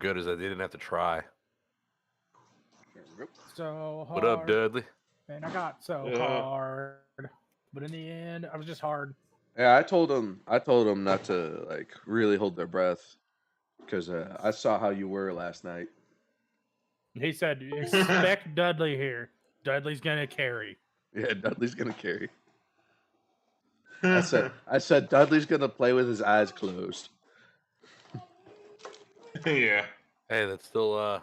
good is that they didn't have to try. So hard. What up, Dudley? Man, I got so hard, but in the end, I was just hard. Yeah, I told them not to like really hold their breath because I saw how you were last night. He said, "Expect Dudley here. Dudley's gonna carry." Yeah, Dudley's gonna carry. I said Dudley's gonna play with his eyes closed. Yeah. Hey, that's still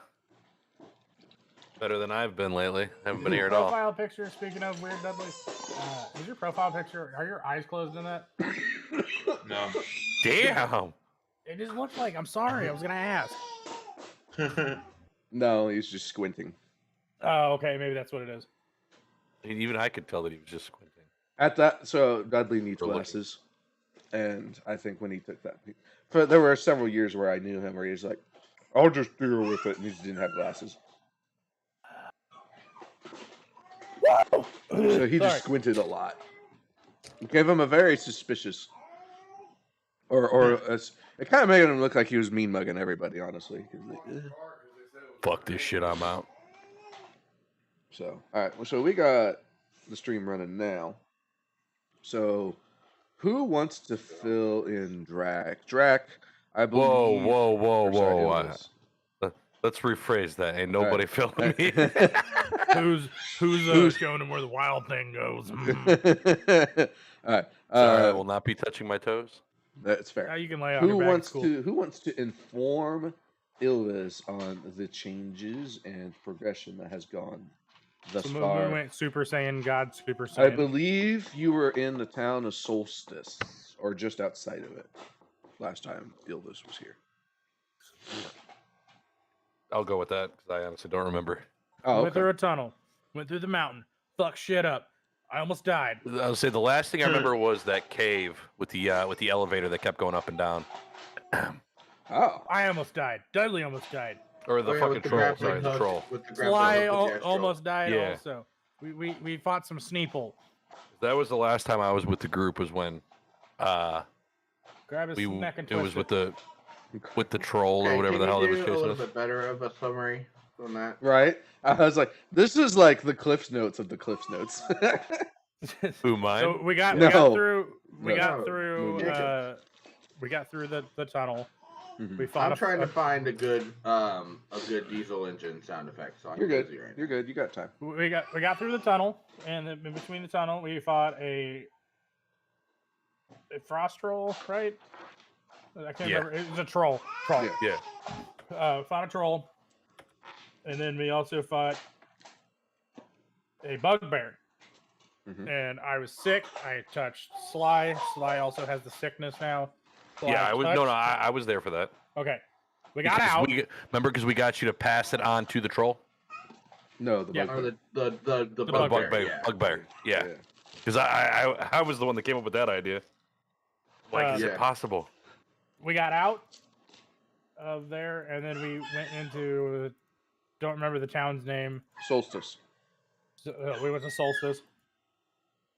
better than I've been lately. I haven't been here at all. Profile picture. Speaking of weird Dudley, is your profile picture? Are your eyes closed in that? No. Damn. It just looks like. I'm sorry. I was gonna ask. No, he's just squinting. Oh, okay. Maybe that's what it is. Even I could tell that he was just squinting. So Dudley needs Or looking. glasses, and I think when he took that, there were several years where I knew him where he's like, "I'll just deal with it," and he just didn't have glasses. So he just squinted a lot. It gave him a very suspicious, it kind of made him look like he was mean mugging everybody. Honestly, Fuck this shit, I'm out. So all right, so we got the stream running now. So, who wants to fill in Drac? Drac, I believe. Whoa. Let's rephrase that. Ain't nobody filling me. Who's showing him where the wild thing goes? All right. Sorry, I will not be touching my toes. That's fair. Now you can lay out Who your back. wants to inform Ilvis on the changes and progression that has gone thus So far? we went Super Saiyan, God Super Saiyan. I believe you were in the town of Solstice, or just outside of it, last time Ilvis was here. I'll go with that because I honestly don't remember. Oh, Went through a tunnel, went through the mountain, fuck shit up. I almost died. I would say the last thing I remember was that cave with the elevator that kept going up and down. Oh, I almost died. Dudley almost died. Or the fucking troll. Sorry, the troll. Fly almost died Yeah. also. We fought some Sneeple. That was the last time I was with the group. Was when Grab his neck and it was twist with the troll or whatever the hell it was A chasing little us. bit better of a summary on that. right. I was like, this is like the Cliff's Notes of the Cliff's Notes. Who mine? So we got No. through No. the tunnel. Mhm. We fought I'm trying to find a good diesel engine sound effect. So You're good. You're good. You got time. We got through the tunnel, and in between the tunnel, we fought a frost troll, right? I can't remember. It was a troll. Yeah. Fought a troll, and then we also fought a bugbear. Mhm. And I was sick. I touched Sly. Sly also has the sickness now. So Yeah, I was no, touched- I was there for that. Okay, we got out. Remember, because we got you to pass it on to the troll. No, the Yeah. bugbear. Or the The bugbear. bugbear. Yeah. Because I was the one that came up with that idea. Like, is it Yeah. possible? We got out of there, and then we went into don't remember the town's name. Solstice. So, we went to Solstice.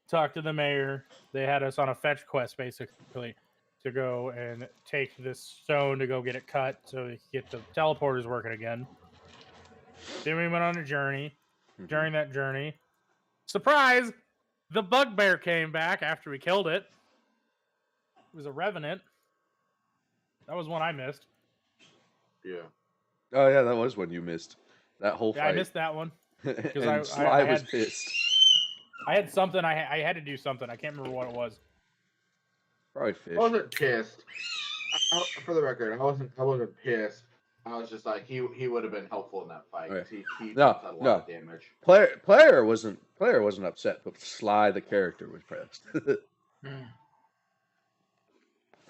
Talked to the mayor. They had us on a fetch quest, basically, to go and take this stone to go get it cut so we could get the teleporters working again. Then we went on a journey. Mhm. During that journey, surprise! The bugbear came back after we killed it. It was a revenant. That was one I missed. Yeah. Oh yeah, that was one you missed. That whole Yeah, fight. I missed that one. and I Sly was had- pissed. I had something. I had to do something. I can't remember what it was. Probably fish. I wasn't pissed. For the record, I wasn't pissed. I was just like he would have been helpful in that fight. Right. He No, did a lot no. of damage. Player wasn't upset, but Sly the character was pressed.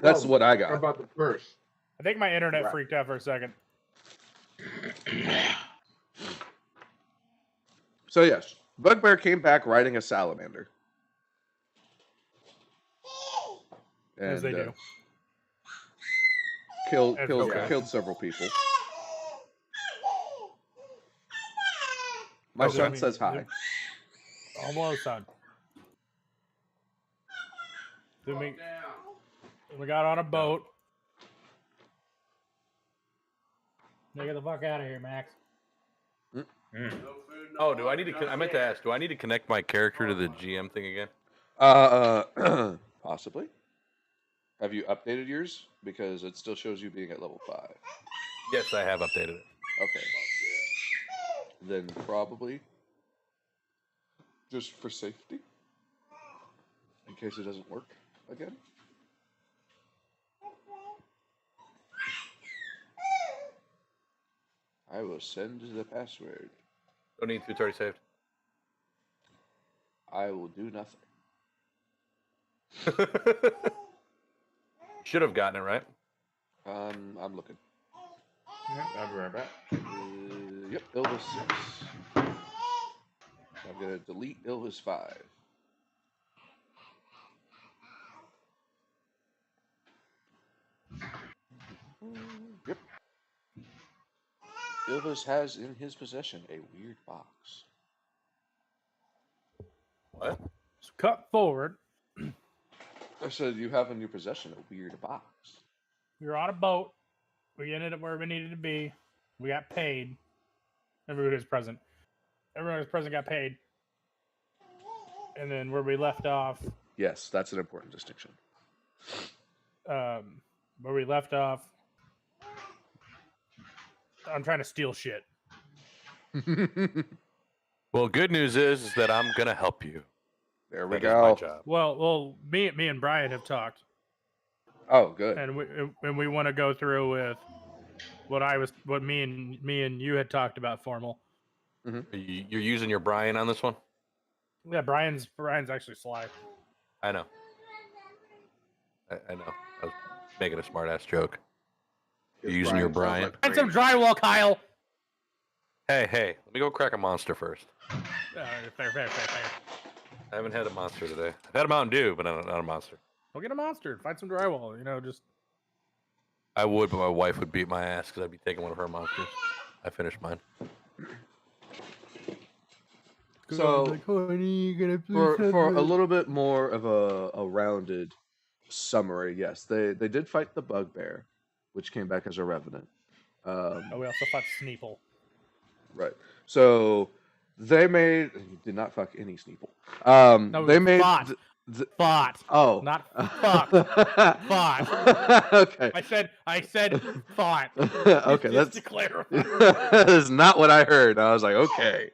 That's Oh, what I How got. about the purse? I think my internet Right. freaked out for a second. So yes, Bugbear came back riding a salamander. As they do. Killed As killed okay. killed several people. My Oh, son I mean, says hi. Almost done. Then we got on a boat. Now get the fuck out of here, Max. Oh, do I need to? I meant to ask. Do I need to connect my character to the GM thing again? Possibly. Have you updated yours? Because it still shows you being at level 5. Yes, I have updated it. Okay. Then probably just for safety, in case it doesn't work again. I will send the password. Don't need to. It's already saved. I will do nothing. Should have gotten it right. I'm looking. Yep, I'll be right back. Yep, Ilvis 6. I'm gonna delete Ilvis 5. Yep. Ilvis has in his possession a weird box. What? So cut forward. I said you have in your possession a weird box. We were on a boat. We ended up where we needed to be. We got paid. Everybody was present. Everyone who was present got paid. And then where we left off, Yes, that's an important distinction. where we left off, I'm trying to steal shit. Well, good news is that I'm gonna help you. There we That is my go. job. Well, me and Brian have talked, Oh, good. and we want to go through with what me and you had talked about, formal. You're using your Brian on this one? Yeah, Brian's actually sly. I know. I know. I was making a smart ass joke. You're using your Brian? Find some drywall, Kyle. Hey, let me go crack a monster first. Fair. I haven't had a monster today. I've had a Mountain Dew, but not a monster. We'll get a monster. Find some drywall. Just. I would, but my wife would beat my ass because I'd be taking one of her monsters. I finished mine. So, for a little bit more of a rounded summary, yes, they did fight the bugbear, which came back as a revenant. We also fought Sneeple. Right. So they did not fuck any Sneeple. No, they made fought. Oh, Not fucked. Fought. Okay. I said fought. Okay, just that's to clarify. that is not what I heard. I was like, okay,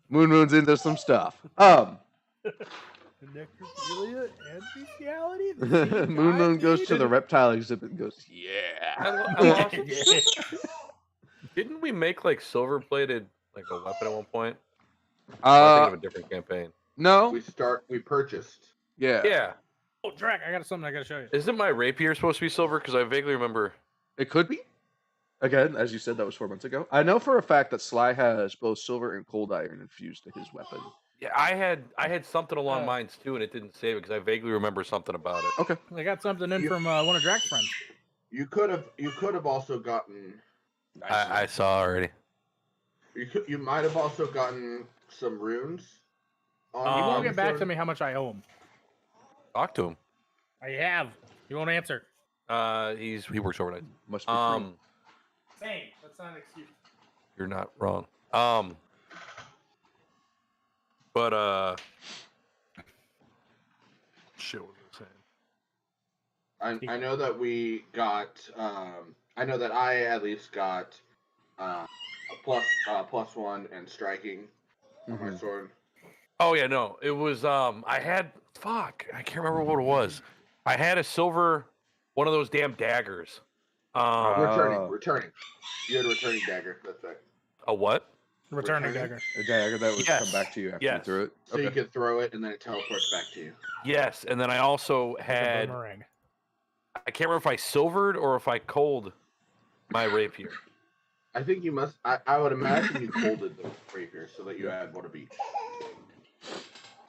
Moon's into some stuff. Necrophilia and bestiality. Moon goes to the reptile exhibit and goes, yeah. I lost it. Didn't we make like silver plated like a weapon at one point? I think of a different campaign. No. We purchased. Yeah. Yeah. Oh, Drac, I got something I gotta show you. Isn't my rapier supposed to be silver? Because I vaguely remember. It could be. Again, as you said, that was 4 months ago. I know for a fact that Sly has both silver and cold iron infused to his weapon. Yeah, I had something along mines too, and it didn't save it because I vaguely remember something about it. Okay. I got something in from one of Drac's friends. You could have also gotten. I saw already. You might have also gotten some runes. He won't get back sword. to me how much I owe him. Talk to him. I have. He won't answer. He works overnight. Must be free. Same. That's not an excuse. You're not wrong. But shit, what was I saying? I know that we got. I know that I at least got a +1 and striking on my sword. Oh yeah, no, it was I had I can't remember what it was. I had a silver, one of those damn daggers. Returning. You had a returning dagger. That's right. A what? Returning dagger. A dagger that would Yes. come back to you after Yes. you threw it. So you could throw it and then it teleports back to you. Yes, and then I also Like a had. boomerang. I can't remember if I silvered or if I cold my rapier. I think you must. I would imagine you colded the rapier so that you had one of each.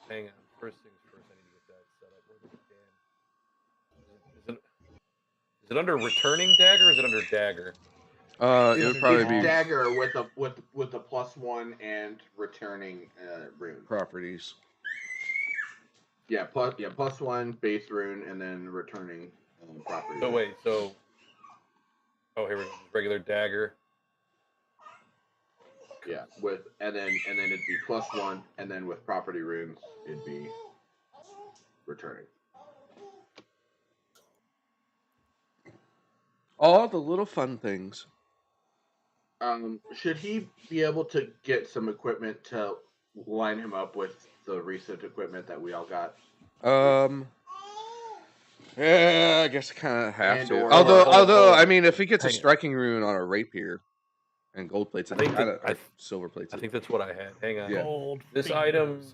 Hang on. First things first, I need to get that set up. Where the is it under returning dagger or is it under dagger? It would probably It's be dagger with a +1 and returning rune. properties. +1 base rune and then returning property. So wait, oh here we go. Regular dagger. Yeah, and then it'd be +1, and then with property runes it'd be returning. All the little fun things. Should he be able to get some equipment to line him up with the recent equipment that we all got? Yeah, I guess I kind of have And to. or- Although, hold I on. mean, if he gets a Hang on. striking rune on a rapier and gold plates, I and think kind that- of silver plates. I think that's what I had. Hang on. Yeah. Gold This fingers.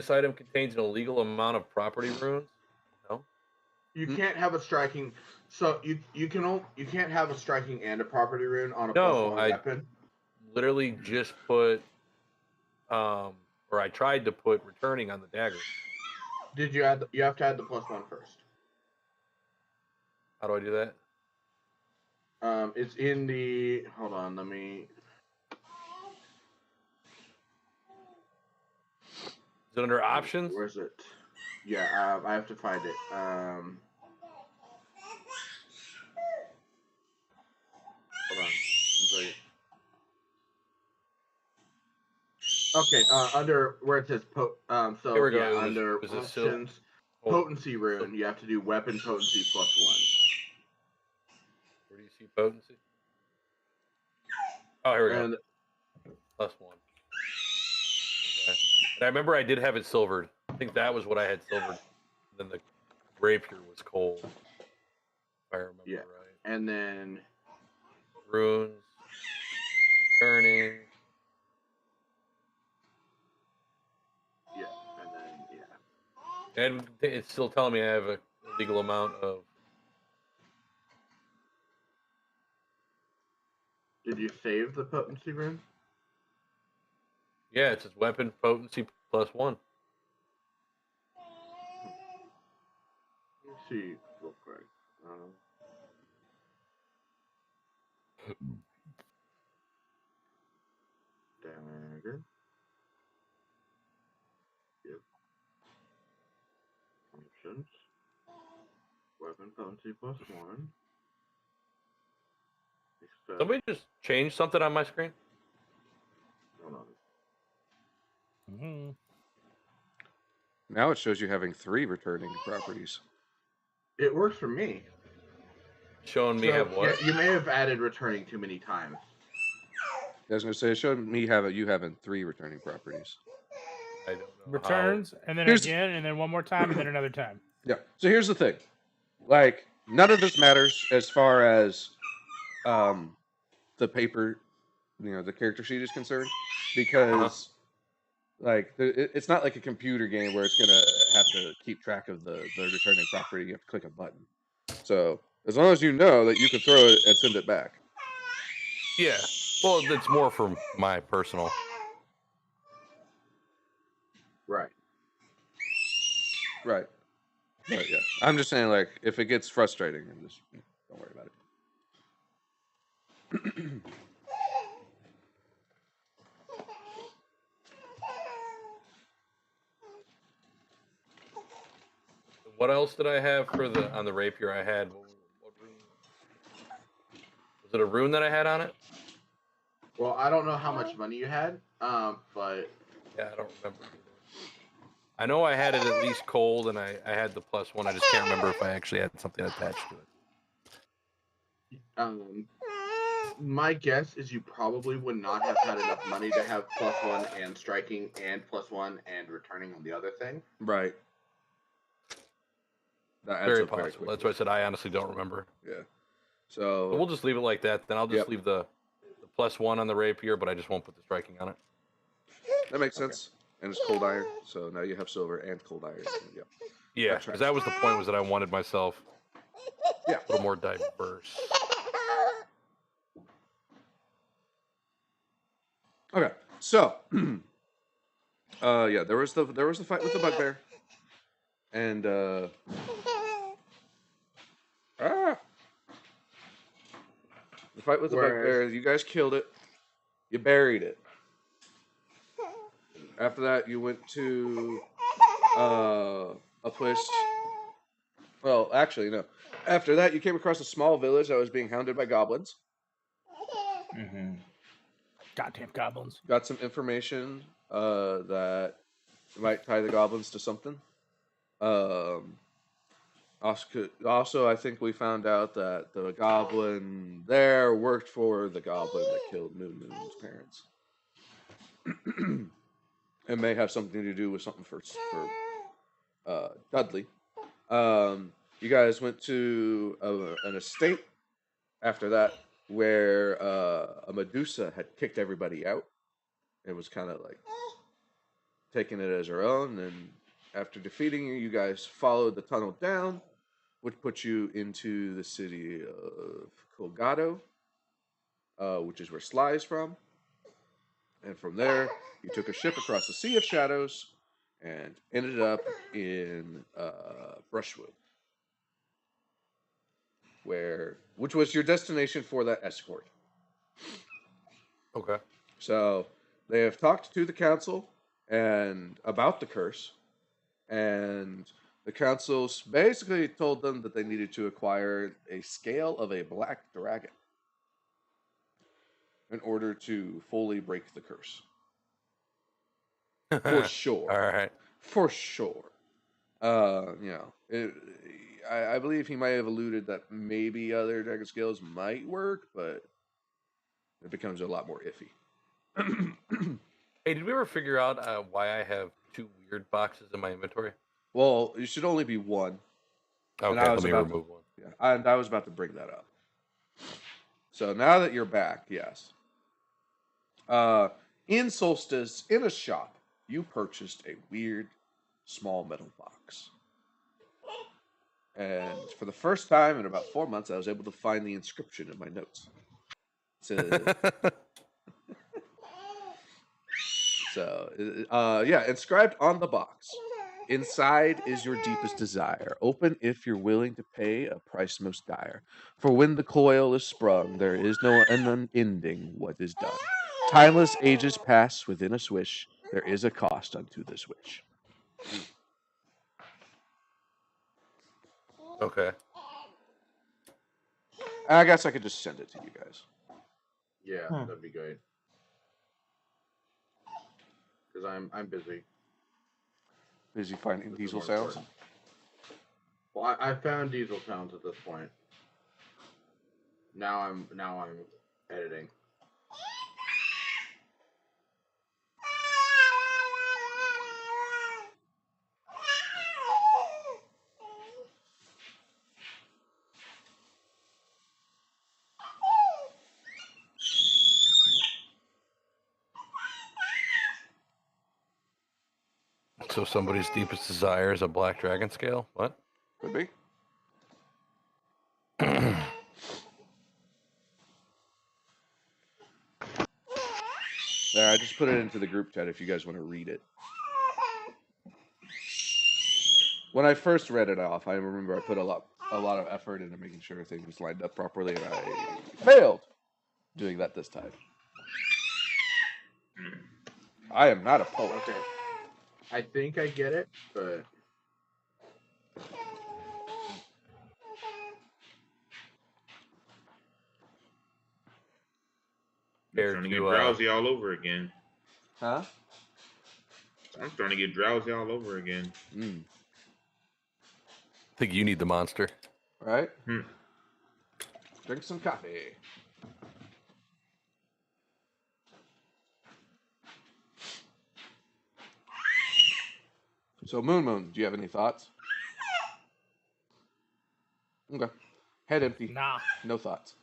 item contains an illegal amount of property runes. No. You can't have a striking. So you can't have a striking and a property rune on a No, +1 weapon. Literally just put, or I tried to put returning on the dagger. Did you add? You have to add the +1 first. How do I do that? It's in the. Hold on, let me. Is it under options? Where's it? Yeah, I have to find it. Hold on. Okay, under where it says so Here we go. yeah, It was- under was this options, Oh, potency rune, you have to do weapon potency +1. where do you see potency? Oh, here we go. And +1. Okay. And I remember I did have it silvered. I think that was what I had silvered. Then the rapier was cold. If I remember Yeah. right. and then Runes. Turning. yeah, and then yeah. And it's still telling me I have a legal amount of. Did you save the potency rune? Yeah, it says weapon potency +1. Let me see real quick. Dagger. Yep. Options. Weapon potency +1. Except, Somebody just changed something on my screen. hold on. Mm-hmm. Now it shows you having 3 returning properties. It works for me. Showing me So, have what? yeah, you may have added returning too many times. I was gonna say it showed me you having 3 returning properties. I don't know. Returns, and then Here's- again, and then one more time, and then another time. Yeah. So here's the thing, like none of this matters as far as the paper, the character sheet is concerned, because like it's not like a computer game where it's gonna have to keep track of the returning property. You have to click a button. So as long as you know that you can throw it and send it back. Yeah. Well, that's more for my personal. Right. Right. But yeah, I'm just saying, like, if it gets frustrating, just don't worry about it. What else did I have for on the rapier? I had what rune? Was it a rune that I had on it? Well, I don't know how much money you had, but Yeah, I don't remember either. I know I had it at least cold, and I had the +1. I just can't remember if I actually had something attached to it. my guess is you probably would not have had enough money to have +1 and striking and +1 and returning on the other thing. Right. That adds Very up very possible. That's quickly. why I said I honestly don't remember. Yeah. So we'll just leave it like that. Then I'll just Yep. leave the +1 on the rapier, but I just won't put the striking on it. That makes sense. And it's cold iron, so now you have silver and cold iron. Yeah. Yeah, That's right. because that was the point, was that I wanted myself Yeah. a little more diverse. Okay. So, yeah, there was the fight with the bugbear, and the fight with the bugbear. You guys killed it. You buried it. After that, you went to a place. Well, actually, no. After that, you came across a small village that was being hounded by goblins. Mm-hmm. Goddamn goblins. Got some information that might tie the goblins to something. Also, I think we found out that the goblin there worked for the goblin that killed Moon's parents. It may have something to do with something for Dudley. You guys went to an estate after that where a Medusa had kicked everybody out. It was kind of like taking it as her own, and after defeating you guys followed the tunnel down, which put you into the city of Colgado, which is where Sly is from. And from there, you took a ship across the Sea of Shadows and ended up in Brushwood, which was your destination for that escort. Okay. So they have talked to the council and about the curse, and the council's basically told them that they needed to acquire a scale of a black dragon in order to fully break the curse. For sure. All right. For sure. I believe he might have alluded that maybe other dragon scales might work, but it becomes a lot more iffy. Hey, did we ever figure out why I have 2 weird boxes in my inventory? Well, you should only be one. Okay, I let was me about remove one. Yeah, and I was about to bring that up. So now that you're back, yes. In Solstice, in a shop, you purchased a weird small metal box. And for the first time in about 4 months, I was able to find the inscription in my notes. Inscribed on the box. Inside is your deepest desire. Open if you're willing to pay a price most dire. For when the coil is sprung, there is no unending what is done. Timeless ages pass within a swish. There is a cost unto this wish. Okay. I guess I could just send it to you guys. Yeah, that'd be great. Because I'm busy. Busy finding This is diesel more sounds. important. Well, I found diesel sounds at this point. Now I'm editing. So somebody's deepest desire is a black dragon scale? What? Could be. There, I just put it into the group chat if you guys want to read it. When I first read it off, I remember I put a lot of effort into making sure things lined up properly, and I failed doing that this time. I am not a poet. Okay. I think I get it, but I'm starting to get drowsy all over again. Huh? I'm starting to get drowsy all over again. Mm. I think you need the monster. All right. Hmm. Drink some coffee. So, Moon, do you have any thoughts? Okay. Head empty. Nah. No thoughts.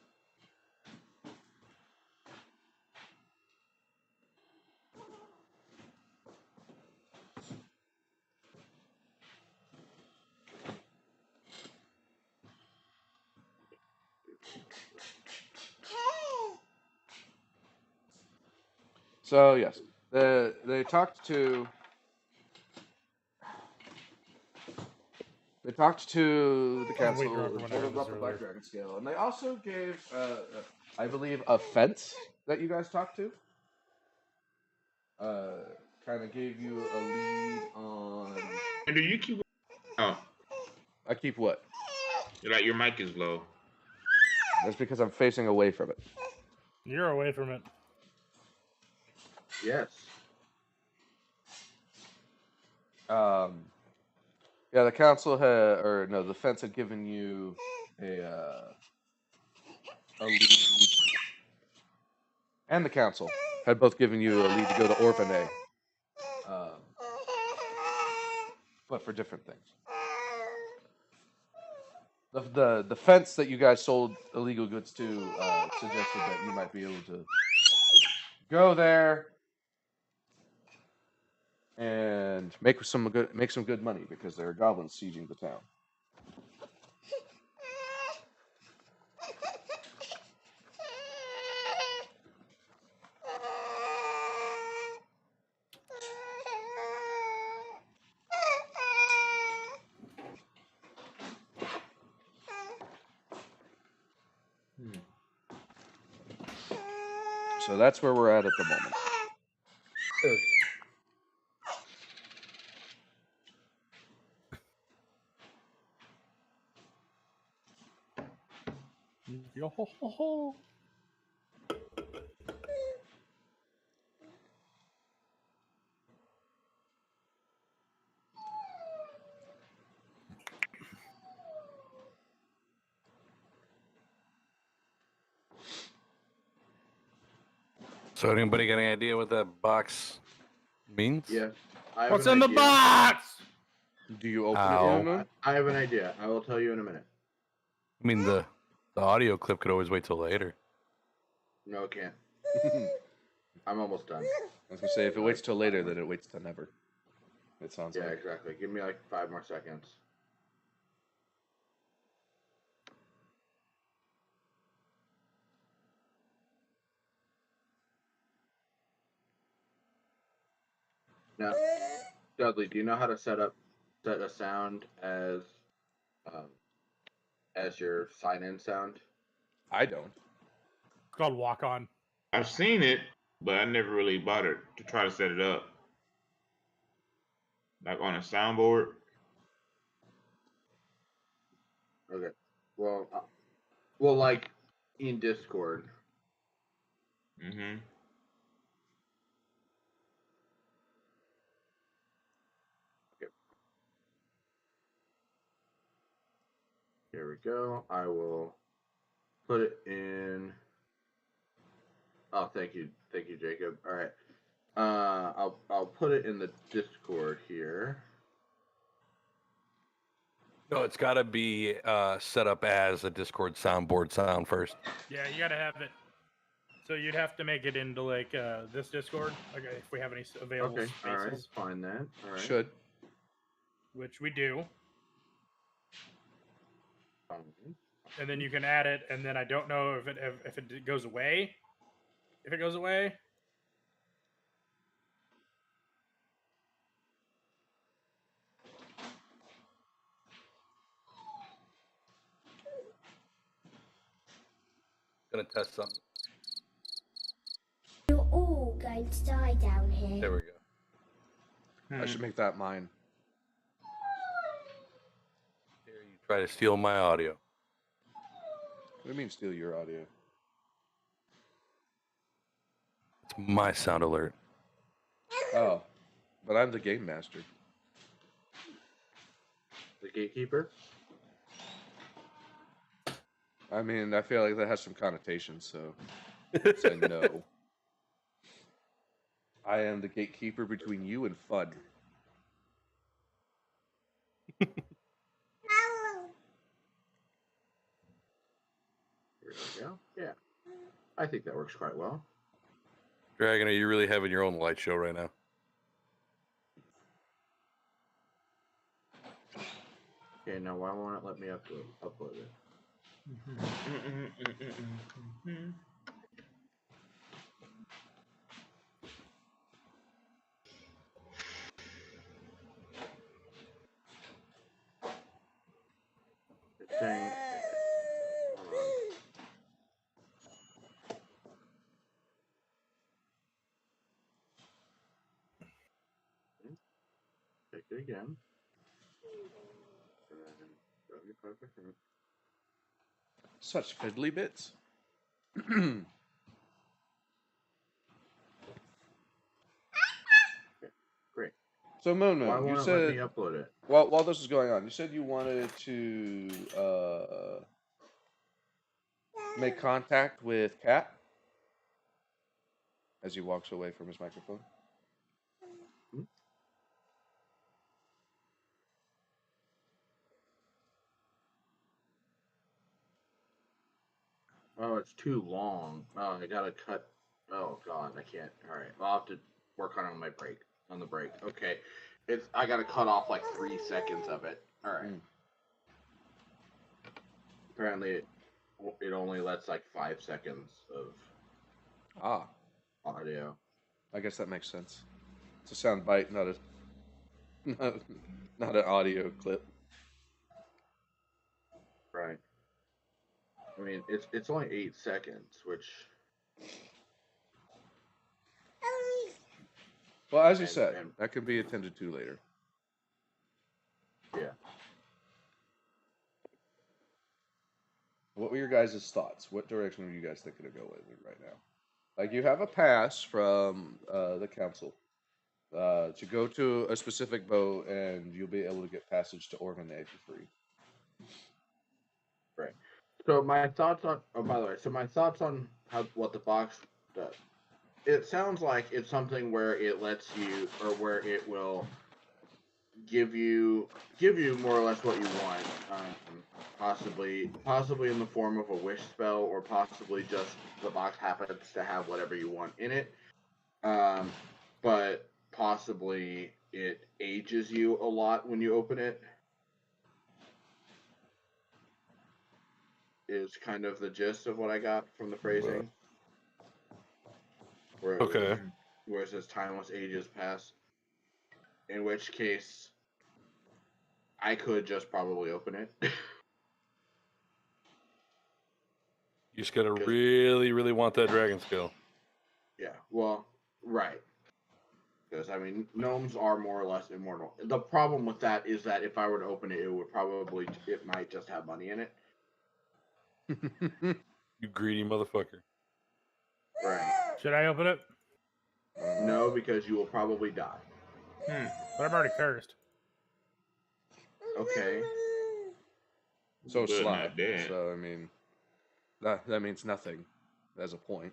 So yes, they talked to the council Wait, Rob, and when I told heard them about this the Black earlier. Dragon scale, and they also gave, I believe, a fence that you guys talked to. Kind of gave you a lead on. And do you keep? Oh, I keep what? like your mic is low. That's because I'm facing away from it. You're away from it. Yes. Yeah, the council had, or no, the fence had given you a lead, and the council had both given you a lead to go to Orphan A, but for different things. The fence that you guys sold illegal goods to suggested that you might be able to go there and make some good money because there are goblins sieging the town. So that's where we're at the moment. Yo ho ho ho. So anybody got any idea what that box means? Yeah. I have What's an in the idea. box? Do you open Ow. it, Moon? I have an idea. I will tell you in a minute. I mean, the audio clip could always wait till later. No, it can't. I'm almost done. I was gonna say if it waits till later, then it waits till never. It sounds Yeah, like. exactly. Give me like 5 more seconds. Now, Dudley, do you know how to set a sound as your sign-in sound? I don't. It's called Walk On. I've seen it, but I never really bothered to try to set it up. Like on a soundboard. Okay. Well, like in Discord. Mm-hmm. Here we go. I will put it in. Oh, thank you, Jacob. All right. I'll put it in the Discord here. No, it's got to be set up as a Discord soundboard sound first. Yeah, you gotta have it. So you'd have to make it into like this Discord, like if we have any available Okay. All right. spaces, Find that. All right. Should. which we do. Fine. And then you can add it, and then I don't know if it goes away. If it goes away, Gonna test something. You're all going to die down here. There we go. I should make that mine. Dare you try to steal my audio? What do you mean steal your audio? It's my sound alert. Oh, but I'm the game master. The gatekeeper. I mean, I feel like that has some connotations, so say no. I am the gatekeeper between you and fun. Here we go. Yeah. I think that works quite well. Dragon, are you really having your own light show right now? Okay. Now, why won't it let me upload it? It's saying. Hold on. Take it again. And then 75%. Such fiddly bits. So Moon Why Moon, you won't it let me said upload it? while this is going on, you said you wanted to make contact with Cat as he walks away from his microphone. Oh, it's too long. Oh, I gotta cut. Oh God, I can't. All right, I'll have to work on it on my break. On the break. Okay, I gotta cut off like 3 seconds of it. All right. Apparently, it only lets like 5 seconds of audio. I guess that makes sense. It's a sound bite, not not an audio clip. Right. I mean, it's only 8 seconds, which. Well, as you And- said, and- that can be attended to later. Yeah. What were your guys' thoughts? What direction were you guys thinking of going in right now? Like, you have a pass from the council to go to a specific boat, and you'll be able to get passage to Organay for free. Right. So my thoughts on. Oh, by the way, so my thoughts on what the box does. It sounds like it's something where it lets you, or where it will give you more or less what you want. Possibly in the form of a wish spell, or possibly just the box happens to have whatever you want in it. But possibly it ages you a lot when you open it. Is kind of the gist of what I got from the phrasing. Where Okay. Where it says timeless ages pass. In which case, I could just probably open it. You just gotta really, really want that dragon scale. Yeah, well, right. Because, I mean, gnomes are more or less immortal. The problem with that is that if I were to open it, it might just have money in it. You greedy motherfucker. Right. Should I open it? No, because you will probably die. But I'm already cursed. Okay. So But Sly. not dead. So I mean, that means nothing as a point.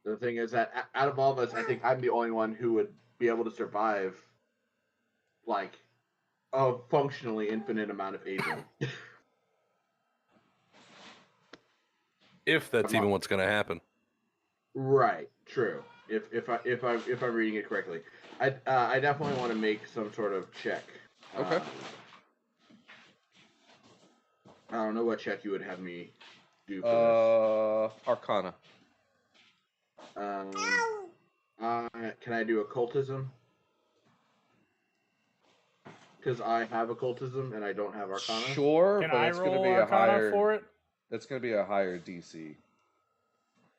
The thing is that out of all of us, I think I'm the only one who would be able to survive, like, a functionally infinite amount of aging. If that's even what's gonna happen. Right. True. If I'm reading it correctly, I definitely want to make some sort of check. Okay. I don't know what check you would have me do for Arcana. this. Can I do occultism? Because I have occultism and I don't have arcana. Sure, Can but I it's going to roll be a Arcana higher. for it? That's going to be a higher DC.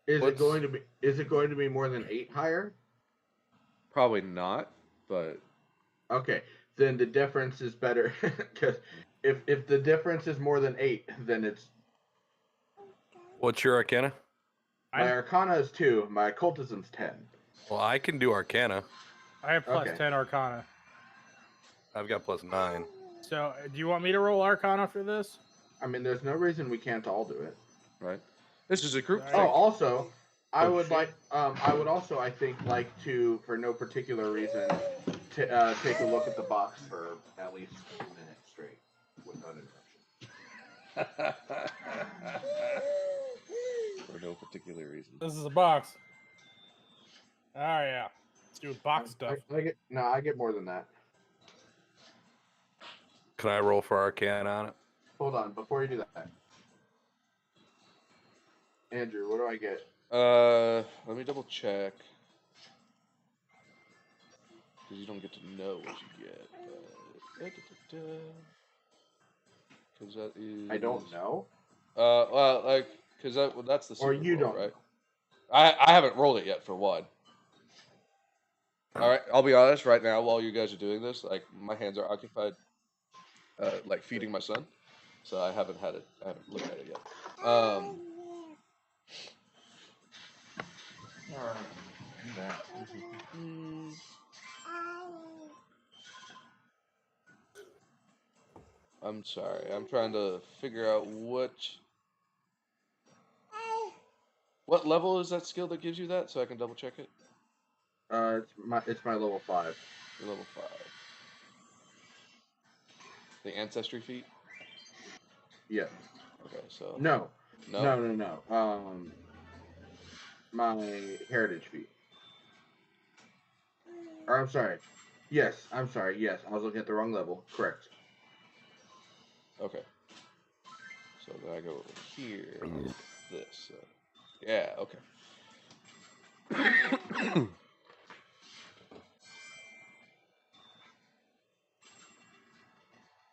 Is What's- it going to be more than 8 higher? Probably not, but Okay, then the difference is better. Because if the difference is more than 8, then it's What's your arcana? my arcana is 2, my occultism's 10. Well, I can do arcana. I have plus Okay. 10 Arcana. I've got +9. So, do you want me to roll Arcana for this? I mean, there's no reason we can't all do it. right. This is a group Right. Oh, thing. also, I Oh, would shit. like, I would also, I think, like to, for no particular reason, to take a look at the box for at least a minute straight without interruption. For no particular reason. This is a box. Oh, yeah. Let's do box stuff. I get more than that. Can I roll for arcana on it? Hold on, before you do that, Andrew, what do I get? Let me double check. Because you don't get to know what you get. Because that is. I don't know. Well, like, because that's the Or super you roll, don't right? I haven't rolled it yet for one. All right, I'll be honest. Right now, while you guys are doing this, like my hands are occupied, like feeding my son, so I haven't had it. I haven't looked at it yet. I'm sorry. I'm trying to figure out what level is that skill that gives you that, so I can double check it. It's my level 5. You're level 5. The ancestry feat. Yeah. Okay, so No. no. No. My heritage feat. Or I'm sorry. Yes, I'm sorry. Yes, I was looking at the wrong level. Correct. Okay. So then I go over here. And I'll look at this. Yeah. Okay.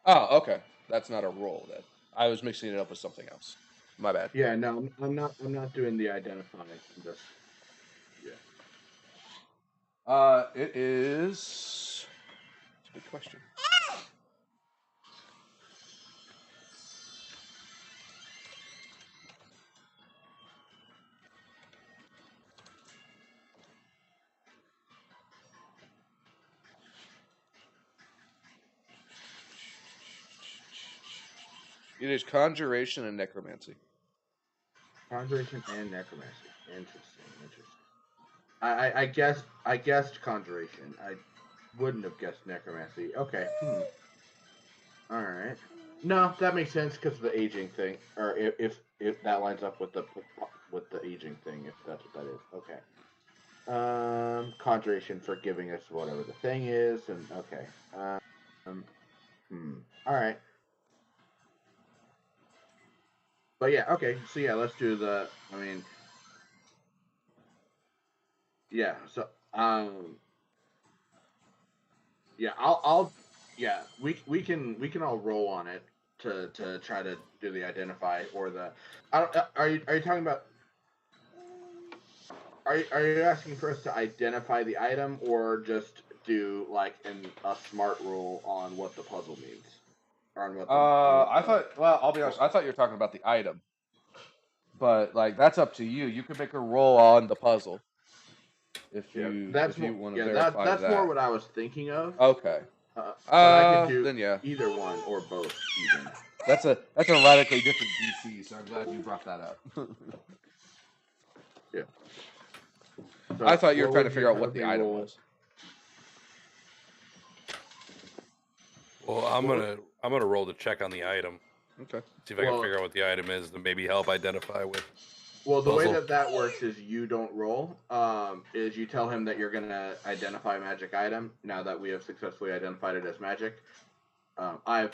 Oh, okay. That's not a roll. That I was mixing it up with something else. My bad. Yeah, no, I'm not doing the identify. I'm just It is. It's a good question. It is conjuration and necromancy. conjuration and necromancy. Interesting. I guessed conjuration. I wouldn't have guessed necromancy. Okay. All right. No, that makes sense because of the aging thing, or if that lines up with the aging thing, if that's what that is. Okay. Conjuration for giving us whatever the thing is, and okay. All right. But yeah, okay. So yeah, let's do the. I mean, yeah. So yeah, yeah, we can all roll on it to try to do the identify or the. I don't, are you talking about? Are you asking for us to identify the item or just do like a smart rule on what the puzzle means, or on what the? I thought. Well, I'll be honest. I thought you were talking about the item, but like that's up to you. You could make a roll on the puzzle if you want to verify that's that. more what I was thinking of. Okay. But I could do then yeah. either one or both even. That's a radically different DC, so I'm glad you brought that up. Yeah. So I thought you were what trying to would figure out what have the me item roll? was. Well, I'm gonna roll to check on the item. Okay. See if I can figure out what the item is, to maybe help identify with. Well, the way puzzle. that works is you don't roll. Is you tell him that you're gonna identify a magic item. Now that we have successfully identified it as magic, I've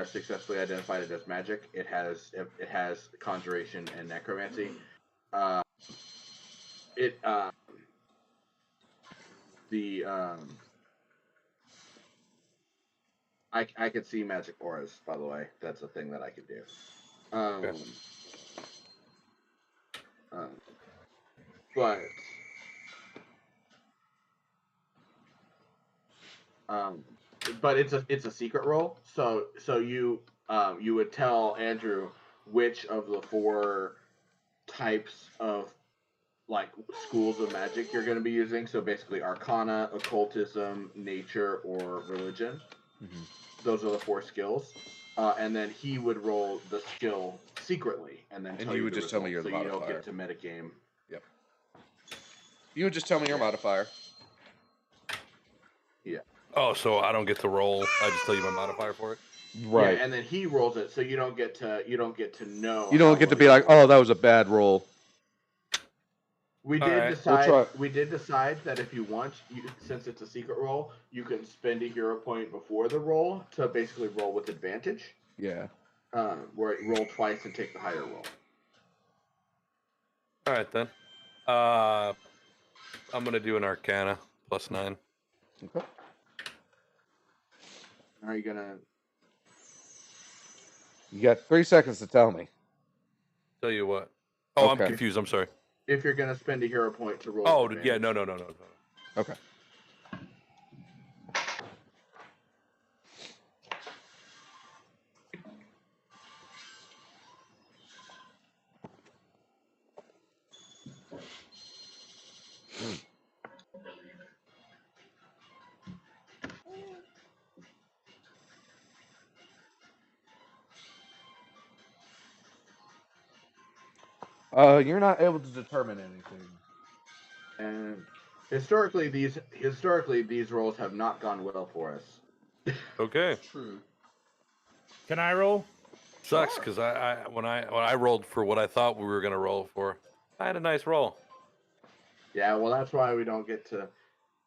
successfully identified it as magic. It has conjuration and necromancy. I could see magic auras. By the way, that's a thing that I could do. Okay. But it's a secret roll. So you would tell Andrew which of the 4 types of like schools of magic you're going to be using. So basically, Arcana, Occultism, Nature, or Religion. Mm-hmm. Those are the 4 skills. And then he would roll the skill secretly, and then tell you would the just tell me result, your so you don't modifier. get to metagame. Yep. You would just tell me your modifier. Yeah. Oh, so I don't get to roll. I just tell you my modifier for it. Right. Yeah, and then he rolls it, so you don't get to know. You don't how get to well be you like, roll. oh, that was a bad roll. We All did right. decide. We did decide that if you want, since it's a secret roll, you can spend a hero point before the roll to basically roll with advantage. Yeah. Where you roll twice and take the higher roll. All right then. I'm gonna do an Arcana +9. Okay. Are you gonna? You got 3 seconds to tell me. Tell you what. Oh, Okay. I'm confused. I'm sorry. If you're gonna spend a hero point to roll. Oh, with yeah. advantage. No. Okay. You're not able to determine anything. And historically, these rolls have not gone well for us. Okay. True. Can I roll? Sucks because when I rolled for what I thought we were gonna roll for, I had a nice roll. Yeah, well, that's why we don't get to.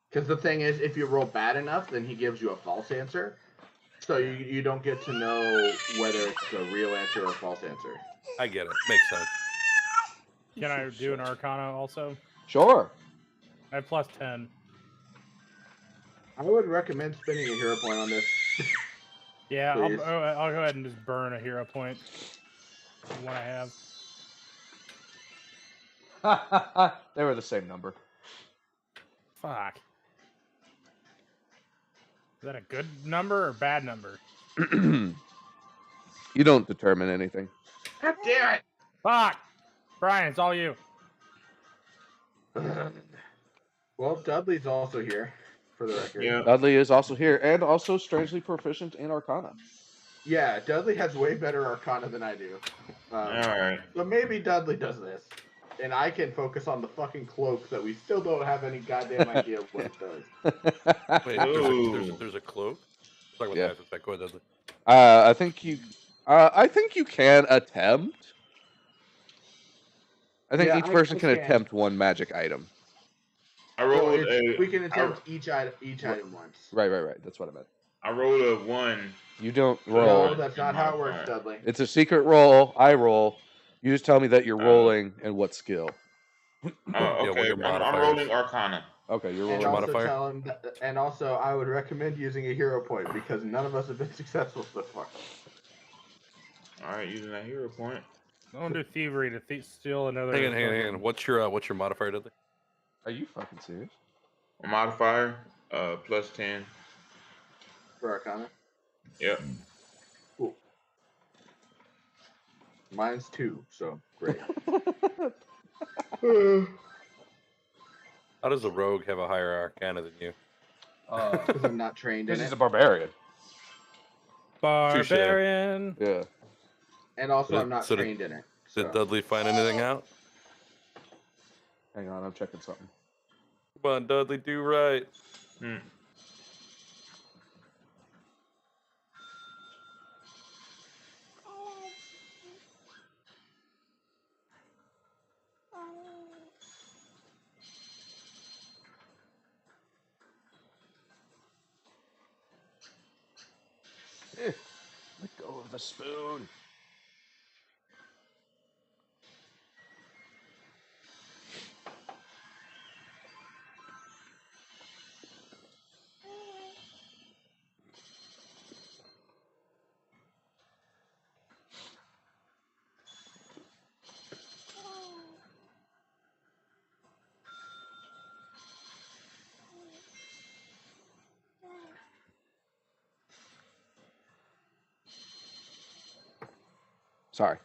Because the thing is, if you roll bad enough, then he gives you a false answer. So you don't get to know whether it's a real answer or a false answer. I get it. Makes sense. Can I do an Arcana also? Sure. I have plus 10. I would recommend spending a hero point on this. Yeah, Please. I'll go ahead and just burn a hero point. The one I have. They were the same number. Fuck. Is that a good number or bad number? You don't determine anything. God damn it! Fuck! Brian, it's all you. Well, Dudley's also here, for the record. Yeah. Dudley is also here, and also strangely proficient in Arcana. Yeah, Dudley has way better Arcana than I do. All right. So maybe Dudley does this. And I can focus on the fucking cloak that we still don't have any goddamn idea what it does. Wait, Ooh. there's a cloak. Talk about Yeah. that for a sec. Go ahead, Dudley. I think you can attempt. I think Yeah, each I person can can. attempt one magic item. I So rolled we a. can attempt each item once. Right. That's what I meant. I rolled a 1. You don't No, roll. that's not how it works, Dudley. It's a secret roll. I roll. You just tell me that you're rolling and what skill. Yeah, what Okay. your I'm modifier rolling is. Arcana. Okay, you're And rolling. also modifier? tell him and also I would recommend using a hero point because none of us have been successful so far. All right, using that hero point. Don't do thievery to steal another. Hang on. What's your modifier, Dudley? Are you fucking serious? A modifier, plus 10. For Arcana. Yep. Cool. Mine's 2, so great. How does a rogue have a higher arcana than you? Because I'm not trained in This it. is a barbarian. Barbarian. Yeah. And also I'm not So did- trained in it. Did So. Dudley find anything out? Hang on, I'm checking something. Come on, Dudley, do right. Hmm. Let go of the spoon. Sorry.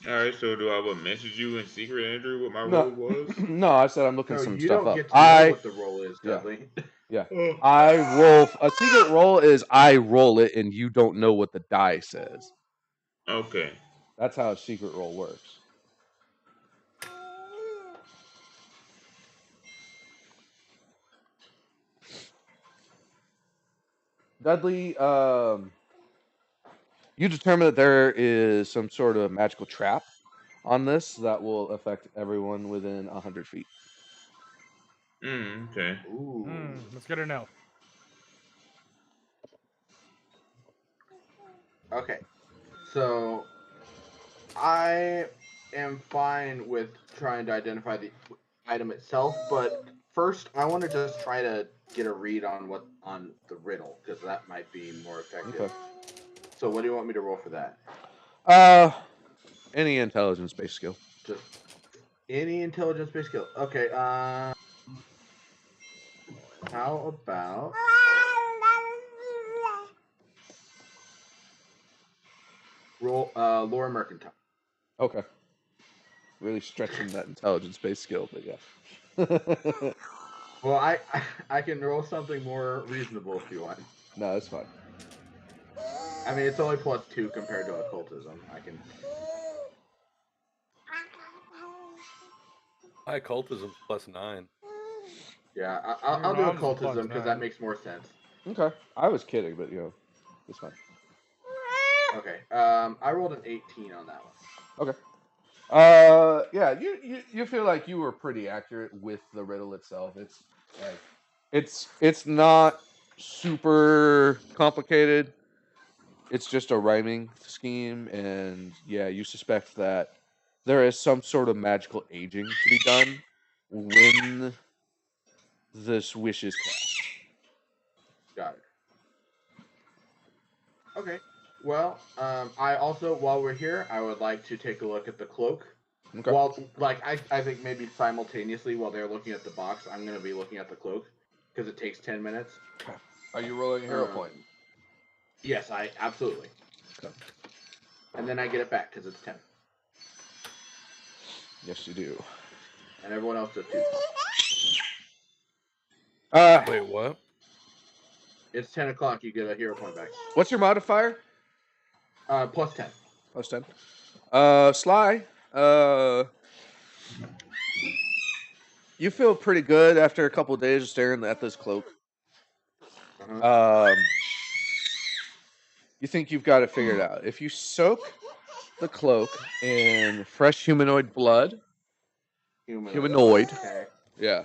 All right, so do I message you in secret, Andrew, what my No. roll was? No, I said I'm looking No, some you stuff don't up. get to know I what the roll is, yeah. Dudley. yeah. Oh. I roll a secret roll is I roll it and you don't know what the die says. Okay. That's how a secret roll works. Dudley, you determine that there is some sort of magical trap on this that will affect everyone within 100 feet. Okay. Ooh. That's good to know. Okay. So I am fine with trying to identify the item itself, but first I want to just try to get a read on the riddle because that might be more effective. Okay. So what do you want me to roll for that? Any intelligence-based skill. Just any intelligence-based skill. Okay. How about roll lore mercantile? Okay. Really stretching that intelligence-based skill, but yeah. Well, I can roll something more reasonable if you want. No, it's fine. I mean, it's only +2 compared to occultism. I can. My occultism's +9. Yeah, Your I'll do mom's a occultism because that +9. makes more sense. Okay. I was kidding, but it's fine. Okay. I rolled an 18 on that one. Okay. Yeah, you feel like you were pretty accurate with the riddle itself. It's like it's not super complicated. It's just a rhyming scheme, and yeah, you suspect that there is some sort of magical aging to be done when this wish is cast. Got it. Okay. Well, I also, while we're here, I would like to take a look at the cloak. Okay. While, like, I think maybe simultaneously while they're looking at the box, I'm going to be looking at the cloak because it takes 10 minutes. Are you rolling a hero point? Yes, I absolutely. Okay. And then I get it back because it's 10. Yes, you do. And everyone else does too. Wait, what? It's 10 o'clock, you get a hero point back. What's your modifier? Plus 10. Plus 10. Sly. You feel pretty good after a couple of days of staring at this cloak. Uh-huh. You think you've got it figured out. If you soak the cloak in fresh humanoid blood, humanoid, Okay. yeah,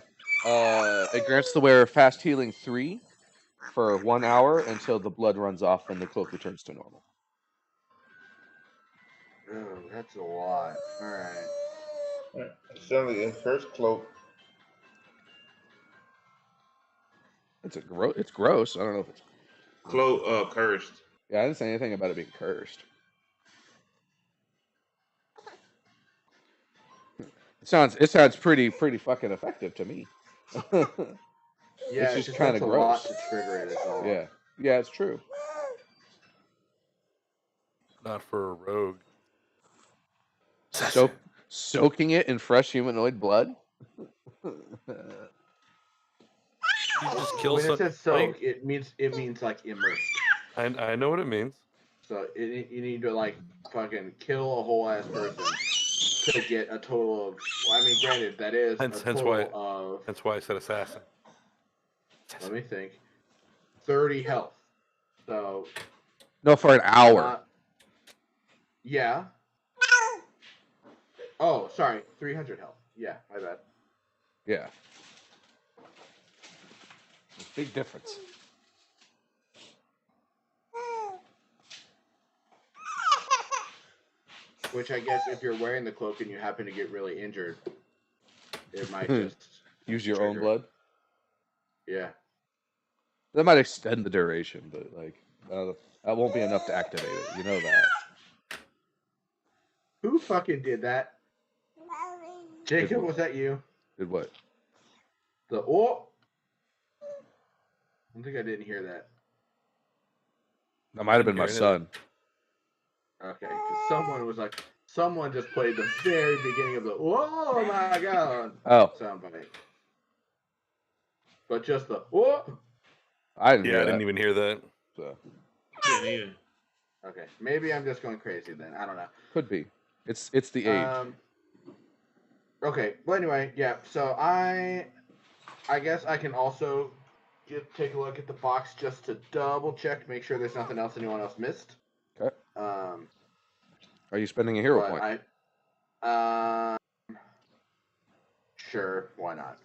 it grants the wearer fast healing 3 for 1 hour until the blood runs off and the cloak returns to normal. Oh, that's a lot. Alright. Certainly, in first cloak. It's gross. I don't know if it's Cursed. Yeah, I didn't say anything about it being cursed. It sounds pretty fucking effective to me. Yeah, it's just kind of gross. A lot to trigger it. It's all. Yeah, it's true. Not for a rogue. Soaking it in fresh humanoid blood. You just kill When it says something. soak, it means like immersed. I know what it means. So you need to like fucking kill a whole ass person to get a total of. Well, I mean, granted, that is a total of. That's why I said assassin. Let me think. 30 health. So. No, for an hour. Yeah. Oh, sorry, 300 health. Yeah, my bad. Yeah. Big difference. Which I guess if you're wearing the cloak and you happen to get really injured, it might just use your own blood. Yeah. That might extend the duration, but like that won't be enough to activate it. You know that. Who fucking did that? Jacob, was that you? Did what? I don't think I didn't hear that. That might have been my son. Okay, because someone just played the very beginning of the "Oh my god" soundbite, but just the "Oh." I didn't hear that. I didn't even hear that. So. Didn't either. Okay, maybe I'm just going crazy then. I don't know. Could be. It's the age. Okay. Well, anyway, yeah. So I guess I can also take a look at the box just to double check, make sure there's nothing else anyone else missed. Okay. Are you spending a hero point? Sure. Why not?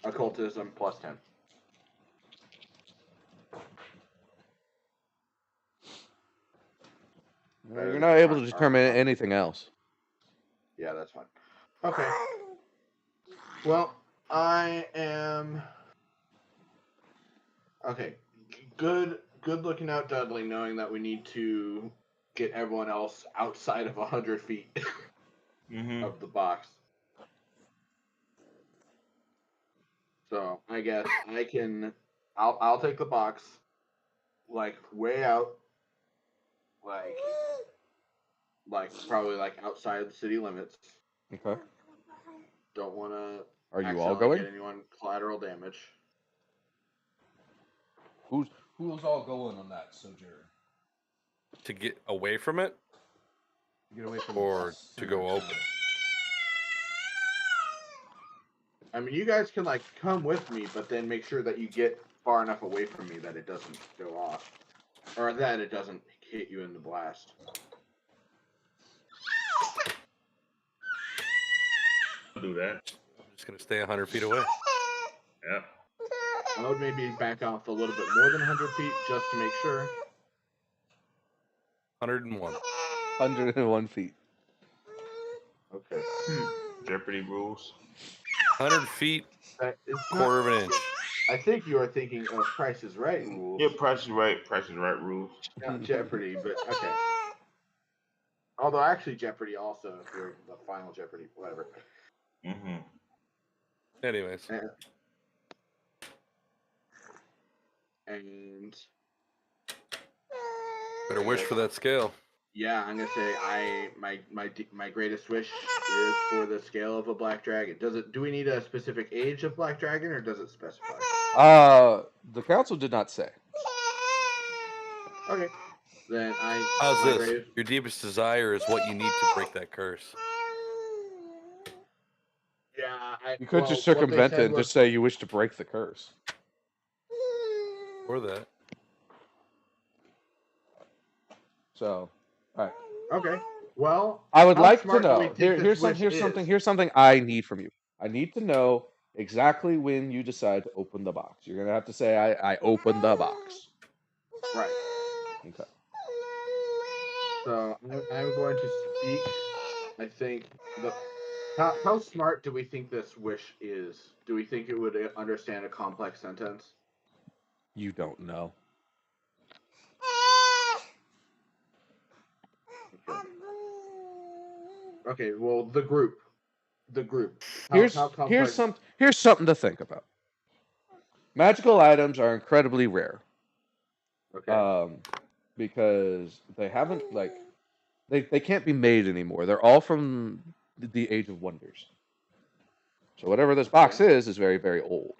Occultism plus 10. You're not able to determine anything else. Yeah, that's fine. Okay. Well, I am. Okay. Good looking out Dudley, knowing that we need to get everyone else outside of 100 feet of the box. So I guess I can. I'll take the box, like way out, like probably like outside of the city limits. Okay. Don't want to. Are you all going? Get anyone collateral damage. Who's all going on that sojourn? To get away from it? To get away from or to go open? I mean, you guys can like come with me, but then make sure that you get far enough away from me that it doesn't go off, or that it doesn't hit you in the blast. I'll do that. I'm just gonna stay 100 feet away. Yeah. I would maybe back off a little bit more than 100 feet just to make sure. 101. 101 feet. Okay. Jeopardy rules. 100 feet, It's not, quarter of an inch. I think you are thinking of Price is Right rules, Yeah, Price is Right. Price is Right rules. not Jeopardy, but okay. Although actually Jeopardy also, if you're the final Jeopardy, whatever. Mm-hmm. Anyways, And better wish for that scale. yeah, I'm gonna say my greatest wish is for the scale of a black dragon. Do we need a specific age of black dragon, or does it specify? The council did not say. Okay, then How's my this? greatest- Your deepest desire is what you need to break that curse. Yeah, You could just circumvent it and just say you wish to break the curse. Or that. So, all right. Okay, well, I would how like to smart do we know. think this wish Here's something I need from you. I need to know exactly when you decide to open the box. You're gonna have to say I opened the box. Right. Okay. So I'm going to speak. I think how smart do we think this wish is? Do we think it would understand a complex sentence? You don't know. Okay, well, the group. Here's How complex? here's something to think about. Magical items are incredibly rare. Okay. Because they haven't they can't be made anymore. They're all from the Age of Wonders. So whatever this box is very, very old.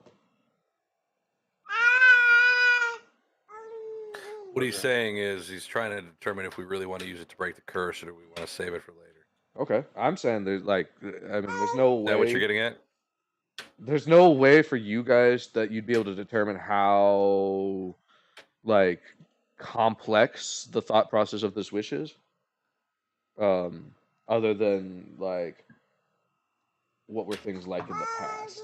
What he's saying is he's trying to determine if we really want to use it to break the curse or do we want to save it for later. Okay, I'm saying there's there's no Is way. that what you're getting at? There's no way for you guys that you'd be able to determine how complex the thought process of this wish is. Other than what were things like in the past?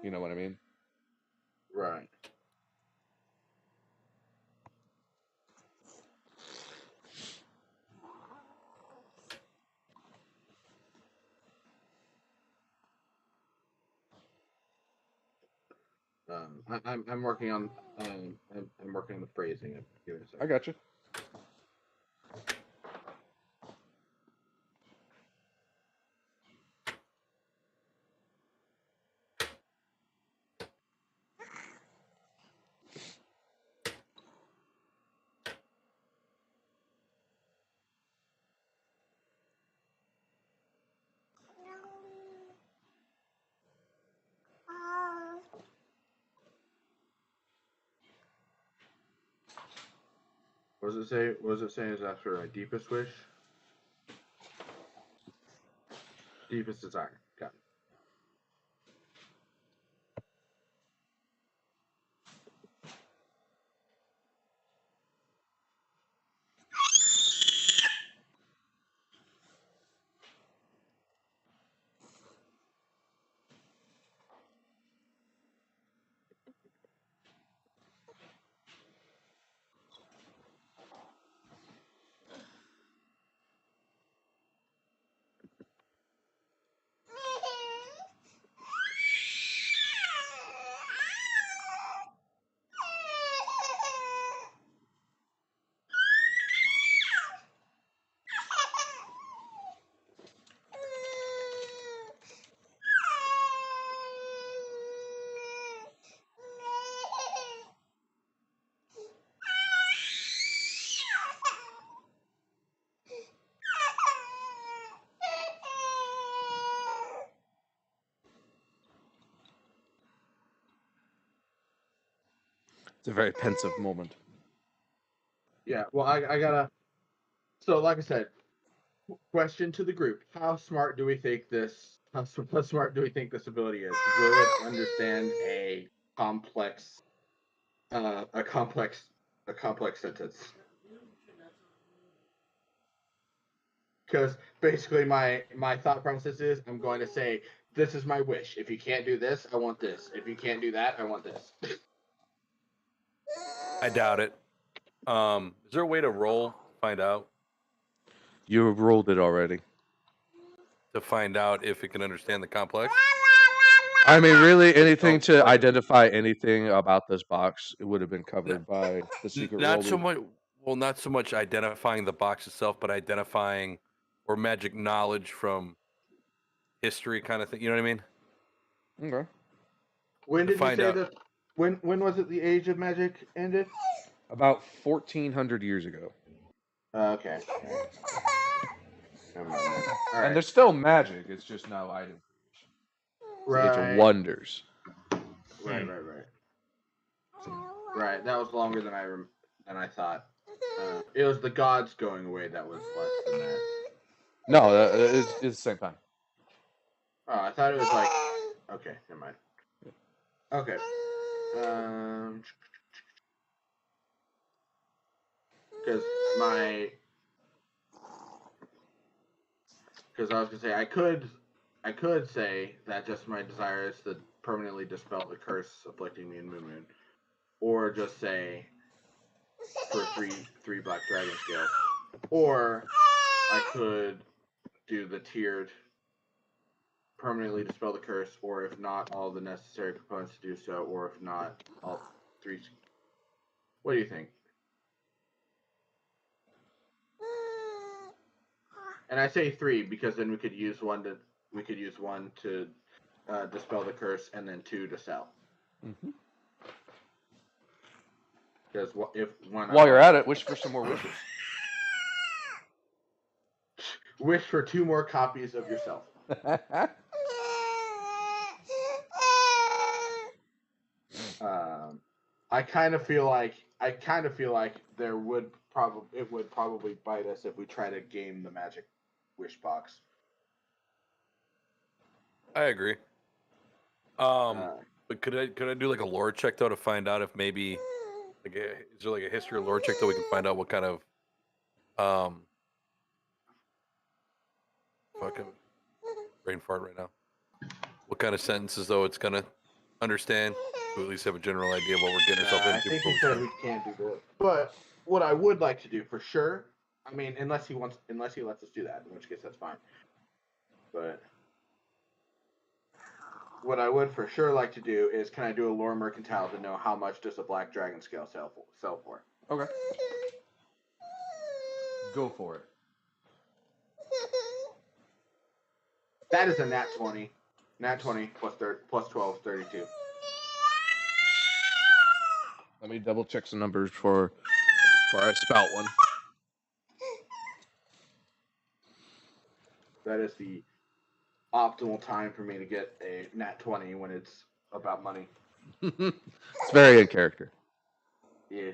You know what I mean? Right. I'm working on I'm working on the phrasing. Give it a second. I got you. What does it say? What does it say is after a deepest wish? Deepest desire. Got it. It's a very pensive moment. Yeah. Well, I gotta. So, like I said, question to the group: how smart do we think this How smart do we think this ability is? Will it understand a complex sentence? Because basically my thought process is I'm going to say, this is my wish. If you can't do this, I want this. If you can't do that, I want this. I doubt it. Is there a way to roll, find out, You rolled it already. to find out if it can understand the complex? I mean, really, anything Oh, to okay. identify anything about this box, it would have been covered by the secret Not so roll. much. Well, not so much identifying the box itself, but identifying or magic knowledge from history, kind of thing. You know what I mean? Okay. When To did you find say out. that? When was it the Age of Magic ended? About 1,400 years ago. Okay. Never mind then. All And right. there's still magic. It's just now item creation. Right. It's wonders. Right. Right. That was longer than I thought. It was the gods going away that was less than that. No, it's the same time. Oh, I thought it was like. Okay, never mind. Okay. Because I was gonna say I could say that just my desire is to permanently dispel the curse afflicting me in Moon, or just say for three black dragon scales, or I could do the tiered permanently dispel the curse, or if not, all the necessary components to do so, or if not, all three. What do you think? And I say 3 because then we could use one to dispel the curse, and then 2 to sell. Mm-hmm. Because if one While you're at it, wish for some more wishes. wish for 2 more copies of yourself. I kind of feel like it would probably bite us if we try to game the magic wish box. I agree. But could I do like a lore check though to find out if maybe is there like a history or lore check that we can find out what kind of fucking brain fart right now. What kind of sentences though it's gonna understand to at least have a general idea of what we're getting ourselves I into. think he said we can't do that. But what I would like to do for sure, I mean, unless he lets us do that, in which case that's fine. But what I would for sure like to do is, can I do a lore mercantile to know how much does a black dragon scale sell for? Okay. Go for it. That is a nat 20. Nat 20 plus 12, 32. Let me double check some numbers before I spout one. That is the optimal time for me to get a nat 20 when it's about money. It's very in character. Yeah.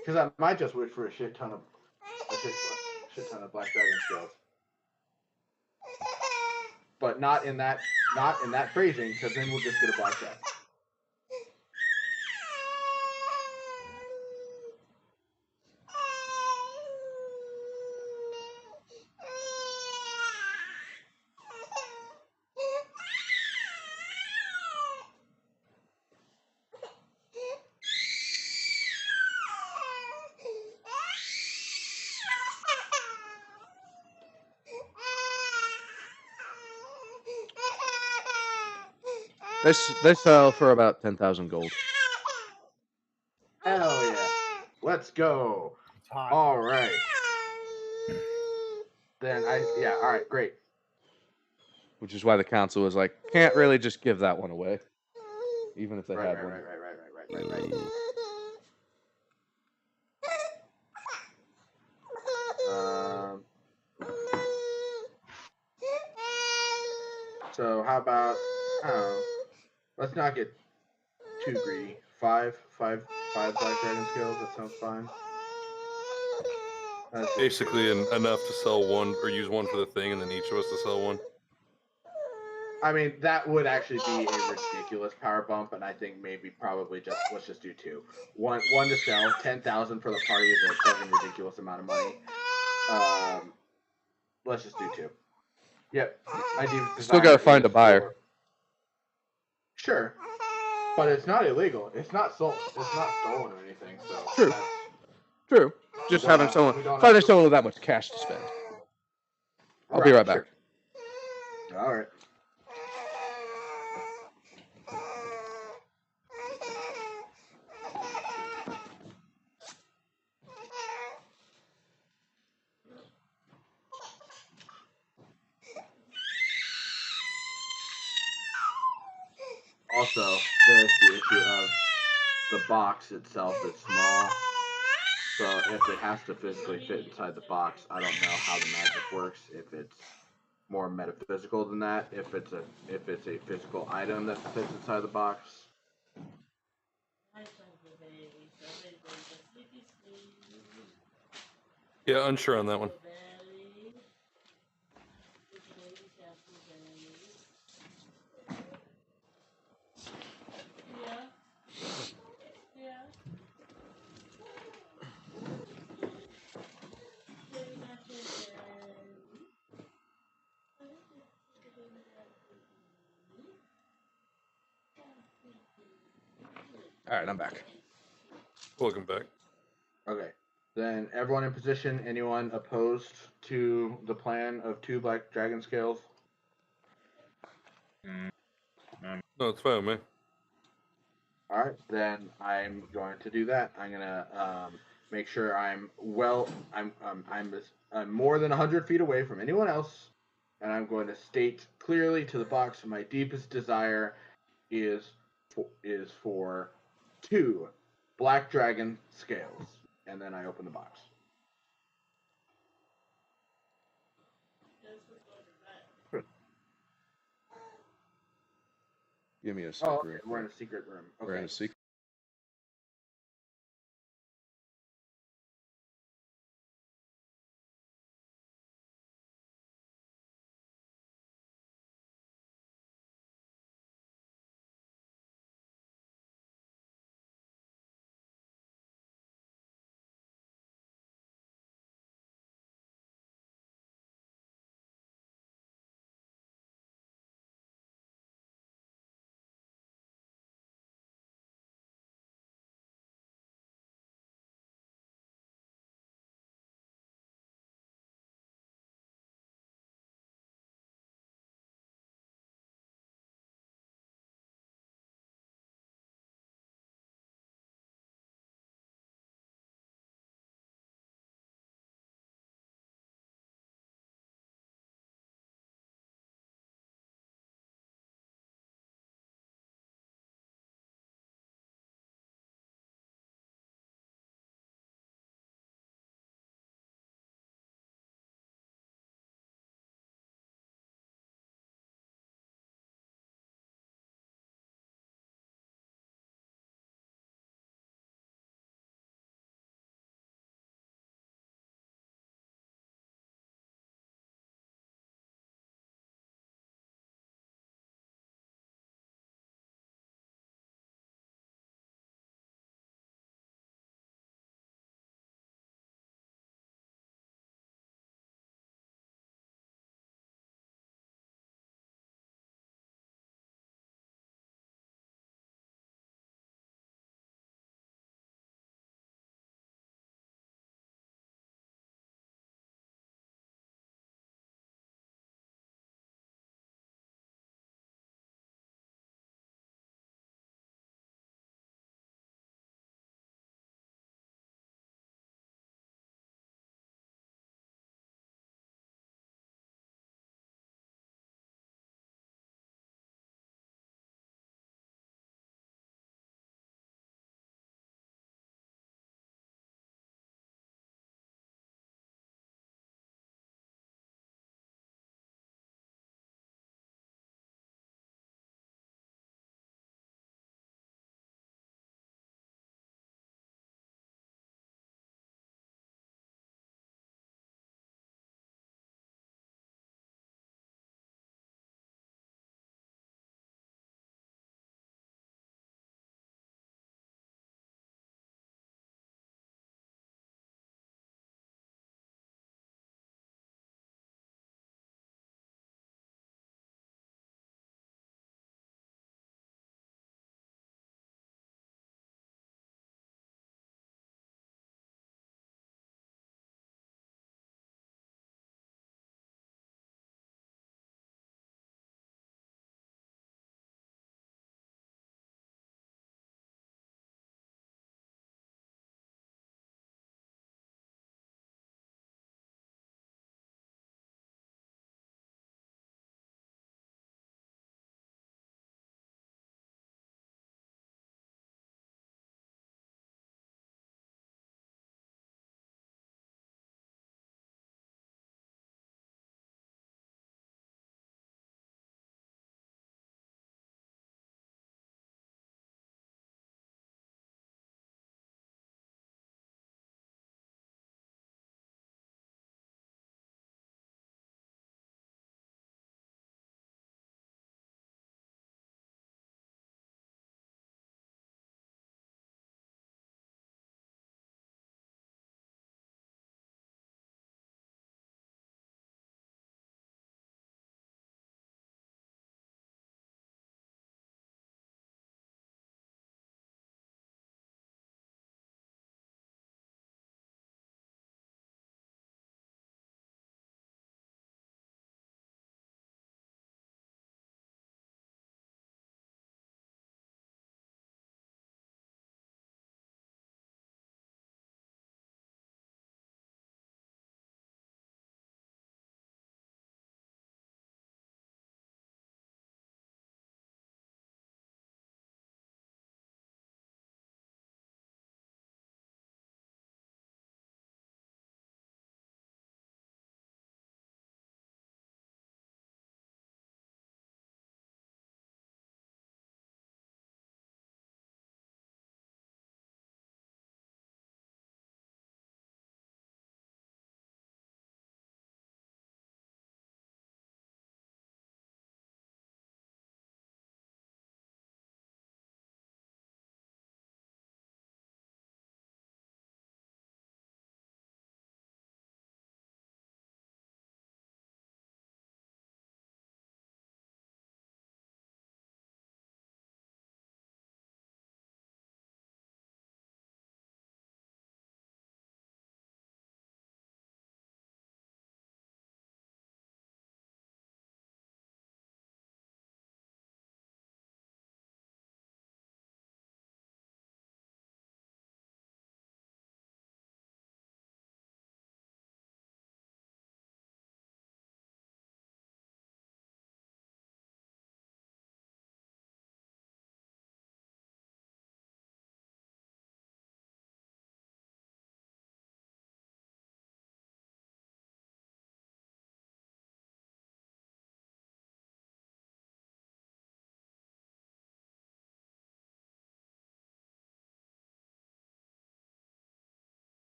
Because I might just wish for a shit ton of black dragon scales. But not in that phrasing, because then we'll just get a blackjack. They sell for about 10,000 gold. Hell yeah. Let's go. It's hot. All right. Then all right, great. Which is why the council was like, can't really just give that one away, even if they Right. had one. So how about, I don't know, let's not get too greedy. Five black dragon scales. That sounds fine. Basically, enough to sell one or use one for the thing, and then each of us to sell one. I mean, that would actually be a ridiculous power bump, and I think maybe probably just let's just do two. One to sell. 10,000 for the party is a fucking ridiculous amount of money. Let's just do two. Yep. My deepest Still gotta desire find a is buyer. for- Sure, but it's not illegal. It's not sold. It's not stolen or anything. So True. that's- True. Just We don't having have- someone we don't finding have to- someone with that much cash to spend. I'll be right back. Sure. All right. Also, there's the issue of the box itself is small. So if it has to physically fit inside the box, I don't know how the magic works. If it's more metaphysical than that, if it's a physical item that fits inside the box. Yeah, unsure on that one. All right, I'm back. Welcome back. Okay. Then everyone in position. Anyone opposed to the plan of 2 black dragon scales? No, it's fine, man. All right, then I'm going to do that. I'm gonna make sure I'm more than 100 feet away from anyone else, and I'm going to state clearly to the box my deepest desire is for 2 black dragon scales, and then I open the box. Give me a Oh, second. okay. We're in a secret room. Okay. We're in a secret.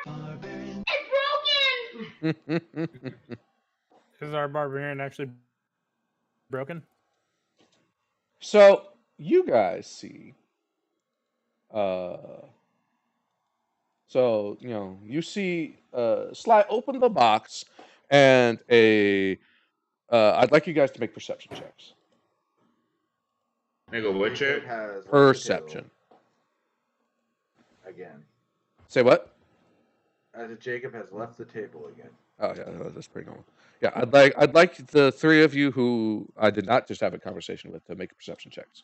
Is our barbarian actually broken? So you guys see, so you see, Sly open the box, and I'd like you guys to make perception checks. Nigga, what check? Jacob has left the Perception. table again. Say what? As Jacob has left the table again. Oh yeah, that's pretty normal. Yeah, I'd like the three of you who I did not just have a conversation with to make perception checks.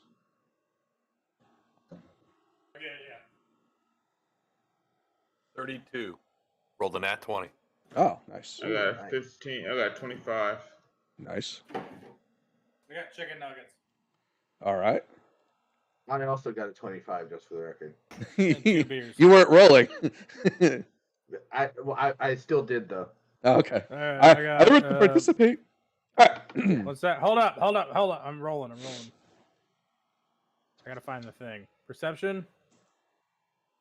Yeah, yeah. 32. Rolled a nat 20. Oh, nice, I got Nice. 15. I got 25. nice. We got chicken nuggets. All right. I also got a 25, just for the record. And 2 beers. You weren't rolling. I still did though. Oh, okay. All right, I would participate. All right. What's that? Hold up. I'm rolling. I gotta find the thing. Perception.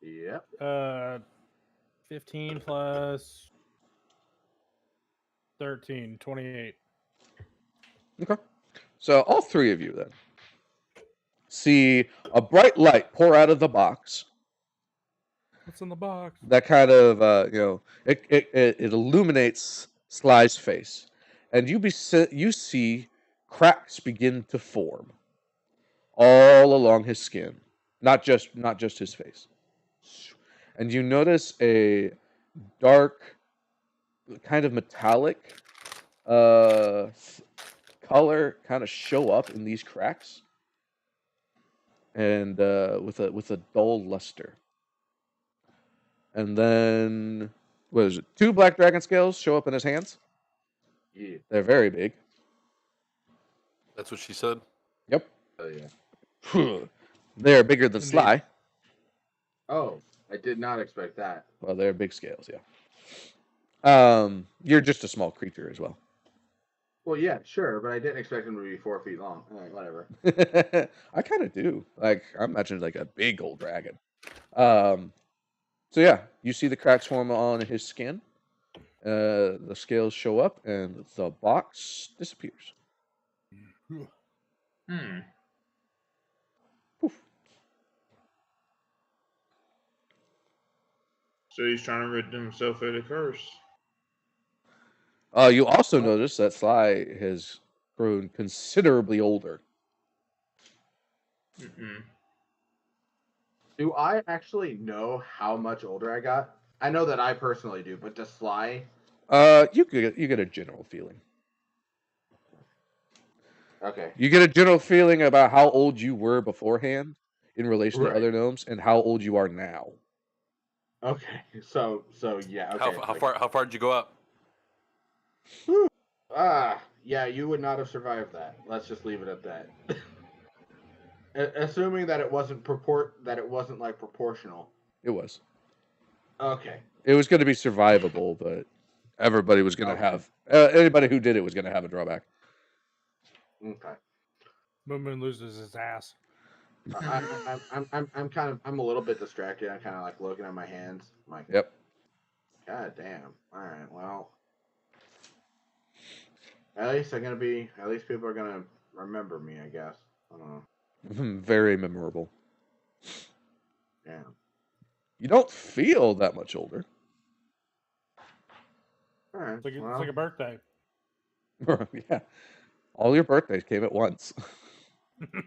Yep. 15 plus 13, 28. Okay. So all three of you then see a bright light pour out of the box. What's in the box? That kind of it illuminates Sly's face, and you see cracks begin to form all along his skin, not just his face. And you notice a dark, kind of metallic color kind of show up in these cracks, and with a dull luster. And then, what is it? 2 black dragon scales show up in his hands. Yeah. They're very big. That's what she said. Yep. Oh yeah. They're bigger than Indeed. Sly. Oh, I did not expect that. Well, they're big scales, yeah. You're just a small creature as well. Well, yeah, sure, but I didn't expect him to be 4 feet long. All right, whatever. I kind of do. Like, I imagine like a big old dragon. So yeah, you see the cracks form on his skin. The scales show up, and the box disappears. Hmm. Poof. So he's trying to rid himself of the curse. You also notice that Sly has grown considerably older. Mm-mm. Do I actually know how much older I got? I know that I personally do, but does Sly? You get a general feeling. Okay. You get a general feeling about how old you were beforehand in relation to Right. other gnomes, and how old you are now. Okay. So yeah. Okay. How far did you go up? Yeah, you would not have survived that. Let's just leave it at that. Assuming that it wasn't like proportional. It was. Okay. It was going to be survivable, but everybody was going to Okay. have anybody who did it was going to have a drawback. Okay. Moon Moon loses his ass. I'm a little bit distracted. I'm kind of like looking at my hands. I'm like, Yep. God damn. All right. Well, at least people are gonna remember me, I guess. I don't know. Very memorable. Yeah. You don't feel that much older. All right. It's like, well, it's like a birthday. Yeah. All your birthdays came at once.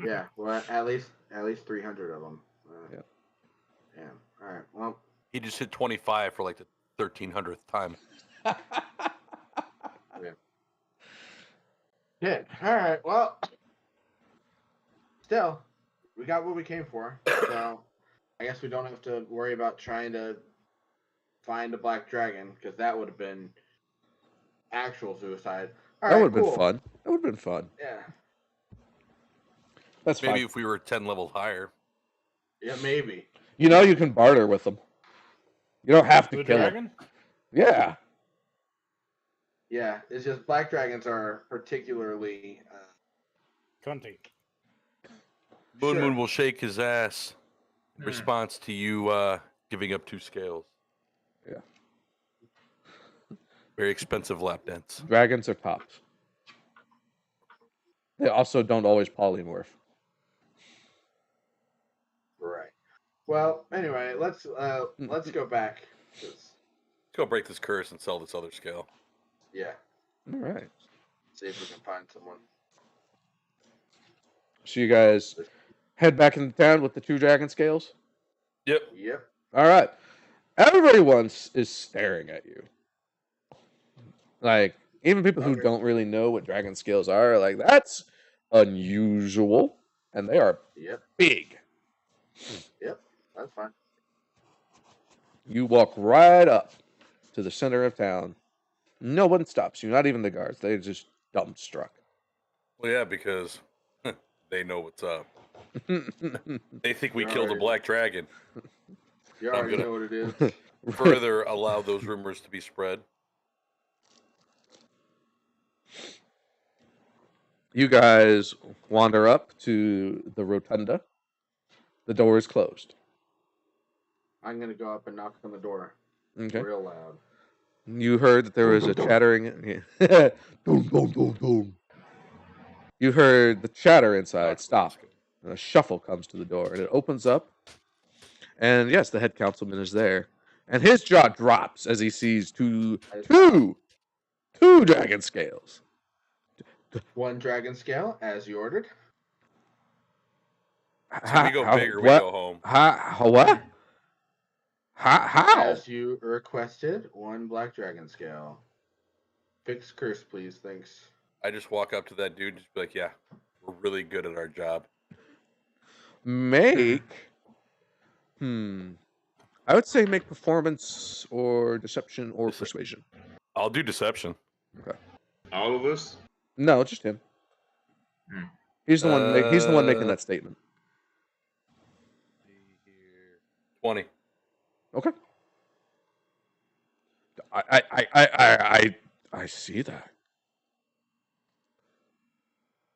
yeah. Well, at least 300 of them. Yeah. Yeah. All right. Well. He just hit 25 for like the 1300th time. Yeah. All right. Well. Still, we got what we came for. So, I guess we don't have to worry about trying to find a black dragon, because that would have been actual suicide. All That right, would have cool. been fun. That would have been fun. Yeah. That's Maybe fine. if we were 10 levels higher. Yeah, maybe. You know you can barter with them. You don't have to The kill them. dragon? Yeah. Yeah, it's just black dragons are particularly. Cunty. Moon Sure. Moon will shake his ass in Hmm. response to you giving up 2 scales. Very expensive lap dance. Dragons are tops. They also don't always polymorph. Right. Well, anyway, let's go back. 'Cause, Let's go break this curse and sell this other scale. yeah, All right. see if we can find someone. So you guys head back into town with the 2 dragon scales. Yep. Yep. All right. Everybody once is staring at you. Like, even people who Okay. don't really know what dragon scales are like, that's unusual. And they are Yep. big. Yep. That's fine. You walk right up to the center of town. No one stops you, not even the guards. They just dumbstruck. Well, yeah, because they know what's up. They think we You killed a already- black dragon. You I'm already gonna- know what it is. Further allow those rumors to be spread. You guys wander up to the rotunda. The door is closed. I'm gonna go up and knock on the door Okay. real loud. You heard that there was a chattering. Boom, boom, boom, boom. You heard the chatter inside stop. And a shuffle comes to the door, and it opens up. And yes, the head councilman is there, and his jaw drops as he sees two dragon scales. 1 dragon scale, as you ordered. So we go big or we What? go home. What? How? As you requested, 1 black dragon scale. Fix curse, please. Thanks. I just walk up to that dude and just be like, yeah, we're really good at our job. Make. I would say make performance or deception or persuasion. I'll do deception. All of us? No, just him. Hmm. He's the one. He's the one making that statement. 20. Okay. I see that.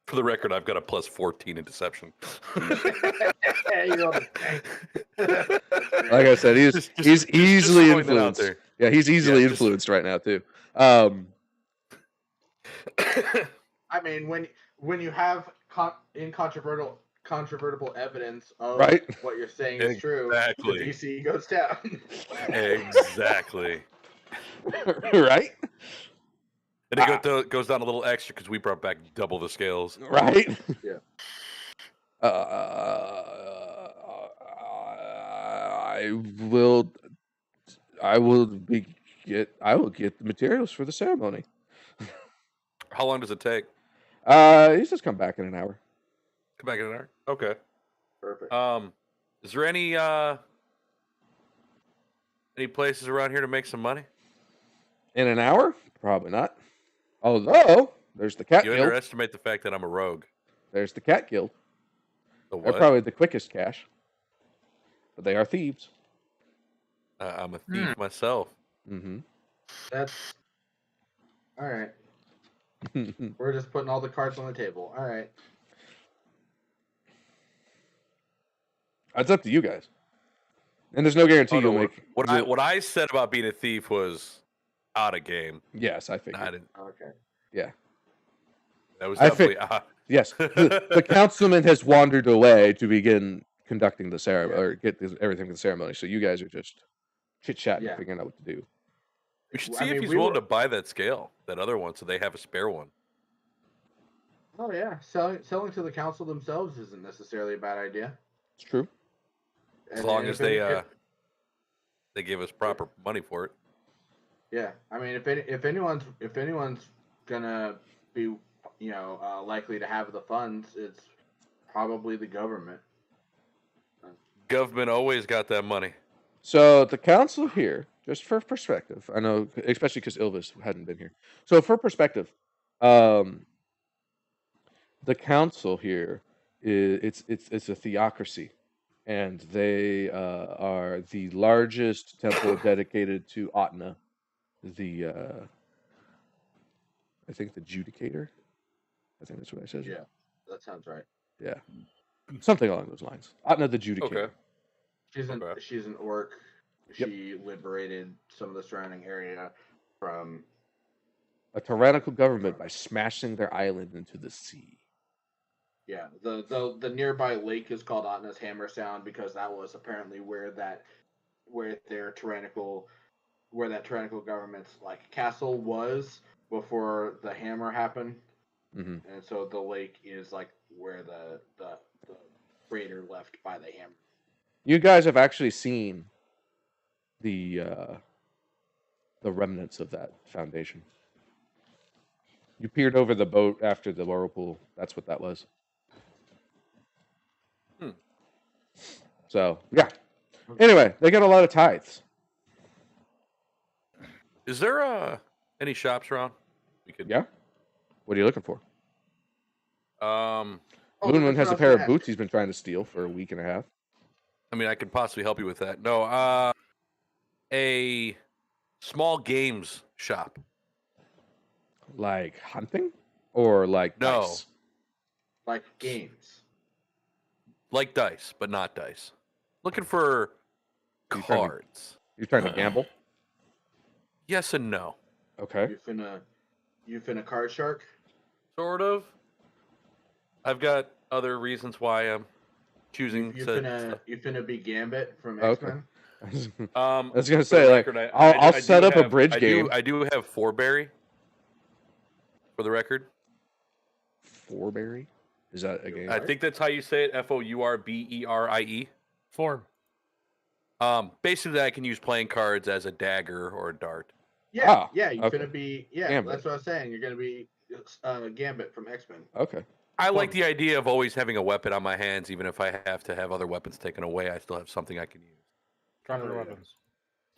For the record, I've got a plus 14 in deception. You're on the Like I said, he's easily throwing that out influenced. there. Yeah, he's easily Yeah, just- influenced right now too. I mean, when you have incontrovertible evidence of Right. what you're saying is true, Exactly. the DC goes down. Exactly. Right? And it goes down a little extra because we brought back double the scales. Right? Yeah. I will get the materials for the ceremony. How long does it take? He's just come back in an hour. Come back in an hour? Okay. Perfect. Is there any places around here to make some money? In an hour? Probably not. Although there's the cat You guild. underestimate the fact that I'm a rogue. There's the cat guild. The They're what? probably the quickest cash. But they are thieves. I'm a thief myself. Mm-hmm. That's all right. We're just putting all the cards on the table. All right. It's up to you guys. And there's no guarantee Oh, no, you'll make. What I said about being a thief was out of game. Yes, I figured. I didn't. Okay. Yeah. That was I definitely. Yes. The councilman has wandered away to begin conducting the ceremony or get everything for the ceremony. So you guys are just chit chatting, Yeah. figuring out what to do. We should I see mean, if he's we willing were- to buy that scale, that other one, so they have a spare one. Oh yeah, selling to the council themselves isn't necessarily a bad idea. It's true. As And long if as they any- they give us proper money for it. Yeah, I mean, if anyone's gonna be, likely to have the funds, it's probably the government. Government always got that money. So the council here, just for perspective, I know, especially because Ilvis hadn't been here. So for perspective, the council here it's a theocracy, and they are the largest temple dedicated to Atna, the I think the Judicator. I think that's what I said. Yeah, that sounds right. Yeah, something along those lines. Atna the Judicator. Okay. She's Okay. she's an orc. Yep. She liberated some of the surrounding area from a tyrannical government by smashing their island into the sea. Yeah, the nearby lake is called Otna's Hammer Sound because that was apparently where that tyrannical government's like castle was before the hammer happened, Hmm. and so the lake is like where the crater left by the hammer. You guys have actually seen the remnants of that foundation. You peered over the boat after the whirlpool. That's what that was. Hmm. So yeah. Anyway, they get a lot of tithes. Is there any shops around? We could. Yeah. What are you looking for? Um, Oh, Moon that's has what I a was pair gonna of boots he's been trying to steal for a week and a half. I mean, I could possibly help you with that. No, a small games shop. Like hunting? Or like No. dice? like games. Like dice, but not dice. Looking for You trying to- cards. You're trying to gamble? Yes and no. Okay. You finna card shark? Sort of. I've got other reasons why I'm choosing You to. finna be Gambit from Okay. X-Men? I was gonna for say, the like, record, I'll do set up a have- bridge I game. I do have Forberry. For the record, Forberry? Is that a game? I think that's how you say it. Forberie. Form. Basically, I can use playing cards as a dagger or a dart. Yeah, Ah, yeah. You okay. finna be Gambit. That's what I was saying. You're gonna be Gambit from X-Men. Okay. I like the idea of always having a weapon on my hands, even if I have to have other weapons taken away. I still have something I can use. Drop Oh, your yeah. weapons.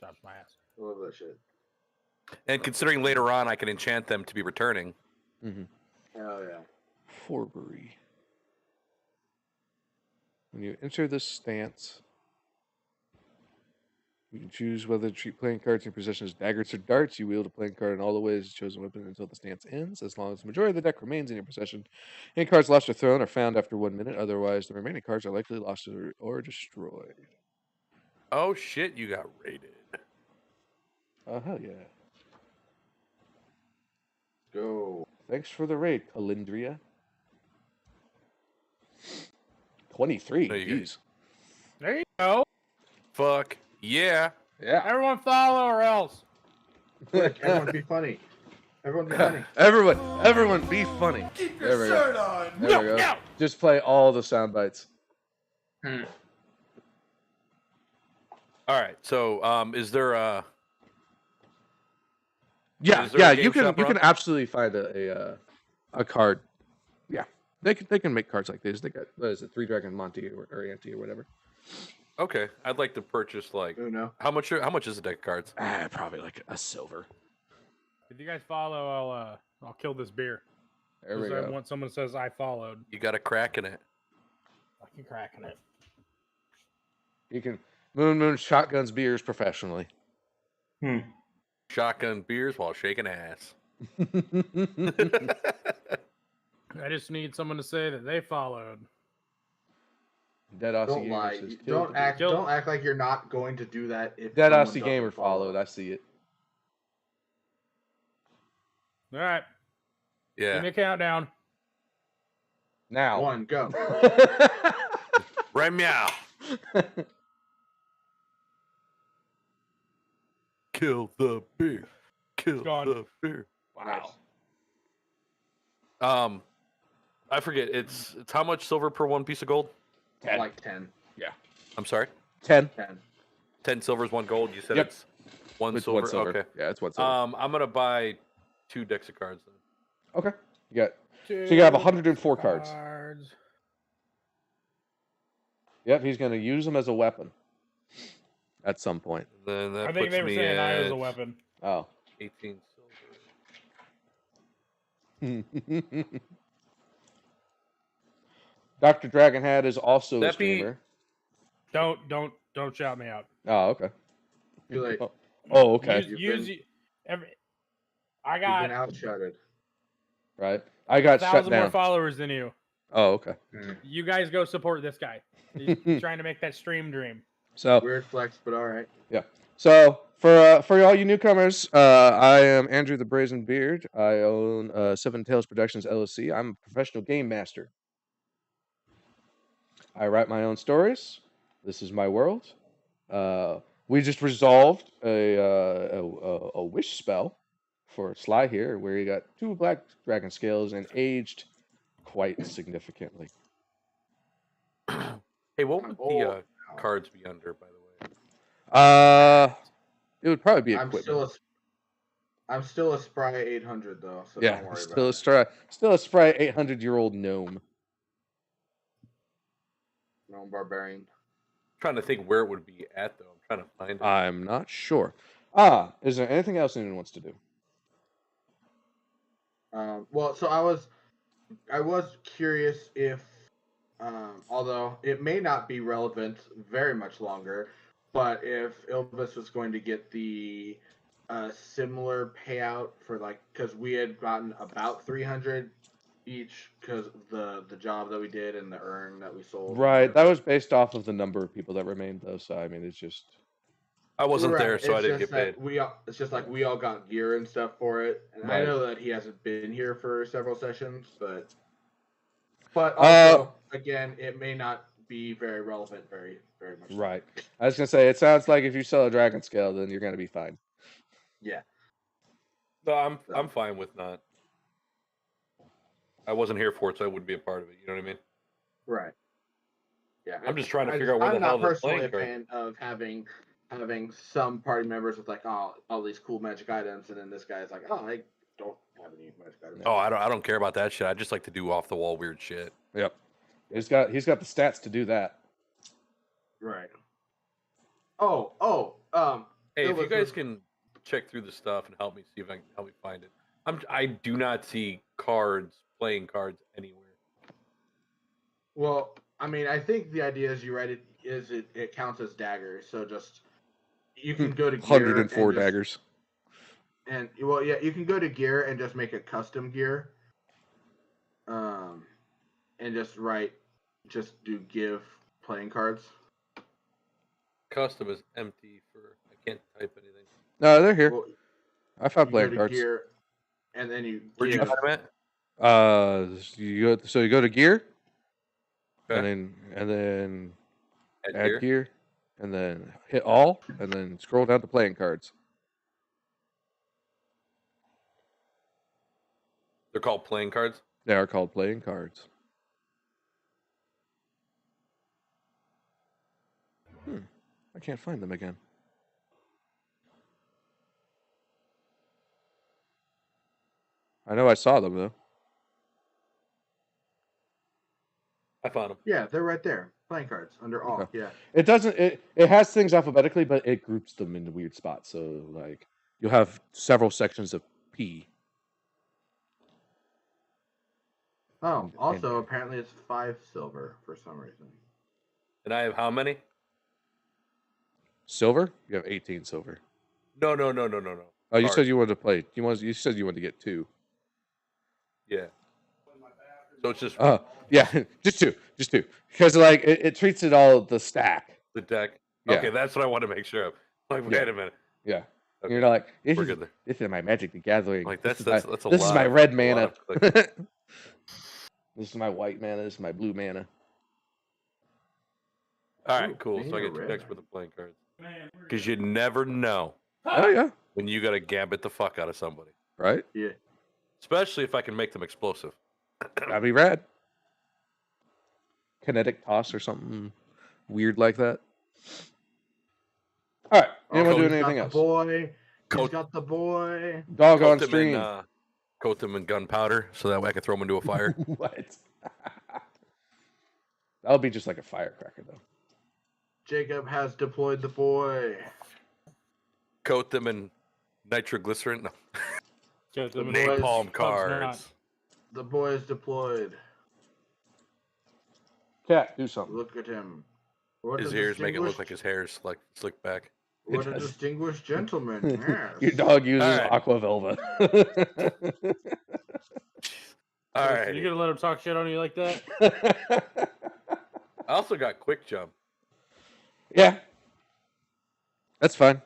Drops my ass. I love that shit. And considering later on I can enchant them to be returning. Mm-hmm. Hell yeah. Forberry. When you enter this stance, you can choose whether to treat playing cards in your possession as daggers or darts. You wield a playing card in all the ways as chosen weapon until the stance ends. As long as the majority of the deck remains in your possession, any cards lost or thrown are found after 1 minute. Otherwise, the remaining cards are likely lost or destroyed. Oh shit, you got raided. Oh, hell yeah. Go. Thanks for the raid, Calindria. 23. No, you good. Jeez. There you go. Fuck yeah. Yeah. Everyone follow or else. Quick, everyone be funny. Everyone be funny. Everyone be funny. Keep There your we go. shirt on. There we go. no. Just play all the sound bites. All right. So, is there a? Yeah, Is there a yeah, game you can shop, you can Rob? absolutely find a card. Yeah, they can make cards like this. They got, what is it, 3 Dragon Monty or Auntie or whatever. Okay, I'd like to purchase like Uno. how much is a deck of cards? Probably like a silver. If you guys follow, I'll kill this beer. There we 'Cause I go. want someone says I followed. You got a crack in it. I can cracking it. You can Moon shotguns beers professionally. Shotgun beers while shaking ass. I just need someone to say that they followed. Dead Aussie Don't Gamer lie. says, You- "Kill Don't the act. Kill- Don't act like you're not going to do that. If Dead someone Aussie doesn't Gamer follow. followed. I see it. All right. Give Yeah. me a countdown. Now. 1, go. Right meow. Kill the beer. Kill gone. the beer. Wow. I forget. It's how much silver per one piece of gold? 10. Like 10. I'm sorry. 10. 10. 10 silvers, 1 gold. You said Yep. it's one It's silver. 1 silver. Okay. Yeah, it's 1 silver. I'm gonna buy 2 decks of cards then. Okay. You got. So you have 104 cards. Yep, he's going to use them as a weapon at some point. Then that I think puts they were me saying I was at a weapon. Oh. 18 silver. Dr. Dragonhead is also a That be- streamer. Don't shout me out. Oh, okay. Too late. Oh, okay. I You've been got outshouted. Right. I got shut 1,000 more down. followers than you. Oh, okay. You guys go support this guy. He's trying to make that stream dream. So, Weird flex, but all right. so For all you newcomers, I am Andrew the Brazen Beard. I own Seven Tails Productions LLC. I'm a professional game master. I write my own stories. This is my world. We just resolved a wish spell for Sly here, where he got 2 black dragon scales and aged quite significantly. Hey, what would the cards be under, by the way? It would probably be I'm equipment. still a spry 800 though, so Yeah, don't worry still about a it. still a spry 800-year-old gnome. No barbarian. Trying to think where it would be at, though. I'm trying to find it. I'm not sure. Is there anything else anyone wants to do? Well, so I was curious if, although it may not be relevant very much longer, but if Ilvis was going to get the similar payout for because we had gotten about 300 each because of the job that we did and the urn that we sold. Right, that was based off of the number of people that remained, though. So I mean, it's just I wasn't there, Right, so I it's didn't just get paid. that it's just like we all got gear and stuff for it, and I Right. know that he hasn't been here for several sessions, but also again, it may not be very relevant very much. right. I was gonna say, it sounds like if you sell a dragon scale, then you're gonna be fine. Yeah. No, I'm fine with not. I wasn't here for it, so I wouldn't be a part of it. You know what I mean? Right. Yeah. I'm just trying to figure out where the hell I'm the not personally playing a card. fan of having some party members with all these cool magic items, and then this guy's like, oh, I don't have any magic items. Oh, I don't care about that shit. I just like to do off the wall weird shit. Yep. He's got the stats to do that. Right. Hey, if you Ilvis guys was- can check through the stuff and help me see if I can help me find it. I do not see playing cards anywhere. Well, I mean, I think the idea is it counts as daggers, so just you can go to gear 104 and just- daggers. And well, yeah, you can go to gear and just make a custom gear, and just do give playing cards. Custom is empty for I can't type anything. No, they're here. Well, I found you go playing to cards. gear, and then you Where'd you give. find them at? You go to gear, Okay. and then At add gear? gear, and then hit all, and then scroll down to playing cards. They're called playing cards. They are called playing cards. I can't find them again. I know I saw them though. I found them. Yeah, they're right there. Playing cards under all. Okay. Yeah. It doesn't. It has things alphabetically, but it groups them into weird spots. So like you'll have several sections of P. Oh, also apparently it's 5 silver for some reason. And I have how many? Silver? You have 18 silver. No. Oh, you Cards. said you wanted to play. You said you wanted to get 2. Yeah. So it's just Oh, yeah, just two, because like it treats it all the stack. the deck. Yeah. Okay, that's what I want to make sure of. Like, wait Yeah. a minute. Yeah, Okay. you're like this We're is, good there. this is my Magic the Gathering. Like This that's is a this lot. is my of- red a lot mana. of clicks. This is my white mana. This is my blue mana. All right, Ooh, cool. So I mana get 2 red. decks for the playing cards. Because you never know Oh yeah, when you got to gambit the fuck out of somebody. right. Yeah. Especially if I can make them explosive. That'd be rad. Kinetic toss or something weird like that. All right. Anyone Oh, doing he's got anything the else? Boy. He's Coat- got the boy. Dog on Coat them stream. in, coat them in gunpowder so that way I can throw them into a fire. What? That'll be just like a firecracker though. Jacob has deployed the boy. Coat them in nitroglycerin. No. Get The them in napalm clubs not. cards. The boy is deployed. Cat, do something. Look at him. What His a ears make it look distinguished- like his hair is like slicked back. What It a does. distinguished gentleman. Yes. Your dog uses Alright. aqua velva. All You right. gonna let him talk shit on you like that? I also got quick jump. Yeah. That's fine.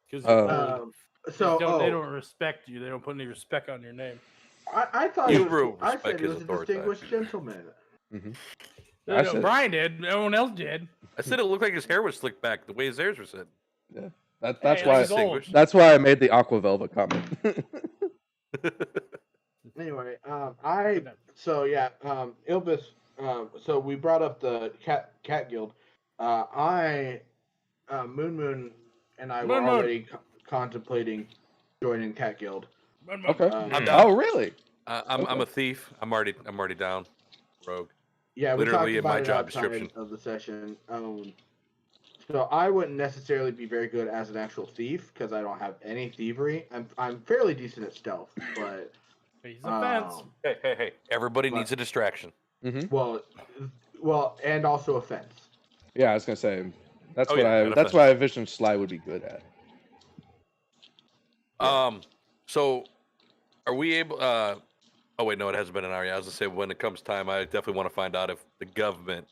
Because they So don't respect you. They don't put any respect on your name. I thought You it was. I respect said he his was a authority. distinguished gentleman. Mm-hmm. No, I no, said- Brian did. No one else did. I said it looked like his hair was slicked back the way his hairs were set. That's Hey, why. he's old. That's why I made the Aqua Velvet comment. Anyway, Ilbis. So we brought up the cat guild. Moon and I were Moon. already contemplating joining cat guild. Okay. I'm down. Oh, really? I'm a thief. I'm already down. Rogue. Yeah, we Literally talked in about my it job outside description. of the session. So I wouldn't necessarily be very good as an actual thief because I don't have any thievery. I'm fairly decent at stealth, but He's a fence. Hey. Everybody What? needs a distraction. Mm-hmm. well, and also offense. Yeah, I was gonna say that's Oh, what yeah, I. and That's offense. what I envisioned Sly would be good at. So are we able? Oh wait, no, it hasn't been an hour yet. I was gonna say when it comes time, I definitely want to find out if the government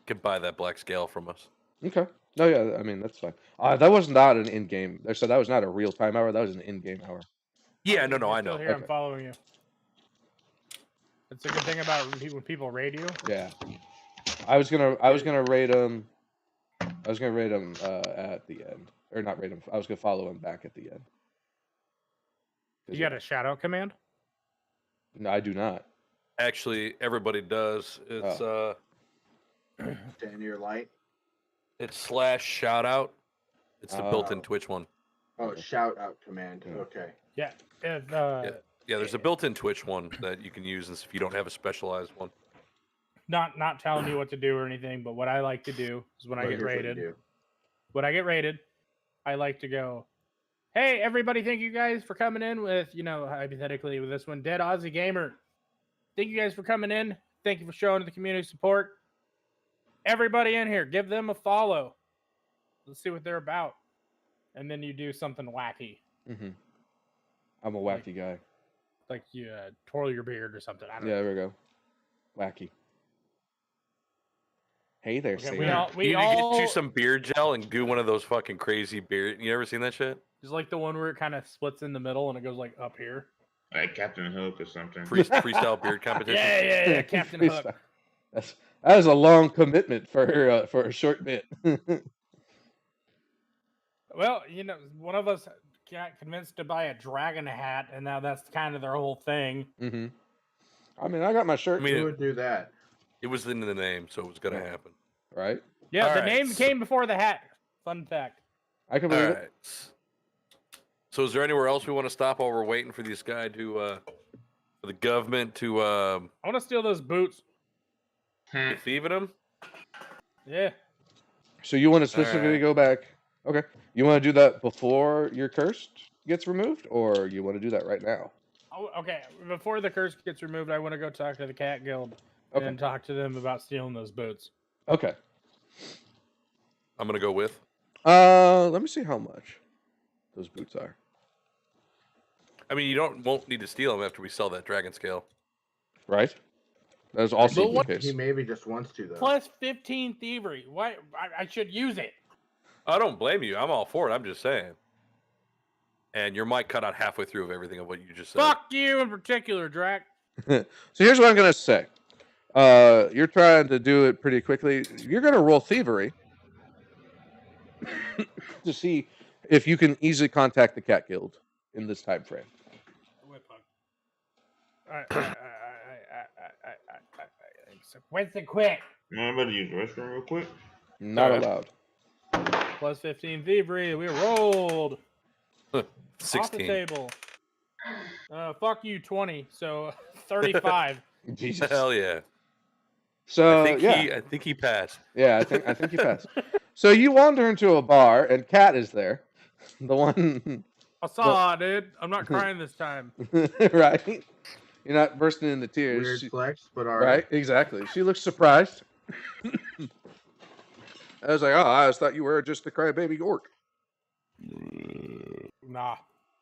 can buy that black scale from us. Okay. No, yeah. I mean, that's fine. That was not an in-game. So that was not a real time hour. That was an in-game hour. Yeah, no, You're I still know. Here, I'm Okay. following you. It's a good thing about when people raid you. Yeah. I was gonna raid him. I was gonna raid him at the end, or not raid him. I was gonna follow him back at the end. You got a shout out command? No, I do not. Actually, everybody does. It's Stand your light. it's /shoutout. It's the built-in Oh. Twitch one. Oh, shout out command. Yeah. Okay. Yeah. If, Yeah, there's a built-in Twitch one that you can use if you don't have a specialized one. Not telling you what to do or anything, but what I like to do is when I Well, get here's what you raided. do. When I get raided, I like to go, hey, everybody, thank you guys for coming in with, hypothetically with this one, Dead Aussie Gamer. Thank you guys for coming in. Thank you for showing the community support. Everybody in here, give them a follow. Let's see what they're about. And then you do something wacky, Mm-hmm. I'm a wacky guy. like you twirl your beard or something. I don't Yeah, know. there we go. Wacky. Hey there, Okay, Sarah. You need to get you some beard gel and do one of those fucking crazy beard. You ever seen that shit? Just like the one where it kind of splits in the middle and it goes like up here. Like Captain Hook or something. Freestyle beard competition. Yeah, Captain Hook. That is a long commitment for a short bit. Well, one of us got convinced to buy a dragon hat, and now that's kind of their whole thing. Mm-hmm. I mean, I got my shirt, I mean, Who would do that? It was in the name, so it was gonna Yeah. happen. right? Yeah, All the right, name so- came before the hat. Fun fact. I can All believe it. right. So is there anywhere else we want to stop while we're waiting for this guy to, for the government to I want to steal those boots. thieving him? Yeah. So you want to specifically Alright. go back? Okay. You want to do that before your curse gets removed, or you want to do that right now? Oh, okay. Before the curse gets removed, I want to go talk to the Cat Guild Okay. and talk to them about stealing those boots. Okay. I'm gonna go with. Let me see how much those boots are. I mean, you won't need to steal them after we sell that dragon scale. Right. That is also But what- the case. He maybe just wants to though. Plus 15 thievery. Why? I should use it. I don't blame you. I'm all for it. I'm just saying. And your mic cut out halfway through of everything of what you just said. Fuck you in particular, Drac. So here's what I'm gonna say. You're trying to do it pretty quickly. You're gonna roll thievery to see if you can easily contact the Cat Guild in this time frame. Where's the quick? I'm about to use the restroom real quick. Not Alright. allowed. Plus 15 thievery. We rolled. Off the 16. table. Fuck you, 20. So 35. Jesus. Hell yeah. So I think he passed. yeah, I think you passed. So you wander into a bar, and Cat is there. The one, I saw, dude. I'm not crying this time. right? You're not bursting into tears. Weird She- flex, but all right? right. Exactly. She looks surprised. I was like, oh, I just thought you were just a crybaby orc. Nah.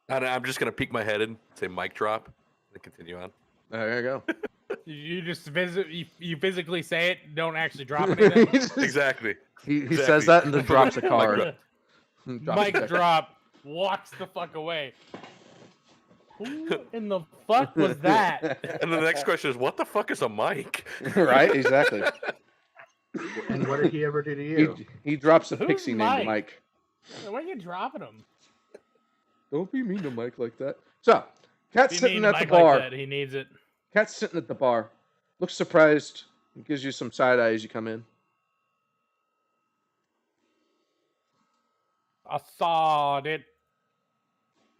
I'm just gonna peek my head in, say mic drop, and continue on. There you go. You just you physically say it, don't actually drop anything. he just- Exactly. he Exactly. says that and then drops a Mic card. drop. Drops a Mic card. drop. walks the fuck away. Who in the fuck was that? And then the next question is, what the fuck is a mic? Right? Exactly. And what did he ever do to you? He drops a Who's pixie named Mike? Mike. Why are you dropping him? Don't be mean to Mike like that. So, Cat's Be sitting mean to at the Mike like bar. that, he needs it. Cat's sitting at the bar. Looks surprised. Gives you some side eye as you come in. I saw it.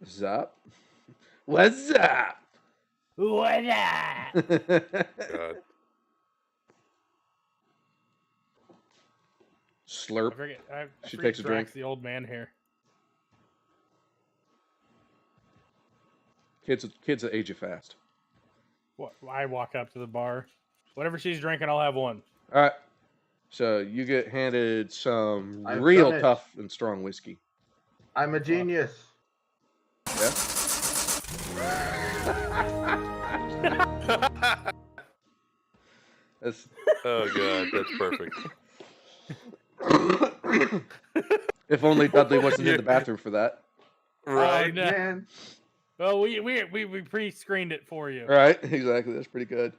Zap. What's up? What up? God. Slurp. I She forget takes a Drax, drink. the old man here. Kids that age you fast. What? I walk up to the bar. Whatever she's drinking, I'll have one. All right. So you get handed some I've real done it. tough and strong whiskey. I'm a genius. Yeah. That's, Oh god, that's perfect. if only Dudley wasn't in Yeah. the bathroom for that. Right? Oh, no. Man. Well, we pre-screened it for you. Right? Exactly. That's pretty good.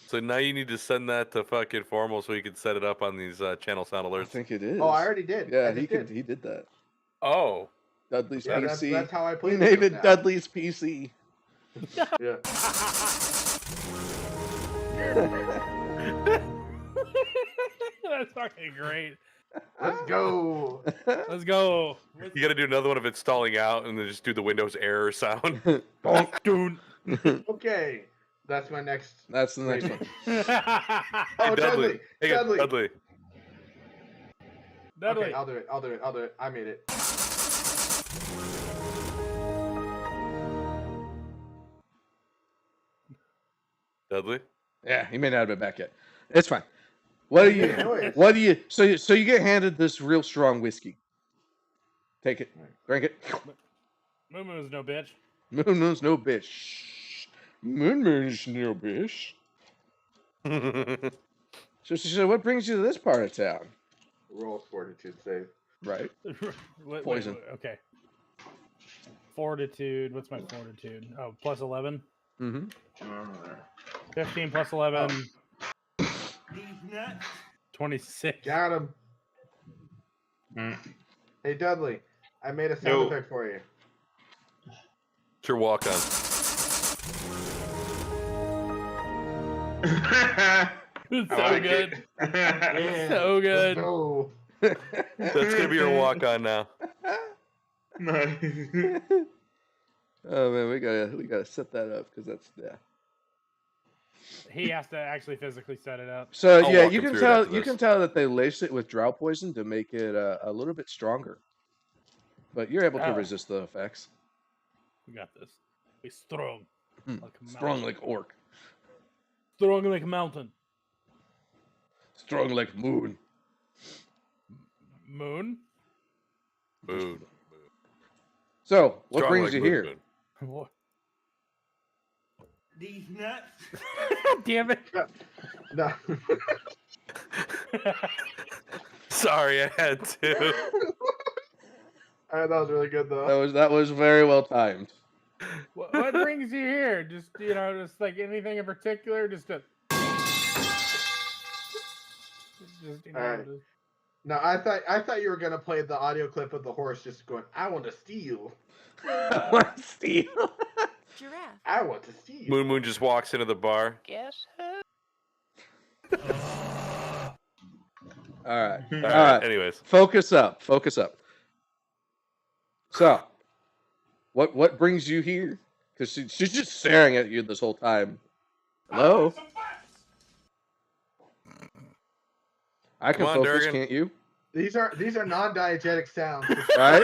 So now you need to send that to fucking Formal so he can set it up on these channel sound I alerts. think it is. Oh, I already did. Yeah, I just did. he did that. Oh. Dudley's Yeah, PC. that's how I play. He this named it now. Dudley's PC. Yeah. That's fucking great. Let's go. Let's go. You gotta do another one of it stalling out and then just do the Windows error sound. Bonk. Dude. Okay. That's my next. That's the next one. Oh, Dudley. Hey, Dudley. Dudley. Dudley. Okay, I'll do it. I made it. Dudley? Yeah, he may not have been back yet. It's fine. What do you? Noise. What do you? So you get handed this real strong whiskey. Take it. Drink it. Moo Moo's no bitch. Moon Moon's no bitch. Moon Moon's no bitch. So she said, "What brings you to this part of town?" Roll fortitude save. Right. Wait, Poison. okay. Fortitude. What's my fortitude? Oh, plus 11. Mm-hmm. 15 plus 11. 26. Got him. Mm. Hey, Dudley. I made a sound Yo. effect for you. Sure, walk on. It's I so like good. it. So good. No. That's gonna be your walk on now. Nice. Oh man, we gotta set that up because that's yeah. He has to actually physically set it up. So I'll yeah, walk you him can through it tell after you this. can tell that they laced it with drow poison to make it a little bit stronger. But you're able to Oh. resist the effects. We got this. Be strong. Hmm. Like a Strong mountain. like orc. Strong like a mountain. Strong like moon. Moon? Moon. So what Strong brings like you moon, here? moon. What? These nuts. Damn it. No. Sorry, I had to. All right, that was really good though. That was very well timed. What brings you here? Just, just like anything in particular? Just, Alright. No, I thought you were gonna play the audio clip of the horse just going, "I want to steal. Steal. Giraffe. I want to steal." Moon Moon just walks into the bar. Guess All right. All All right. right. Anyways, Focus up. Focus up. So, what brings you here? Because she's just staring at you this whole time. Hello. I can Come on, focus, Durgan. can't you? These are non-diegetic sounds. Right?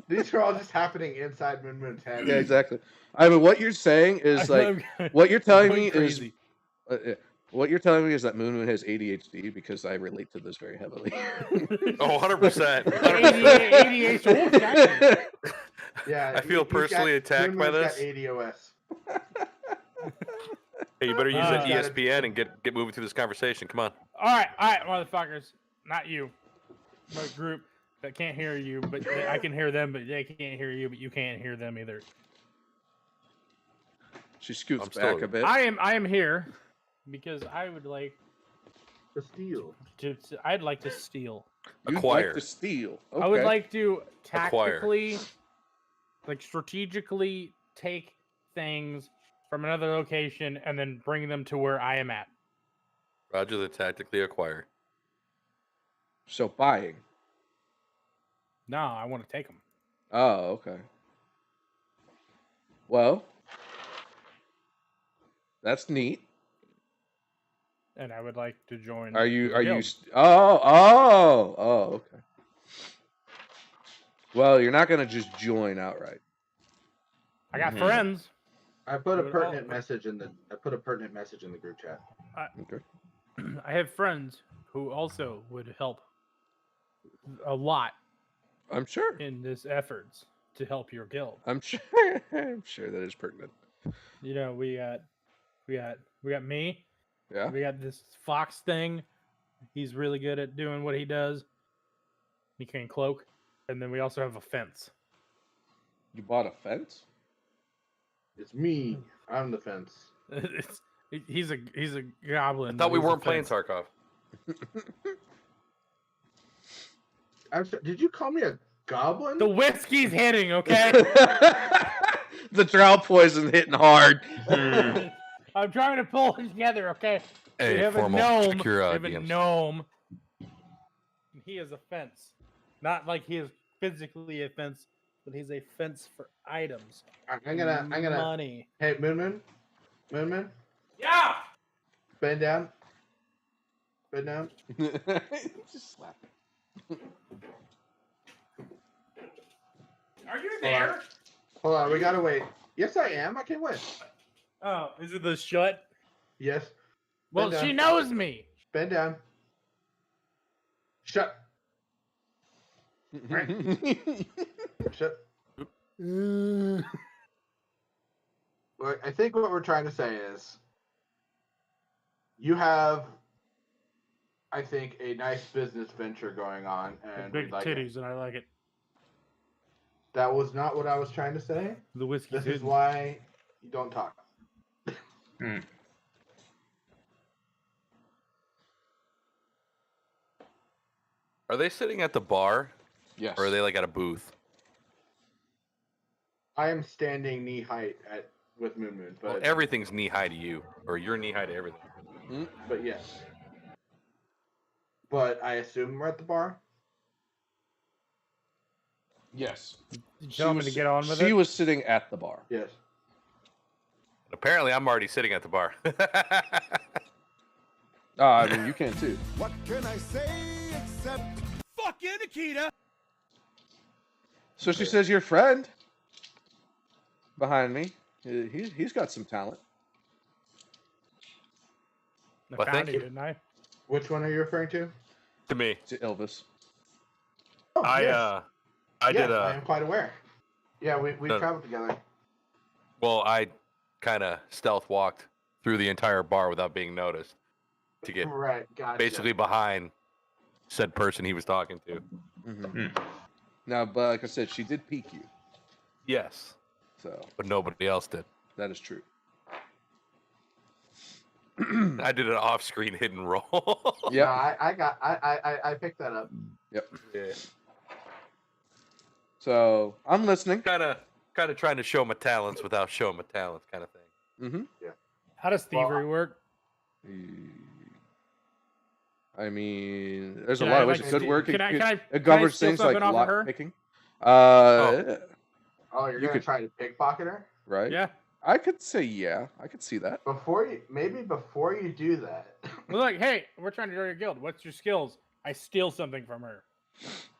These are all just happening inside Moon Moon's head. Yeah, exactly. I mean, what you're saying is like what you're telling me is what you're telling me is that Moon Moon has ADHD because I relate to this very heavily. oh, 100%. 88. Yeah, I feel personally attacked by Moon's got this. ADOS. Hey, you better use that Uh, ESPN and get moving through this conversation. Come on. All right, motherfuckers. Not you. My group. that can't hear you, but I can hear them, but they can't hear you, but you can't hear them either. She scoots I'm back still- a bit. I am here because I would like The steel. I'd like to steal. You'd Acquire. like to steal. I would Okay. like to Acquire. tactically, like strategically take things from another location and then bring them to where I am at. Roger the tactically acquire. So buying. No, I want to take them. Oh, okay. Well, that's neat. And I would like to join. Are you? your Are you? guild. Oh. Okay. Well, you're not gonna just join outright. I got Mhm. friends. I put a Do it pertinent all. message in the. I put a pertinent message in the group chat. Okay. I have friends who also would help a lot I'm sure. in this efforts to help your guild. I'm sure. I'm sure that is pertinent. You know, we got me. Yeah. We got this fox thing. He's really good at doing what he does. He can cloak, and then we also have a fence. You bought a fence? It's me. I'm the fence. He's a goblin. I thought but we he's a weren't playing fence. Tarkov. Did you call me a goblin? The whiskey's hitting, okay? The drow poison hitting hard. I'm trying to pull it together, okay? We Hey, have a formal. gnome. Check your We have a DMs. gnome. And he is a fence. Not like he is physically a fence, but he's a fence for items. I'm gonna. Money. Hey, Moon. Yeah! Bend down. Bend down. Just slap it. Are you there? Hold on. We gotta wait. Yes, I am. I can wait. Oh, is it the shut? Yes. Well, Bend she down. knows me. Bend down. Shut. Shut. Well, I think what we're trying to say is you have, I think, a nice business venture going on, and Big we'd like titties, it. and I like it. That was not what I was trying to say. The whiskey's This is hitting. why you don't talk. Are they sitting at the bar, Yes. or are they like at a booth? I am standing knee height at with Moon, Well, but everything's knee high to you, or you're knee high to everything. but yes. But I assume we're at the bar. Yes. Did you tell me to get on with She it? was sitting at the bar. Yes. Apparently, I'm already sitting at the bar. I mean, you can too. What can I say except fuck you, Nikita? So she says, your friend behind me, he's got some talent. I Well, found thank you, you. didn't I? Which one are you referring to? To me, To Elvis. Oh, I yes. I Yes, did I am quite aware. Yeah, we No. traveled together. well, I kind of stealth walked through the entire bar without being noticed to get Right, gotcha. basically behind said person he was talking to. Mm-hmm. Now, but like I said, she did peek you. Yes, So but nobody else did. that is true. I did an off-screen hidden roll. No, Yep. I picked that up. Yep. Yeah. So I'm listening. Kind of trying to show my talents without showing my talents, kind of thing. Mm-hmm. How does thievery work? I mean, there's a Can lot I, of ways like, it could steal- work. can I- can I- It can I governs steal things like something off of lock her? picking. Oh, you're You gonna could- try to pickpocket her? Right? Yeah. I could say yeah. I could see that. Before you do that, We're like, hey, we're trying to join your guild. What's your skills? I steal something from her.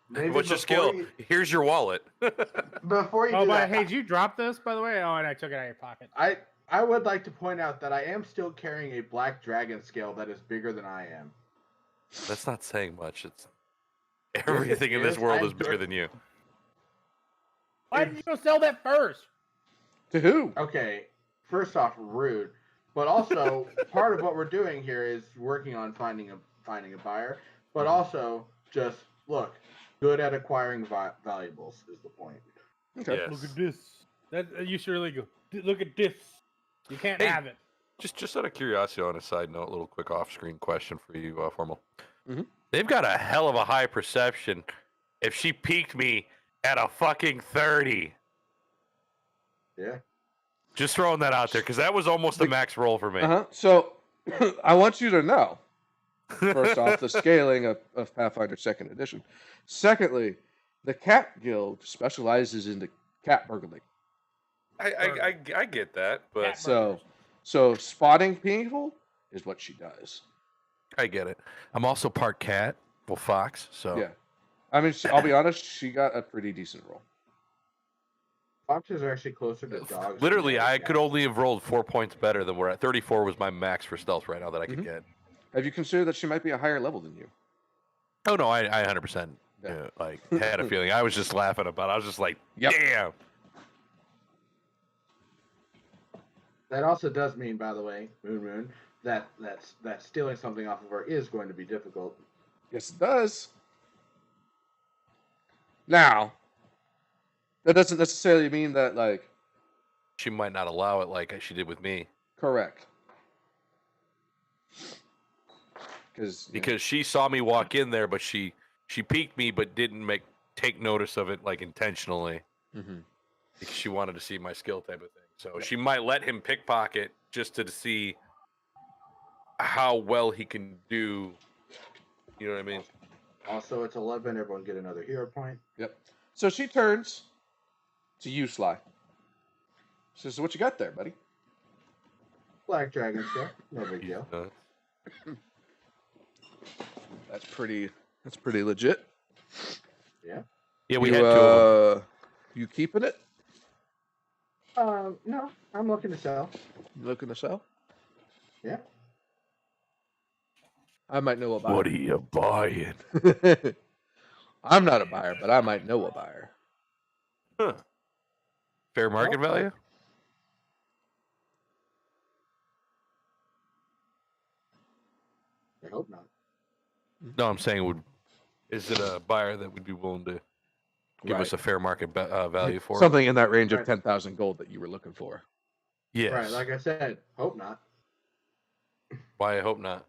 maybe What's your before skill? Here's your wallet. Before you Oh, do but that, hey, did you drop this, by the way? Oh, and I took it out of your pocket. I would like to point out that I am still carrying a black dragon scale that is bigger than I am. That's not saying much. It's everything in this is. world I'm is bigger good. than you. Why did you go sell that first? To who? Okay, first off, rude, but also part of what we're doing here is working on finding a buyer, but also just look, good at acquiring valuables is the point. Okay. Yes. Look at this. That you should really go. Look at this. You can't Hey. have it. Just out of curiosity, on a side note, a little quick off-screen question for you, Formal. Mhm. They've got a hell of a high perception if she peaked me at a fucking 30. Yeah. Just throwing that out there, because that was almost the max roll for me. So, I want you to know, first off, the scaling of Pathfinder 2nd Edition. Secondly, the Cat Guild specializes in the cat burgling. I get that, but Cat So spotting people is what she does. I get it. I'm also part cat, well, fox, so. Yeah. I mean, I'll be honest, she got a pretty decent roll. Foxes are actually closer to dogs. Literally, than I cats. could only have rolled 4 points better than we're at. 34 was my max for stealth right now that I could get. Have you considered that she might be a higher level than you? Oh, no, I 100% had a feeling. I was just laughing about it. I was just like, damn. That also does mean, by the way, Moon, that stealing something off of her is going to be difficult. Yes, it does. Now, that doesn't necessarily mean that, like... She might not allow it like she did with me. Correct. Because she saw me walk in there, but she peeked me, but didn't take notice of it, like, intentionally. Mm-hmm. Because she wanted to see my skill type of thing. So she might let him pickpocket just to see how well he can do. You know what I mean? Also, it's 11. Everyone get another hero point. Yep. So she turns to you, Sly. She says, "What you got there, buddy?" Black dragon stuff. No big deal. That's pretty legit. Yeah. Yeah, we had two of them. You keeping it? No, I'm looking to sell. You looking to sell? Yeah. I might know a buyer. What are you buying? I'm not a buyer, but I might know a buyer. Huh. Fair market value? I hope not. No, I'm saying is it a buyer that would be willing to give us a fair market value for something in that range of 10,000 gold that you were looking for? Yes. Right, like I said, hope not. Why I hope not.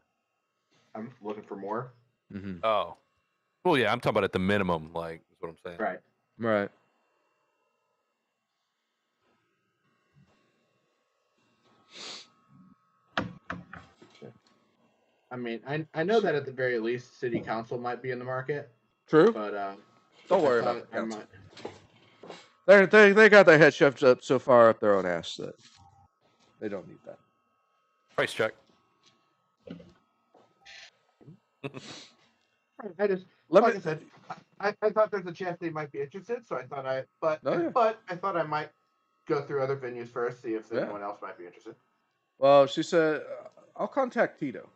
I'm looking for more. Mm-hmm. Oh. Well, yeah, I'm talking about at the minimum, like, is what I'm saying. Right. Right. I mean, I know that at the very least, city council might be in the market. True. But don't worry I about thought the I council. might. They got their head shoved up so far up their own ass that they don't need that. Price check. I just like I said, I thought there's a chance they might be interested, so I thought but I thought I might go through other venues first, see if anyone else might be interested. Well, she said, "I'll contact Tito,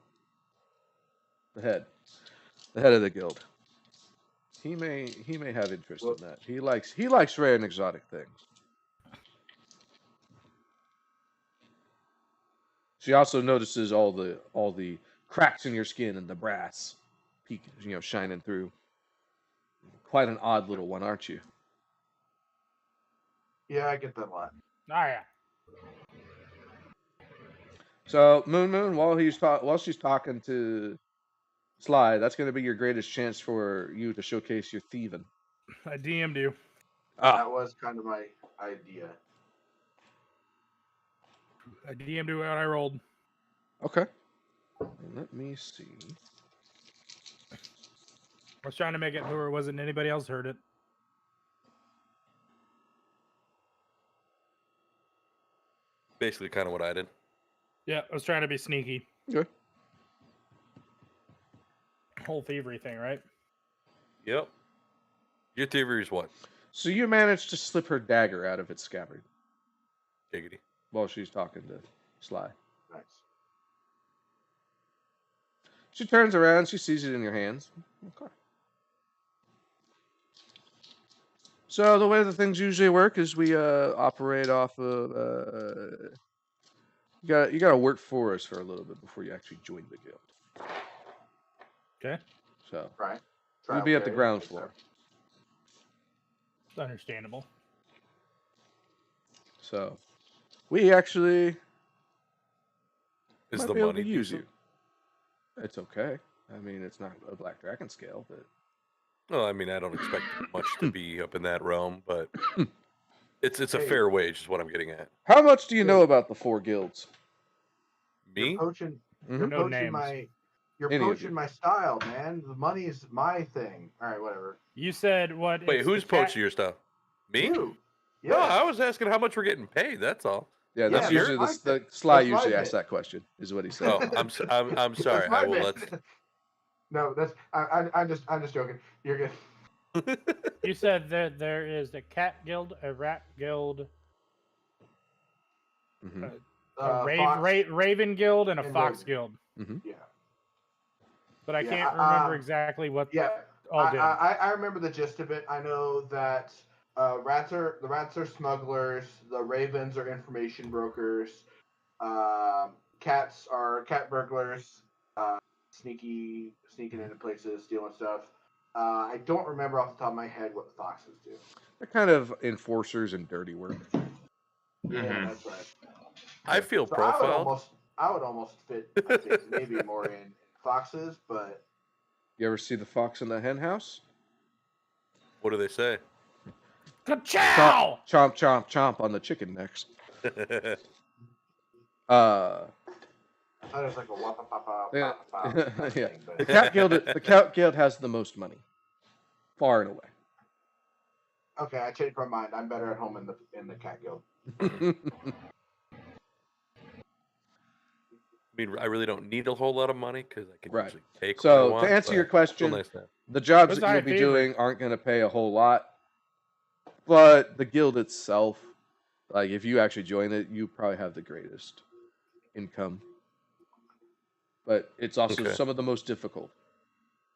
the head of the guild. He may have interest in that. He likes rare and exotic things." She also notices all the cracks in your skin and the brass shining through. Quite an odd little one, aren't you? Yeah, I get that a lot. Oh yeah. So Moon, while she's talking to Sly, that's going to be your greatest chance for you to showcase your thieving. I DM'd you. That was kind of my idea. I DM'd you what I rolled. Okay. Let me see. I was trying to make it where it wasn't anybody else heard it. Basically, kind of what I did. Yeah, I was trying to be sneaky. Okay. Whole thievery thing, right? Yep. Your thievery is what? So you managed to slip her dagger out of its scabbard Giggity. while she's talking to Sly. Nice. She turns around. She sees it in your hands. Okay. So the way the things usually work is we operate off of. You got to work for us for a little bit before you actually join the guild. Okay. So Right. you'll be at the ground floor. Understandable. So we actually Is might the be able money to use decent? you. It's okay. I mean, it's not a Black Dragon scale, but Well, I mean, I don't expect much to be up in that realm, but it's a Hey. fair wage, is what I'm getting at. how much do you know Yeah. about the 4 guilds? You're Me? poaching. Mhm. You're No poaching names. my. You're Any of poaching you. my style, man. The money's my thing. All right, whatever. You said what? Wait, it's the who's cat- poaching your stuff? Me? You. No, Yes. I was asking how much we're getting paid. That's all. Yeah, that's Yeah, usually that's the my Sly that's my usually asks bit. that question. Is what he said. Oh, I'm sorry. That's my I will bit. let. No, that's I'm just joking. You're good. You said that there is a cat guild, a rat guild, hmm a Fox raven guild, and a and fox Raven. guild. Yeah. But I Yeah, can't remember exactly what Yeah. all did. I remember the gist of it. I know that the rats are smugglers. The ravens are information brokers. Cats are cat burglars. Sneaking into places, stealing stuff. I don't remember off the top of my head what the foxes do. They're kind of enforcers and dirty work. Yeah, Mhm. that's right. I feel So profiled. I would almost fit. I think maybe more in foxes, but You ever see the fox in the hen house? What do they say? Ka-chow! Chomp, chomp, chomp on the chicken necks. Uh, that is like a wappa papa yeah, papa yeah. thing. The But cat guild has the most money, far and okay, I changed my mind. I'm better at home in the cat guild. away. I mean, I really don't need a whole lot of money because I can Right. usually take what I So want. to answer your but question, still nice to have. the jobs What's that the you'll high be favorite? doing aren't going to pay a whole lot, but the guild itself, like if you actually join it, you probably have the greatest income. But it's also Okay. some of the most difficult.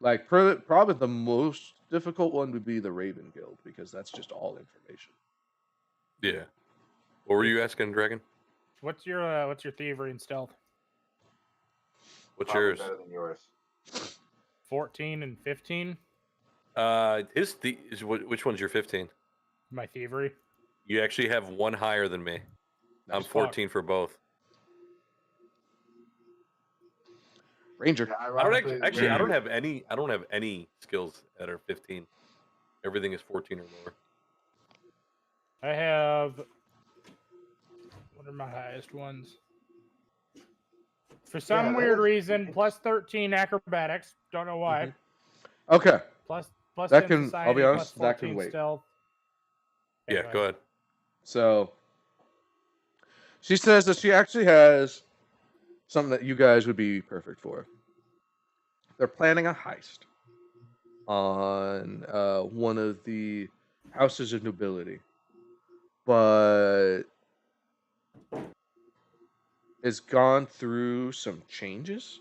Like probably the most difficult one would be the Raven Guild because that's just all information. Yeah. What were you asking, Dragon? What's your thievery and stealth? What's Probably yours? better than yours. 14 and 15. Which one's your 15? My thievery. You actually have one higher than me. I'm Nice. 14 for both. Ranger. Yeah, I don't ironically, actually. I don't Ranger- have any. I don't have any skills that are 15. Everything is 14 or lower. I have. What are my highest ones? For some that weird is- reason, plus 13 acrobatics. Don't know why. Mhm. Okay. Plus That 10 can- society, I'll be honest, plus that can 14 wait. stealth. Yeah, go ahead. So she says that she actually has something that you guys would be perfect for. They're planning a heist on one of the houses of nobility, but it's gone through some changes.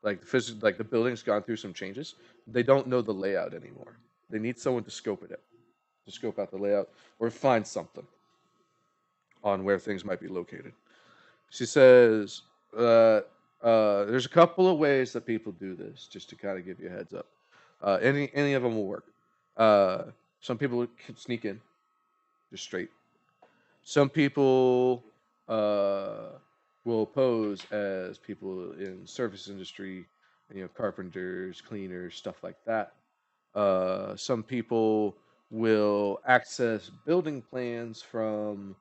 Like the building's gone through some changes. They don't know the layout anymore. They need someone to scope out the layout or find something on where things might be located. She says there's a couple of ways that people do this, just to kind of give you a heads up. Any of them will work. Some people can sneak in, just straight. Some people will pose as people in service industry, carpenters, cleaners, stuff like that. Some people will access building plans from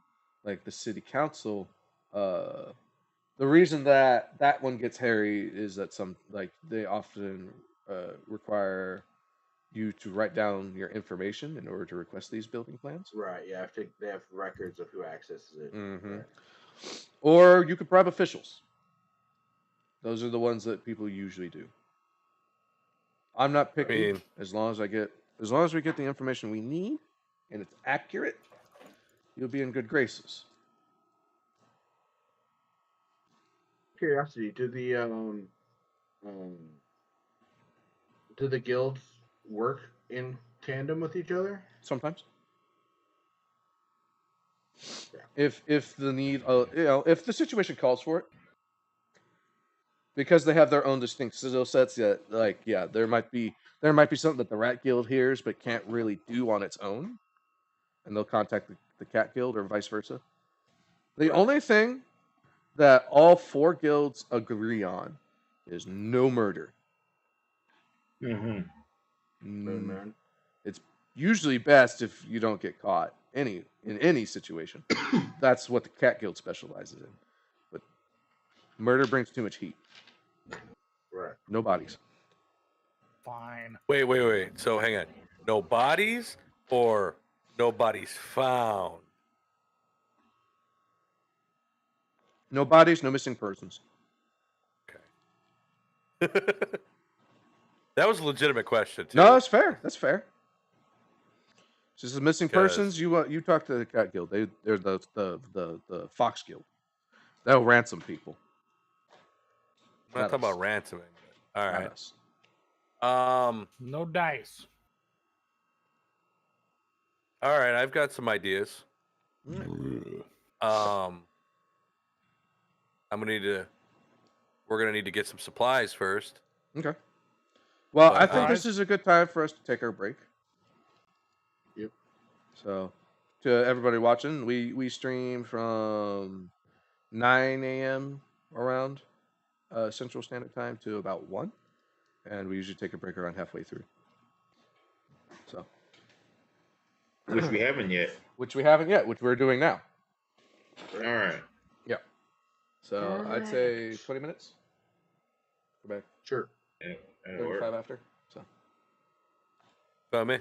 like the city council. The reason that one gets hairy is that they often require you to write down your information in order to request these building plans. Right. Yeah. They have records of who accesses it. Mhm. Right. Or you could bribe officials. Those are the ones that people usually do. I'm not picky. mean- As long as we get the information we need and it's accurate, you'll be in good graces. Curiosity: do the guilds work in tandem with each other? Sometimes. Yeah. If the need, if the situation calls for it, because they have their own distinct skill sets. There might be something that the Rat Guild hears but can't really do on its own. and they'll contact the cat guild or vice versa. The only thing that all 4 guilds agree on is no murder. Mm-hmm. Man. It's usually best if you don't get caught in any situation. That's what the cat guild specializes in. But murder brings too much heat. Right. No bodies. Fine. Wait. So hang on. No bodies or no bodies found? No bodies, no missing persons. That was a legitimate question too. No, that's fair. That's fair. Just the missing Because- persons. You talk to the cat guild. They're the fox guild. They'll ransom people. I'm not talking about ransoming. But, all Not right. us. No dice. All right. I've got some ideas. We're gonna need to get some supplies first. Okay. Well, But, I think this guys- is a good time for us to take our break. Yep. So, to everybody watching, we stream from 9 a.m. around Central Standard Time to about 1, and we usually take a break around halfway through. So, Which we haven't yet. which we haven't yet, which we're doing now. All right. So I'd say 20 minutes. Go back Sure. That'll work. 35 after. So. About me.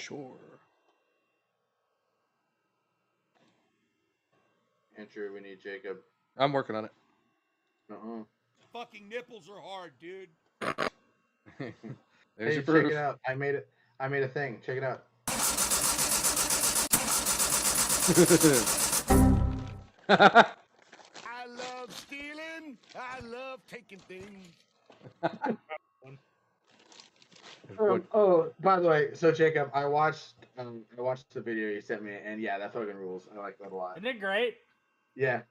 Sure. Andrew, we need Jacob. I'm working on it. Uh-uh. Fucking nipples are hard, dude. There's Hey, your check proof. it out. I made it. I made a thing. Check it out. I love stealing. I love taking things. Oh, by the way, so Jacob, I watched the video you sent me, and yeah, that fucking rules. I like that a lot. Isn't it great? Yeah,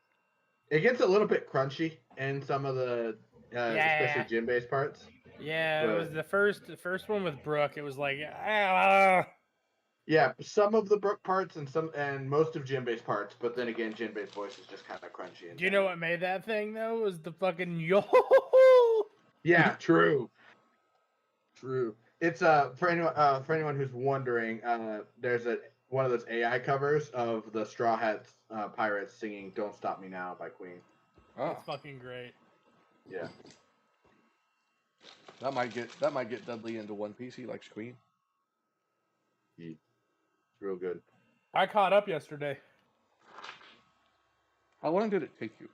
it gets a little bit crunchy in some of the, especially gym-based parts. Yeah, it But- was the first one with Brooke. It was like, ah. Yeah, some of the Brook parts and most of gym-based parts, but then again, gym-based voice is just kind of crunchy. Do you know what made that thing though? Was the fucking yo. Yeah, true. True. It's for anyone who's wondering, there's one of those AI covers of the Straw Hats Pirates singing "Don't Stop Me Now" by Queen. Oh, That's fucking great. Yeah. that might get Dudley into One Piece. He likes Queen. It's real good. I caught up yesterday. How long did it take you?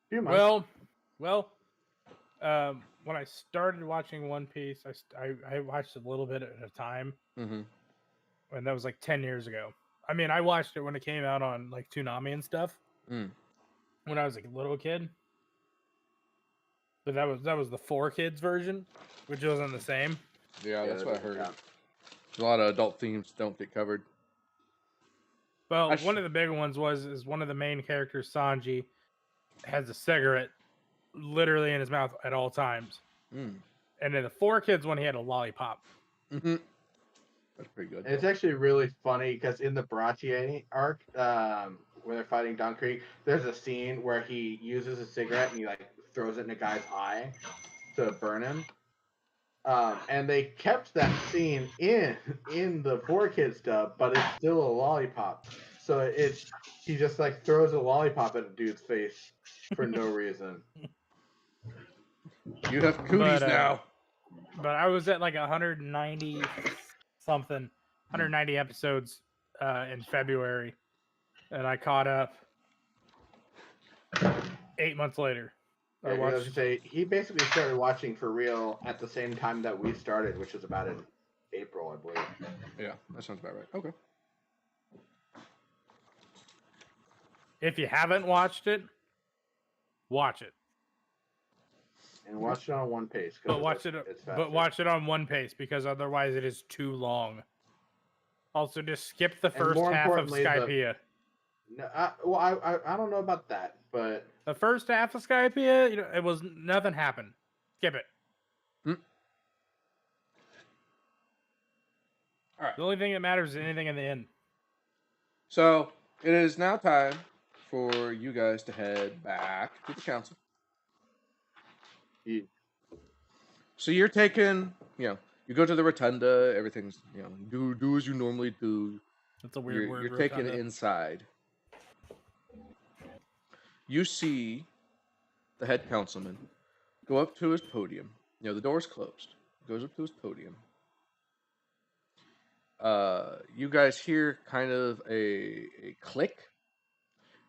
Few months. Well, when I started watching One Piece, I watched a little bit at a time, Mm-hmm. and that was like 10 years ago. I mean, I watched it when it came out on like Toonami and stuff Mm. when I was like a little kid. But that was the 4Kids version, which wasn't the same. Yeah, that's that what I doesn't heard. count. A lot of adult themes don't get covered. Well, I one of the big ones is one of the main characters, Sanji, has a cigarette literally in his mouth at all times. Mm. And in the 4Kids one, he had a lollipop. Mm-hmm. That's pretty good. And it's actually really funny because in the Bratier arc, where they're fighting Don Krieg, there's a scene where he uses a cigarette and he like throws it in a guy's eye to burn him. And they kept that scene in the 4Kids dub, but it's still a lollipop. So he just like throws a lollipop at a dude's face for no reason. You have cooties But, now. But I was at like 190 something, 190 episodes in February, and I caught up 8 months later. Yeah, I was gonna say he basically started watching for real at the same time that we started, which was about in April, I believe. Yeah, that sounds about right. Okay. If you haven't watched it, watch it. And watch it on one pace. But watch it. It's But faster. watch it on one pace because otherwise it is too long. Also, just skip the And first more half of importantly, Skypiea. No, I don't know about that, but The first half of Skypiea, it was nothing happened. Skip it. All right. The only thing that matters is anything in the end. So it is now time for you guys to head back to the council. So you're taking, you go to the rotunda. Everything's, do as you normally do. That's a weird word. You're taken Rotunda. inside. You see the head councilman go up to his podium. The door's closed. Goes up to his podium. You guys hear kind of a click,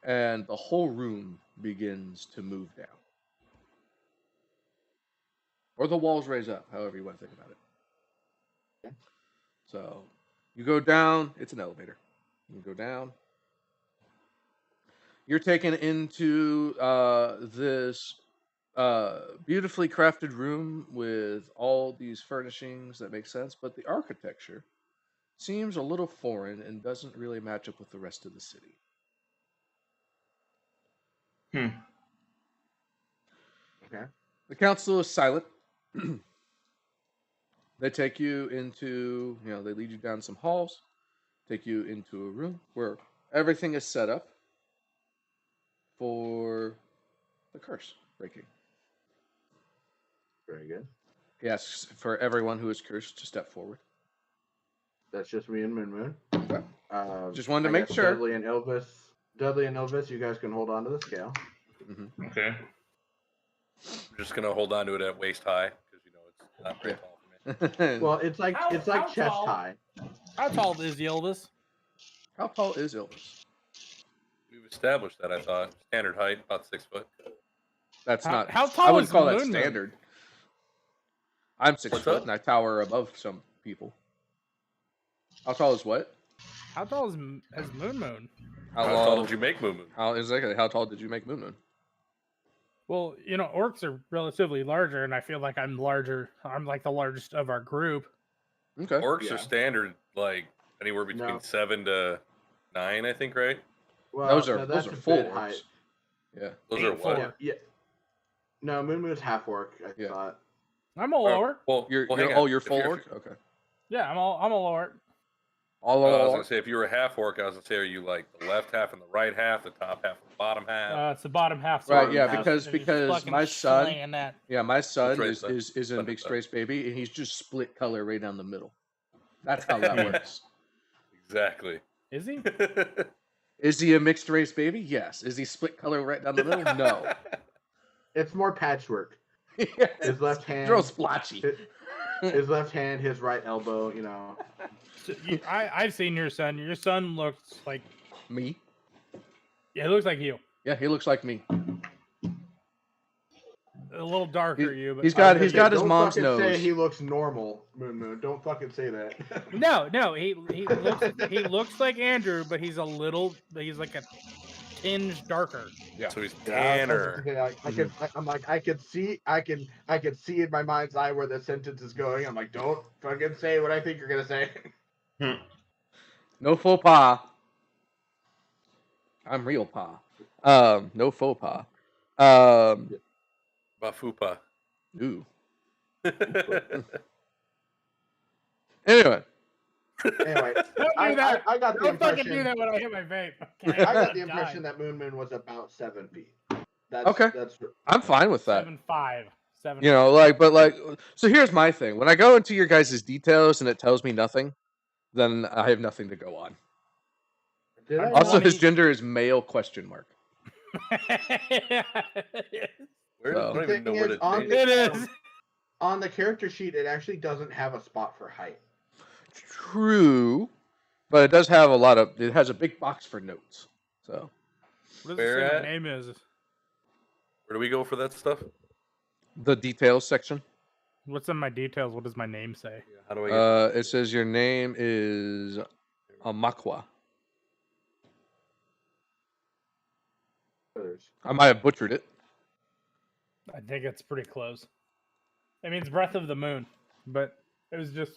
and the whole room begins to move down. Or the walls raise up, however you want to think about it. Okay. So you go down, it's an elevator. You go down. You're taken into this beautifully crafted room with all these furnishings that make sense, but the architecture seems a little foreign and doesn't really match up with the rest of the city. Okay. The council is silent. They take you into, they lead you down some halls, take you into a room where everything is set up for the curse breaking. Very good. He asks for everyone who is cursed to step forward. That's just me and Moon Moon. Okay. Just wanted to I make guess sure. Dudley and Elvis, you guys can hold on to the scale. Mm-hmm. Okay. I'm just gonna hold on to it at waist high because it's not very Yeah. tall for me. Well, it's like How chest tall? high. How tall is Elvis? How tall is Elvis? We've established that. I thought standard height about 6 foot. That's not. How I tall wouldn't is call that Moon Moon? standard. I'm 6 What's foot up? and I tower above some people. How tall is what? How tall is Moon Moon? How tall did you make Moo Moo? How exactly? How tall did you make Moon Moon? Well, orcs are relatively larger, and I feel like I'm larger. I'm like the largest of our group. Okay. Orcs Yeah. are standard, like anywhere between No. 7 to 9, I think, right? Well, Those are no, that's a full bit orcs. height. Yeah. Those are what? 8'4". Yeah. No, Moon Moon's half orc. I Yeah. thought. I'm a orc. Well, You're hang on. you're If full orc. Okay. Yeah, I'm a orc. All I was gonna orc. say, if you were a half orc, I was gonna say, are you like the left half and the right half, the top half and the bottom half? It's the bottom half. Right. sorry. Yeah. half. Because And he's because fucking my son. slaying that. Yeah, my son right, is son. is is in Son, Big son. Strays Baby, and he's just split color right down the middle. That's how that works. Exactly. Is he? Is he a mixed race baby? Yes. Is he split color right down the middle? No. It's more patchwork. His left hand. Real splotchy. His left hand, his right elbow. So I've seen your son. Your son looks like Me? yeah, it looks like you. Yeah, he looks like me. A little darker you, but He's got his Don't mom's fucking nose. say he looks normal, Moon Moon. Don't fucking say that. no, he looks like Andrew, but he's like a tinge darker. Yeah. So he's Yeah, tanner. I could see in my mind's eye where the sentence is going. I'm like, don't fucking say what I think you're gonna say. No faux pas. I'm real pa. No faux pas. Bafupa. Ooh. Anyway. Anyway, Don't do that. I got the Don't fucking do impression. that when I hit my vape. Okay, I got the Die. impression that Moon Moon was about 7 feet. That's, Okay. That's I'm fine with that. 7'5". 7'5". You know, so here's my thing. When I go into your guys' details and it tells me nothing, then I have nothing to go on. Did I Also, not- his gender is male ? Where So- I don't even know where to on change It it. is. on the character sheet, it actually doesn't have a spot for height. True, but it does have it has a big box for notes. So, What does Where it say at? my name is? Where do we go for that stuff? the details section. What's in my details? What does my name say? How do I get It says your name is Amakwa. I might have butchered it. I think it's pretty close. I mean, it's Breath of the Moon, but it was just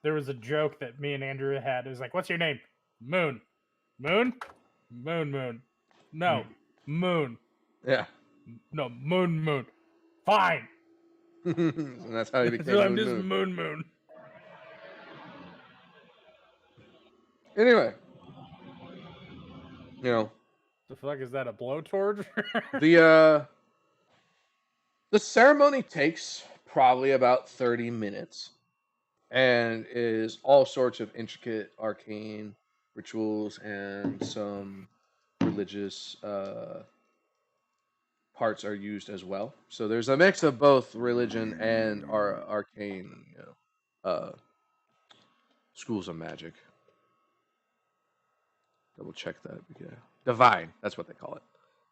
there was a joke that me and Andrew had. It was like, "What's your name?" Moon. Moon. Moon. Moon. No. Moon. Yeah. No. Moon. Moon. Fine. And that's how he became So I'm Moon just Moon. Moon. Moon. Anyway, you know, The fuck is that? A blowtorch? the ceremony takes probably about 30 minutes and is all sorts of intricate arcane rituals and some religious parts are used as well. So there's a mix of both religion and arcane, schools of magic. Double check that. Yeah. Divine, that's what they call it.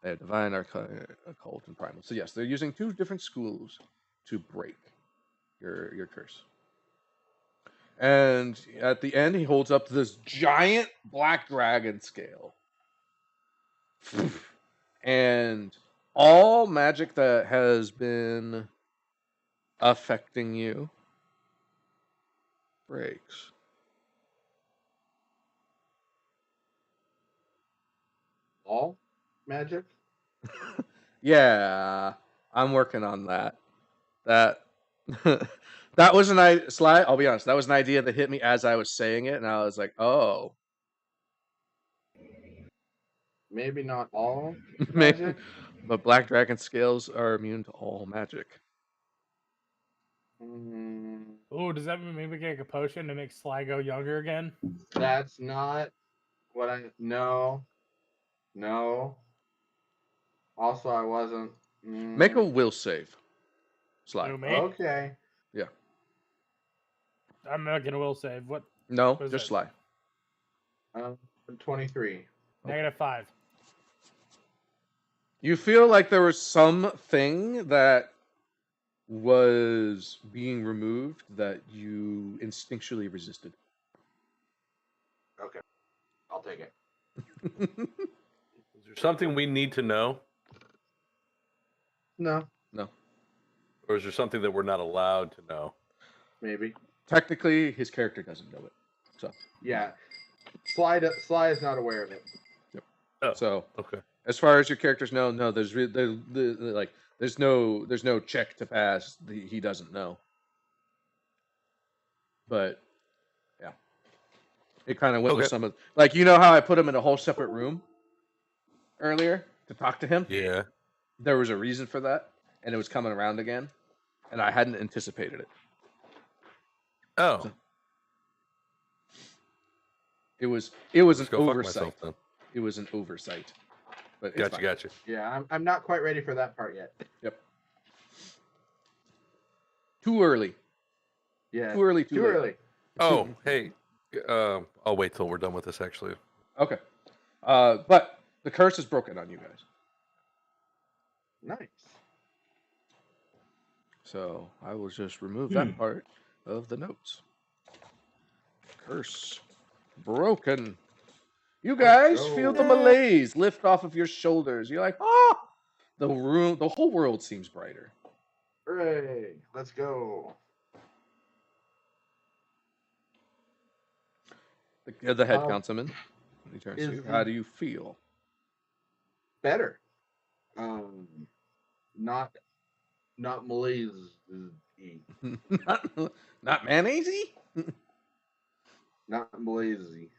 They have divine, occult, and primal. So yes, they're using two different schools to break your curse. And at the end, he holds up this giant black dragon scale. And all magic that has been affecting you breaks. All magic? Yeah, I'm working on that. That that was Sly. I'll be honest. That was an idea that hit me as I was saying it, and I was like, "Oh, Maybe not all maybe." magic. But black dragon scales are immune to all magic. Oh, does that mean maybe get a potion to make Sly go younger again? That's not what I. No. Also, I wasn't. Make a will save, Sly. Who, me? Okay. Yeah. I'm making a will save. What? No, What is just it? sly. 23. -5. You feel like there was something that was being removed that you instinctually resisted. Okay. I'll take it. Is there something we need to know, No, or is there something that we're not allowed to know? maybe. Technically, his character doesn't know it. So, Yeah. Sly is not aware of it. Oh, so okay. as far as your characters know, no, there's no check to pass. He doesn't know. But yeah, it kind of went with Okay. some of like how I put him in a whole separate room earlier to talk to him. Yeah. There was a reason for that, and it was coming around again, and I hadn't anticipated it. Oh. So, it was an Let's go fuck oversight. myself then. It was an oversight. But it's fine. Gotcha. Yeah, I'm not quite ready for that part yet. Yep. Too early. Yeah. Too early. Too early. Oh, hey. I'll wait till we're done with this. Actually. Okay. But the curse is broken on you guys. Nice. So I will just remove that part of the notes. Curse broken. You guys feel the malaise lift off of your shoulders. You're like, the whole world seems brighter. Hooray! Let's go. The head councilman. He turns to is you. the- How do you feel? Better. Not malaise. not mayonnaise-y? Not malaise.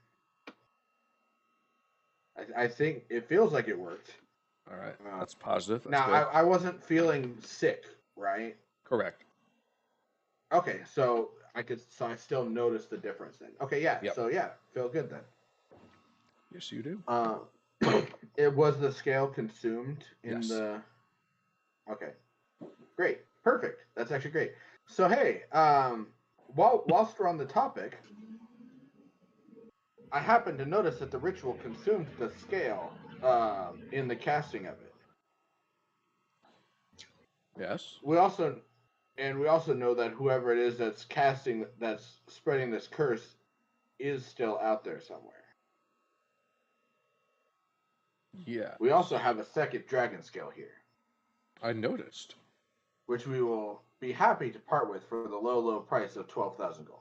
I think it feels like it worked. All right, that's positive. That's Now good. I wasn't feeling sick, right? Correct. Okay, so I still noticed the difference then. Okay, yeah. Yep. So yeah, feel good then. Yes, you do. It was the scale consumed in Yes. the. Okay, great, perfect. That's actually great. So hey, whilst we're on the topic, I happened to notice that the ritual consumed the scale in the casting of it. Yes. We also know that whoever it is that's spreading this curse is still out there somewhere. Yeah. We also have a second dragon scale here, I noticed. which we will be happy to part with for the low price of 12,000 gold.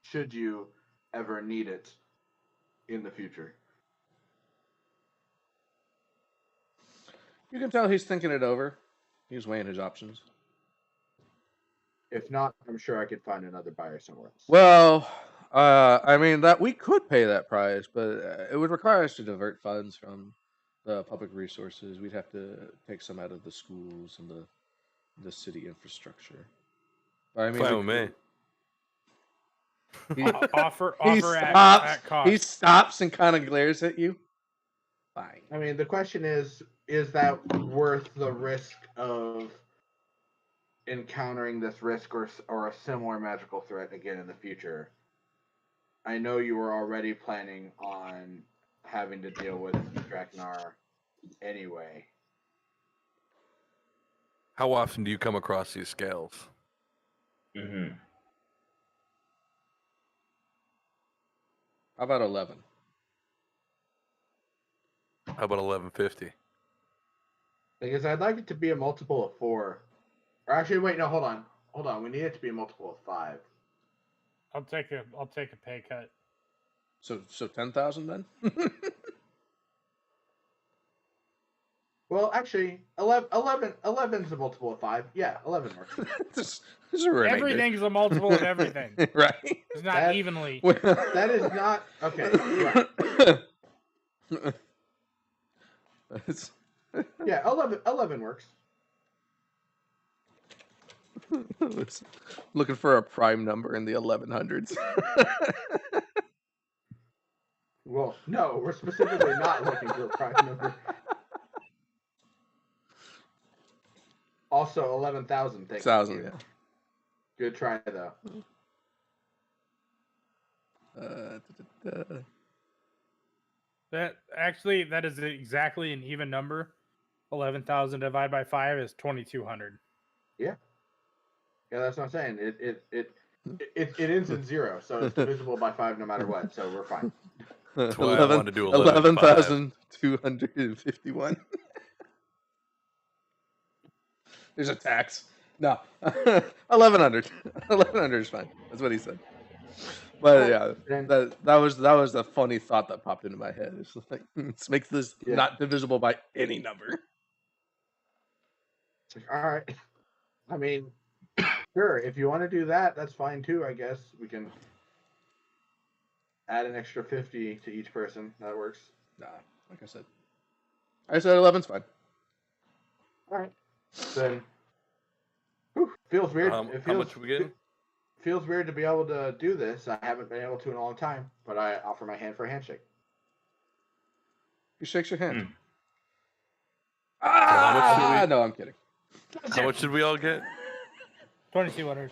Should you ever need it in the future. You can tell he's thinking it over. He's weighing his options. If not, I'm sure I could find another buyer somewhere else. Well, I mean that we could pay that price, but it would require us to divert funds from the public resources. We'd have to take some out of the schools and the city infrastructure. But, I mean, Fine with me. Offer he at cost. He stops and kind of glares at you. Fine. I mean, the question is that worth the risk of encountering this risk or a similar magical threat again in the future? I know you were already planning on having to deal with Draknar anyway. How often do you come across these scales? Mm-hmm. How about 11? How about 1150? Because I'd like it to be a multiple of 4. Or actually, wait, no, hold on. We need it to be a multiple of 5. I'll take a pay cut. So 10,000 then? Well, actually, 11's a multiple of 5. Yeah, 11 works. this is a remainder. Everything's a multiple of everything. Right? It's not That- evenly. That is not okay. Right. It's- Yeah, 11 works. it's looking for a prime number in the 1100s. Well, no, we're specifically not looking for a prime number. Also 11,000. Thank 1,000, you. yeah. Good try though. That is exactly an even number. 11,000 divided by 5 is 2,200. Yeah, that's what I'm saying. It ends in 0, so it's divisible by 5 no matter what. So we're fine. That's why I wanted to do 11,500. 11,251. There's a tax. No, 1,100. 1,100 is fine. That's what he said. But yeah, Then- that was the funny thought that popped into my head. It's like let's make this Yeah. not divisible by any number. It's like, all right. I mean, sure. If you want to do that, that's fine too. I guess we can add an extra 50 to each person. That works. Nah, like I said 11's fine. All right. Then feels weird. How It feels, much are we getting? Feels weird to be able to do this. I haven't been able to in a long time, but I offer my hand for a handshake. He shakes your hand. how much did we- No, I'm kidding. How much did we all get? 2,200.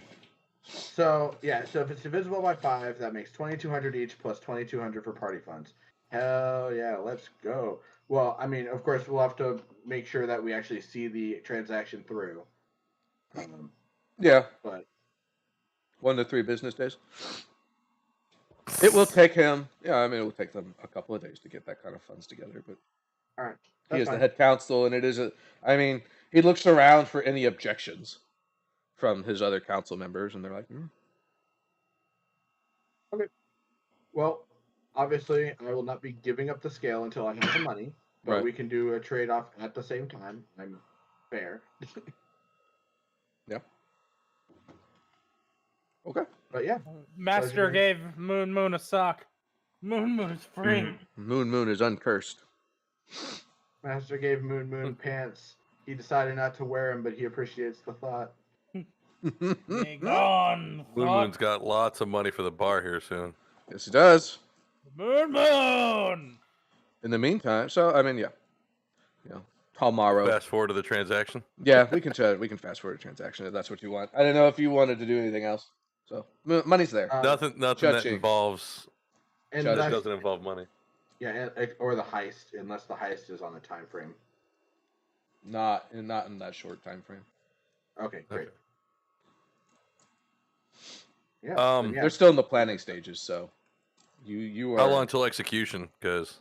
So yeah, so if it's divisible by 5, that makes 2,200 each plus 2,200 for party funds. Hell yeah, let's go. Well, I mean, of course, we'll have to make sure that we actually see the transaction through. Yeah, But 1 to 3 business days. It will take him. Yeah, I mean, it will take them a couple of days to get that kind of funds together. But all right, he that's is the fine. head counsel, and it is a. I mean, he looks around for any objections from his other council members, and they're like, Well, obviously, I will not be giving up the scale until I have the money, but Right. we can do a trade-off at the same time. I'm fair. yeah. Okay. But yeah, Master Sergeant. gave Moon a sock. Moon is free. Moon is uncursed. Master gave Moon pants. He decided not to wear them, but he appreciates the thought. Be gone. Moon fuck. Moon's got lots of money for the bar here soon. Yes, he does. Moon. In the meantime, so I mean, yeah, tomorrow. Fast forward to the transaction. Yeah, we can fast forward a transaction if that's what you want. I don't know if you wanted to do anything else. So money's there. Nothing that Judging. involves And Judge that that's- doesn't involve money. Yeah, or the heist, unless the heist is on a time frame. Not in that short time frame. Okay, great. Okay. Yeah, Um, yeah. They're still in the planning stages, so you are. How long till execution? Because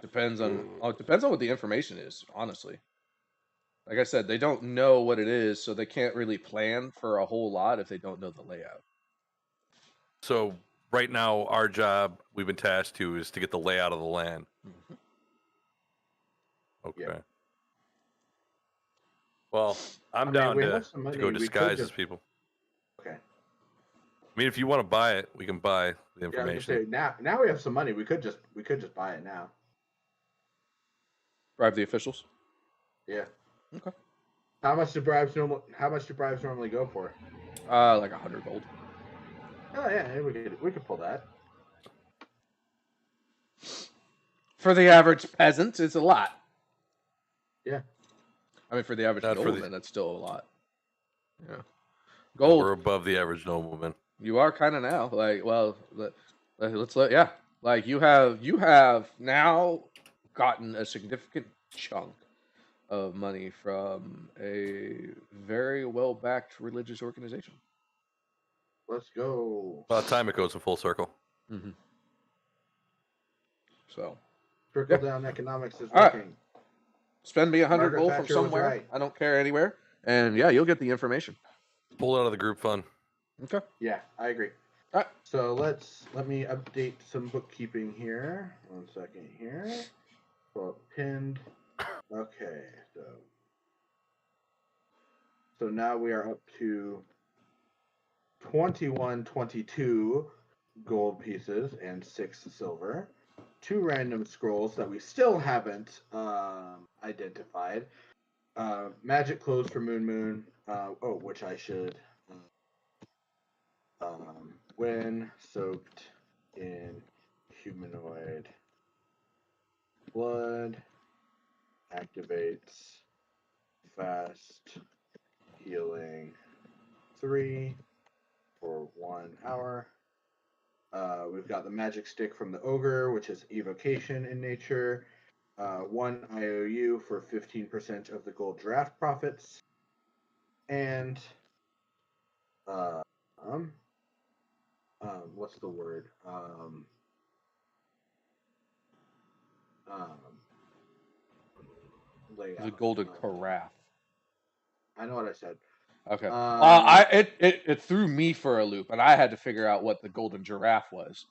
Depends on what the information is. Honestly, like I said, they don't know what it is, so they can't really plan for a whole lot if they don't know the layout. so right now our job we've been tasked to is to get the layout of the land. Mhm. Okay. Yeah. Well, I'm I mean, down we to have some money, go we could disguise as just- people. Okay. I mean, if you want to buy it, we can buy the Yeah, I was gonna information. say now we have some money. We could just buy it now. Bribe the officials. Yeah. Okay. How much do bribes normally go for? Like 100 gold. Oh yeah, we could pull that. For the average peasant, it's a lot. Yeah. I mean, for the average Not for the- nobleman, that's still a lot. Yeah. We're Gold. above the average nobleman. You are kind of now. Like, well, yeah. Like you have now gotten a significant chunk of money from a very well-backed religious organization. Let's go. By the time it goes in full circle. Mm-hmm. So Trickle down economics is All right. working. spend me 100 Margaret gold from Thatcher was somewhere. right. I don't care anywhere, and yeah, you'll get the information. Pull it out of the group fund. Okay. Yeah, I agree. All right. So let me update some bookkeeping here. 1 second here. Well, pinned. Okay, so now we are up to 2122 gold pieces and 6 silver. 2 random scrolls that we still haven't identified. Magic clothes for Moon. Which I should. When soaked in humanoid blood, activates fast healing 3 for 1 hour. We've got the magic stick from the ogre, which is evocation in nature. 1 IOU for 15% of the gold draft profits. And what's the word? The golden carafe. I know what I said. Okay. Um, It threw me for a loop, and I had to figure out what the golden giraffe was.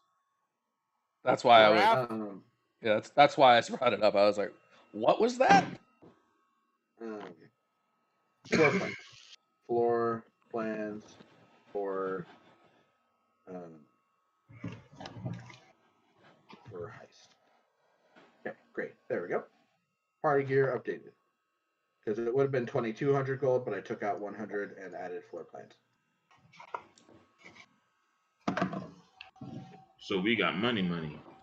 That's why Giraffe? that's why I brought it up. I was like, what was that? Floor plans. Floor plans for heist. Okay, great. There we go. Party gear updated. Because it would have been 2,200 gold, but I took out 100 and added floor plans. So we got money.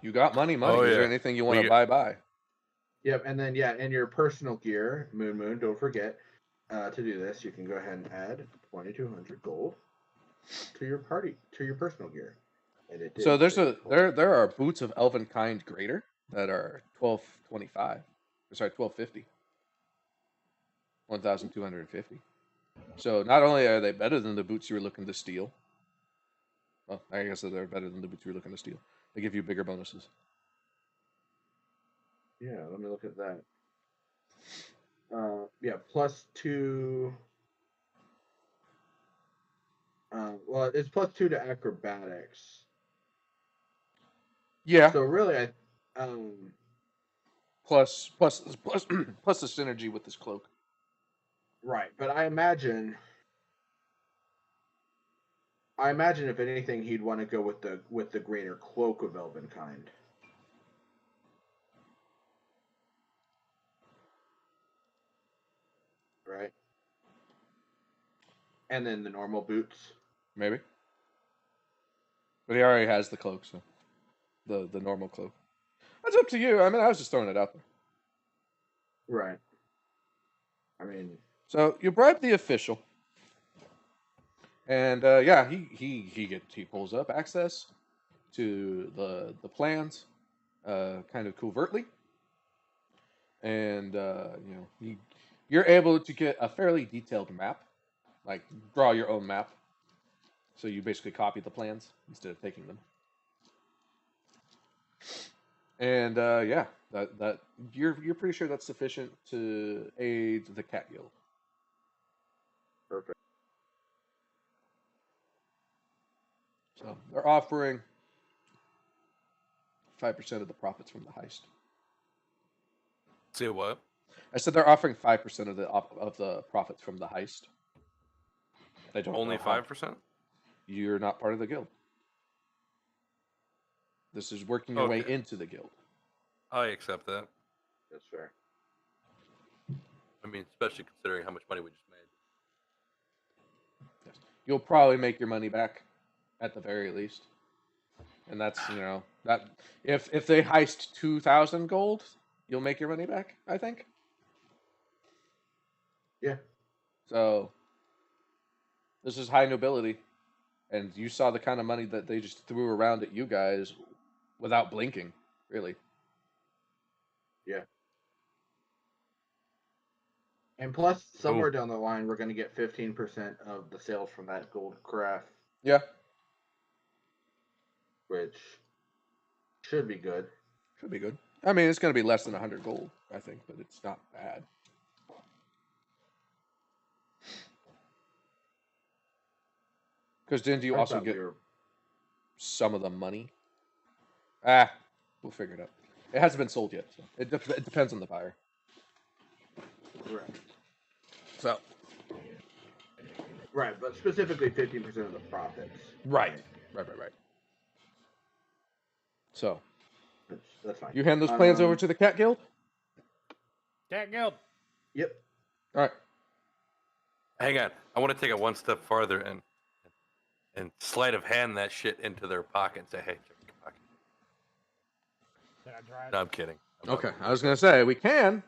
You got money. Oh, Is there yeah. anything you We want to get- buy? Yep, and then in your personal gear, Moon, don't forget to do this. You can go ahead and add 2,200 gold to your personal gear. And it did So save gold. there are boots of elven kind greater that are 1225. Sorry, 1250. 1,250. So not only are they better than the boots you were looking to steal. Well, I guess they're better than the boots you were looking to steal. They give you bigger bonuses. Yeah, let me look at that. +2. Well, it's +2 to acrobatics. Yeah. So really, Plus the synergy with this cloak. right. But I imagine if anything, he'd want to go with the greater cloak of elven kind. Right. And then the normal boots. Maybe. But he already has the cloak, so the normal cloak. That's up to you. I mean, I was just throwing it out there. Right. I mean, So you bribe the official, and he pulls up access to the plans, kind of covertly, and you're able to get a fairly detailed map, like draw your own map. So you basically copy the plans instead of taking them. And that you're pretty sure that's sufficient to aid the Cat Guild. perfect. So they're offering 5% of the profits from the heist. Say what? I said they're offering 5% of the profits from the heist. They don't Only know how. 5%? You're not part of the guild. This is working your way Okay. into the guild. I accept that. That's fair. I mean, especially considering how much money we just made. Yes. You'll probably make your money back at the very least. And that's, that if they heist 2,000 gold, you'll make your money back, I think. Yeah. So this is high nobility. And you saw the kind of money that they just threw around at you guys without blinking, really. Yeah. And plus, somewhere down the line, we're going to get 15% of the sales from that gold craft. Yeah. Which should be good. Should be good. I mean, it's going to be less than 100 gold, I think, but it's not bad. Because didn't you also get some of the money? We'll figure it out. It hasn't been sold yet, so it depends on the buyer. Right. So. Right, but specifically 15% of the profits. Right. So. That's fine. You hand those plans over to the Cat Guild? Cat Guild. Yep. All right. Hang on. I want to take it one step farther and sleight of hand that shit into their pocket and say, hey, check your pocket. Did I drive? No, I'm kidding. Okay, I was going to say, we can.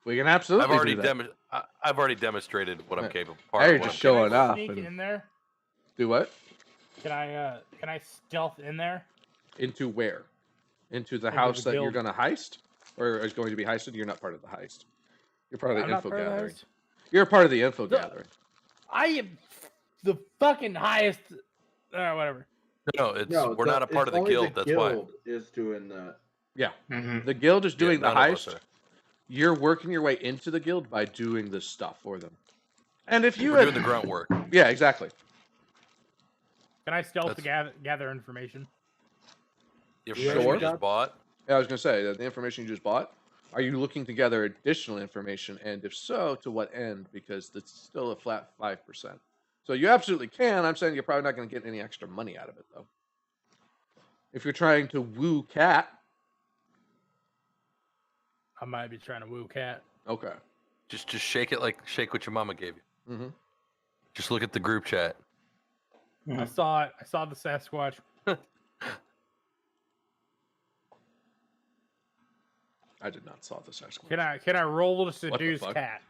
We can absolutely I've already do that. I've already demonstrated what I'm Right. capable. Now Part you're of what just I'm showing Can I off sneak and- in there? Do what? Can I stealth in there? Into where? Into the Into house the that you're guild. going to heist? Or is going to be heisted? You're not part of the heist. You're part of the I'm not info part of the gathering. heist? You're a part of the info The- gathering. I am the fucking highest. Whatever. No, it's No, we're not a part of the only guild. That's why. guild is doing the. Yeah. Mhm. The guild is doing the none of us heist. are. You're working your way into the guild by doing this stuff for them. And if you We're had... doing the grunt work. Yeah, exactly. Can I stealth to That's- gather information? The Sure. information you just bought. Yeah, I was going to say, the information you just bought, are you looking to gather additional information? And if so, to what end? Because it's still a flat 5%. So you absolutely can. I'm saying you're probably not going to get any extra money out of it, though. If you're trying to woo Cat, I might be trying to woo Cat. okay. Just shake it like shake what your mama gave you. Mm-hmm. Just look at the group chat. I saw it. I saw the Sasquatch. I did not saw the Sasquatch. Can I roll to the seduce fuck? Cat?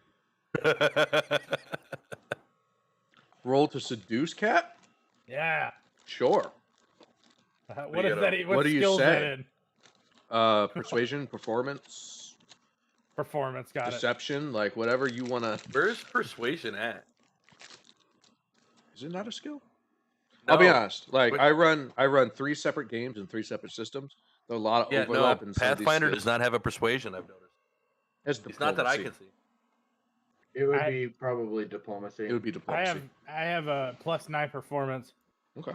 Roll to seduce Cat? Yeah. Sure. What is that? what What do you skills that say? in? Persuasion, performance, Performance. Got it. deception, like whatever you want to. Where's persuasion at? Is it not a skill? I'll be No. honest. Like Wait. I run 3 separate games and 3 separate systems. There's a lot of Yeah, no. overlap in some of these Pathfinder skills. does not have a persuasion. I've noticed. It's It's not that I diplomacy. can see. It would I- be probably diplomacy. It would be diplomacy. I have a +9 performance. Okay.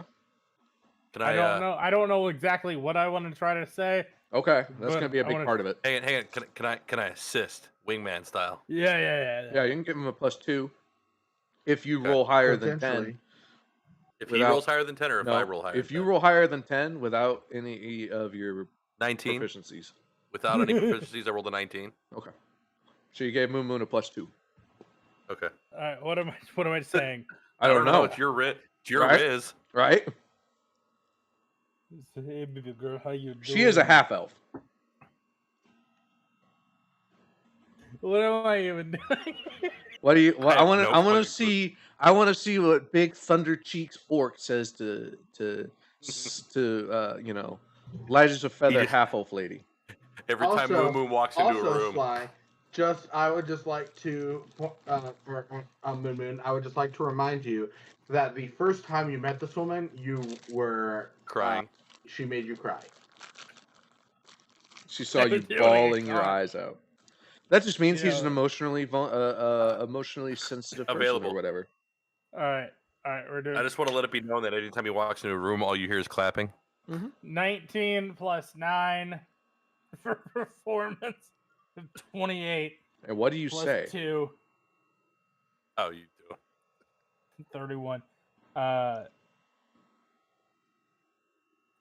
Can I I? don't know. I don't know exactly what I want to try to say. Okay, that's But going to be a I big wanna- part of it. Hang on. Can I assist wingman style? Yeah. Yeah, you can give him a +2 if you Okay. roll higher than Potentially. 10. If Without- he rolls higher than 10, or if No, I roll higher. if than you 10? roll higher than 10 without any of your 19 proficiencies. without any proficiencies, I rolled a 19. Okay. So you gave Moon a +2. Okay. All right. What am I saying? I don't know. It's your It's your Right? Riz. Right? Hey, baby girl, how you doing? She is a half elf. What am I even doing? What do you? I Well, I have want to. no I want fucking to see. I want to see what Big Thunder Cheeks Orc says to you know, Elijah's a feather just- half elf lady. Every time Also- Moo Moo walks into a Also, room, Sly, I would just like to, Moon Moon, I would just like to remind you that the first time you met this woman, you were crying. she made you cry. She saw you Doing it, bawling your God. eyes out. That just means he's an Yeah. emotionally emotionally sensitive person Available. or whatever. All right. We're doing I just want to let it be known that anytime he walks into a room, all you hear is clapping. 19 + 9 for performance. 28 And what do you plus say? 2. Oh, you do. 31.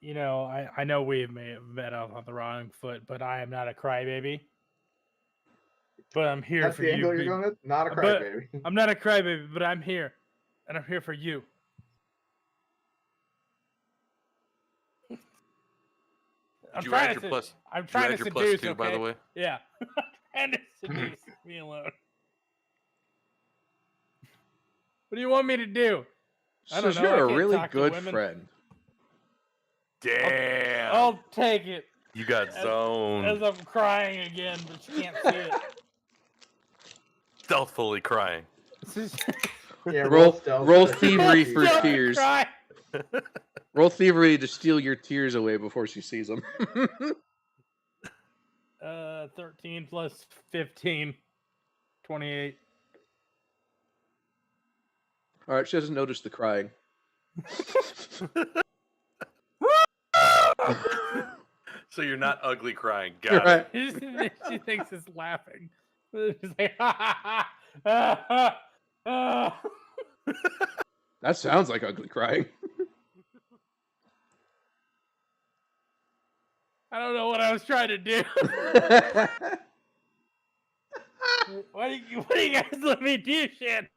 You know, I know we may have met off on the wrong foot, but I am not a crybaby. But I'm here That's for the you. angle you're baby. going with? Not a But- crybaby. I'm not a crybaby, but I'm here, and I'm here for you. I'm Did you trying add to your plus? I'm Did you trying add to your plus seduce, 2, by the okay? way? Yeah. And to seduce me alone. What do you want me to do? I don't Says know, I you're a can't really talk to good women. friend. Damn. I'll take it You got as zoned. I'm crying again, but you can't see it. Stealthily crying. Yeah, Roll stealth. thievery for Don't tears. cry. Roll thievery to steal your tears away before she sees them. 13 plus 15. 28. All right, she doesn't notice the crying. So you're not ugly crying. Got it. Right. She thinks it's laughing. She's like, ha ha ha. That sounds like ugly crying. I don't know what I was trying to do. Why do you guys let me do shit?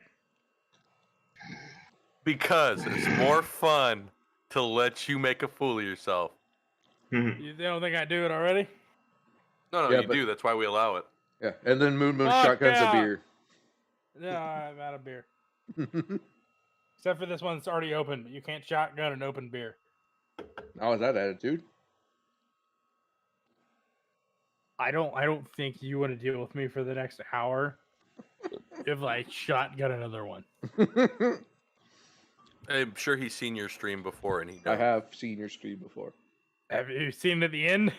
Because it's more fun to let you make a fool of yourself. You don't think I do it already? No, Yeah, you but- do. That's why we allow it. Yeah, and then Moon Fuck shotguns yeah. a beer. No, I'm out of beer. Except for this one that's already open. But you can't shotgun an open beer. How is that attitude? I don't think you want to deal with me for the next hour if I shotgun another one. I'm sure he's seen your stream before, and he I knows. have seen your stream before. Have you seen it at the end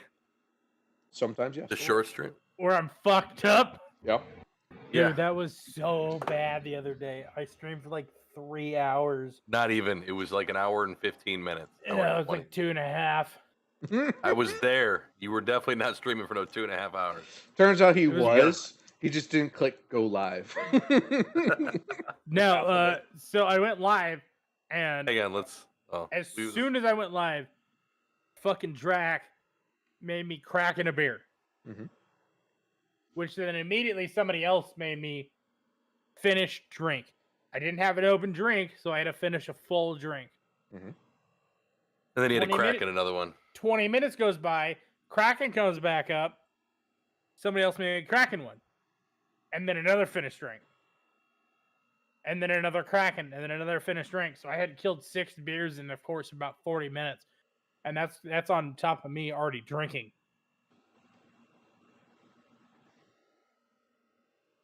Sometimes, yes. The short stream. where I'm fucked up? Yep. Dude, Yeah. that was so bad the other day. I streamed for like 3 hours. Not even. It was like an hour and 15 minutes. And Hour I and was 20. like 2.5. I was there. You were definitely not streaming for no 2.5 hours. Turns out he It was was. He just didn't click go live. No, so I went live, and Hang on, let's. Oh, as soon as I went live, fucking Drac made me crack in a beer. Mhm. Which then immediately somebody else made me finish drink. I didn't have an open drink, so I had to finish a full drink. and then he had to 20 crack minute- in another one. 20 minutes goes by, Kraken comes back up, somebody else made me Kraken one. And then another finished drink. And then another Kraken, and then another finished drink. So I had killed 6 beers in, of course, about 40 minutes. And that's on top of me already drinking.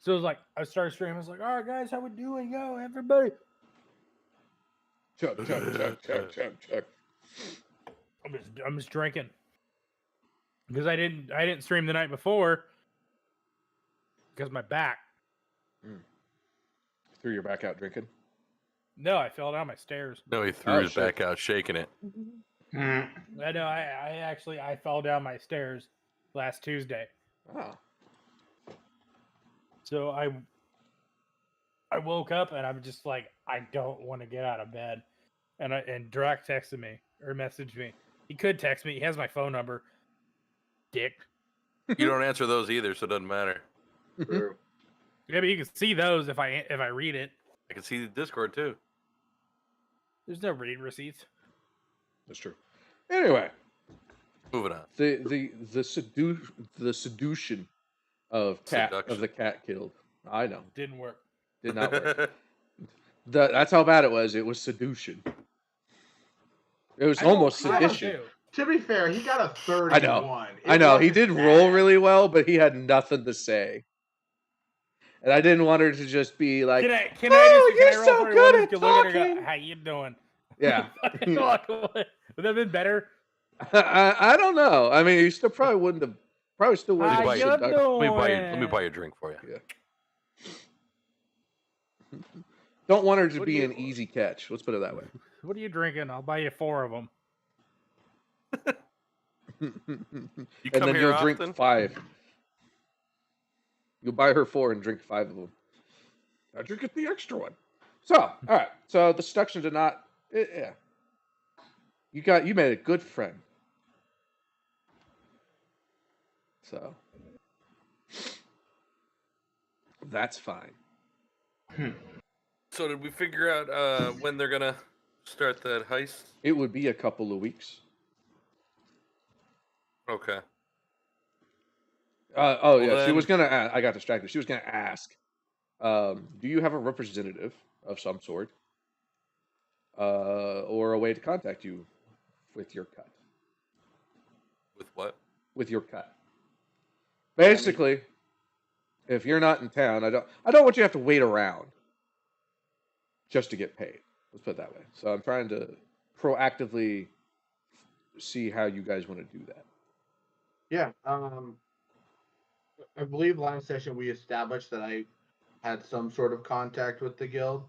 So it was like, I started streaming, I was like, all right, guys, how we doing? Yo, everybody. Chug, chug, chug, chug, chug, chug. I'm just drinking. Because I didn't stream the night before. Because my back. Threw your back out drinking. No, I fell down my stairs. No, he threw Oh, his shit. back out, shaking it. Mm. I know. I fell down my stairs last Tuesday. Ah. So I woke up and I'm just like, I don't want to get out of bed. And Drac texted me or messaged me. He could text me. He has my phone number. Dick. You don't answer those either, so it doesn't matter. True. Yeah, but you can see those if I read it. I can see the Discord too. There's no read receipts. That's true. Anyway, Moving on. the seduction of the cat killed. I know. Didn't work. Did not work. That's how bad it was. It was seduction. It was I don't almost care, sedition. too. To be fair, he got a 31. I know. It I know. He wasn't did bad. roll really well, but he had nothing to say. And I didn't want her to just be like, Can I "Oh, just can I you're roll so 31 good just at to look at her and talking." go, how you doing? yeah. Fucking walk away. Would that have been better? I don't know. I mean, you still probably wouldn't have. Probably still wouldn't How have. buy you you- seduced. doing? Let me buy you a drink for you. Don't want her to What be do you- an easy catch. Let's put it that way. What are you drinking? I'll buy you 4 of them. You And come then here you'll often? drink 5. You'll buy her 4 and drink 5 of them. I drink it the extra one. So, all right. So the seduction did not. Yeah. You made a good friend. So that's fine. So did we figure out when they're gonna start that heist? It would be a couple of weeks. Okay. Oh yeah, she then- was gonna. I got distracted. She was gonna ask, do you have a representative of some sort, or a way to contact you with your cut? With what? With your cut. Basically, if you're not in town, I don't want you to have to wait around just to get paid. Let's put it that way. So I'm trying to proactively see how you guys want to do that. Yeah. I believe last session we established that I had some sort of contact with the guild.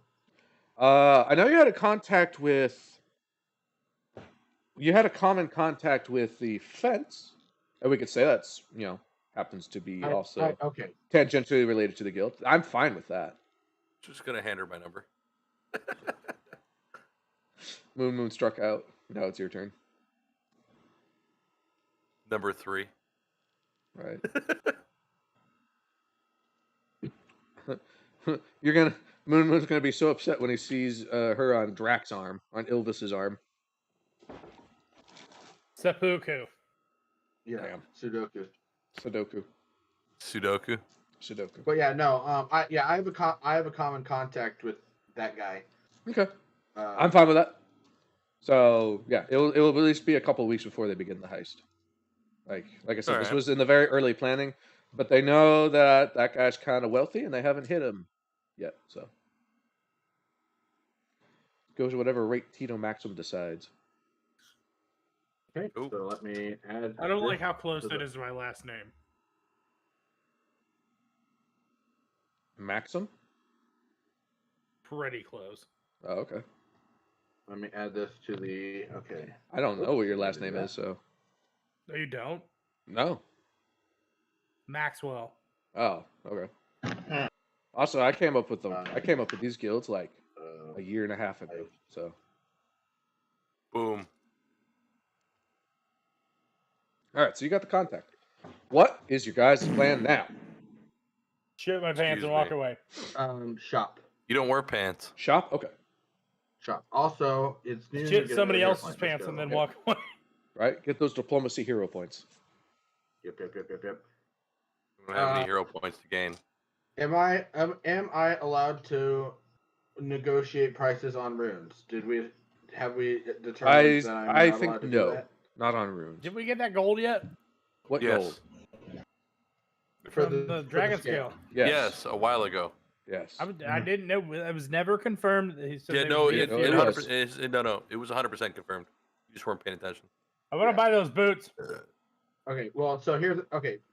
I know you had a contact with. You had a common contact with the fence, and we could say that's happens to be also Okay. tangentially related to the guild. I'm fine with that. Just gonna hand her my number. Moon struck out. Now it's your turn. Number 3. Right. Moon's gonna be so upset when he sees her on Drax's arm, on Ilvis's arm. Seppuku. Yeah. Damn. Sudoku. Sudoku. Sudoku. Sudoku. But yeah, no. I have a common contact with that guy. Okay. I'm fine with that. So yeah, it'll at least be a couple of weeks before they begin the heist. Like I said, this Alright. was in the very early planning, but they know that that guy's kind of wealthy and they haven't hit him yet. So goes to whatever rate Tito Maxim decides. Okay, Ooh. so let me add. I don't this like how close to that the- is to my last name. Maxim? Pretty close. Oh, okay. Let me add this to the. Okay. I don't know what your Oops, last didn't name do is, so No, you don't. no. Maxwell. Oh, okay. Also, I came up with them. I came up with these guilds like a year and a half ago. So Boom. all right, so you got the contact. What is your guys' plan now? Shit my pants Excuse and walk me. away. Shop. You don't wear pants. Shop? Okay. Shop. Also, it's noon. Shit Get somebody out of else's here. pants Let's and go. then Okay. walk away. Right? Get those diplomacy hero points. Yep. We don't have any hero points to gain. Am I allowed to negotiate prices on runes? Have we determined that I'm I not think allowed to do no, that? not on runes. Did we get that gold yet? What Yes. gold? From the dragon scale. Yes. A while ago. Yes. I didn't know. It was never confirmed. He said Yeah, they no, would be it, at no, the it it, was. 100%, it was 100% confirmed. You just weren't paying attention. I want to buy those boots, Okay. Well, so here's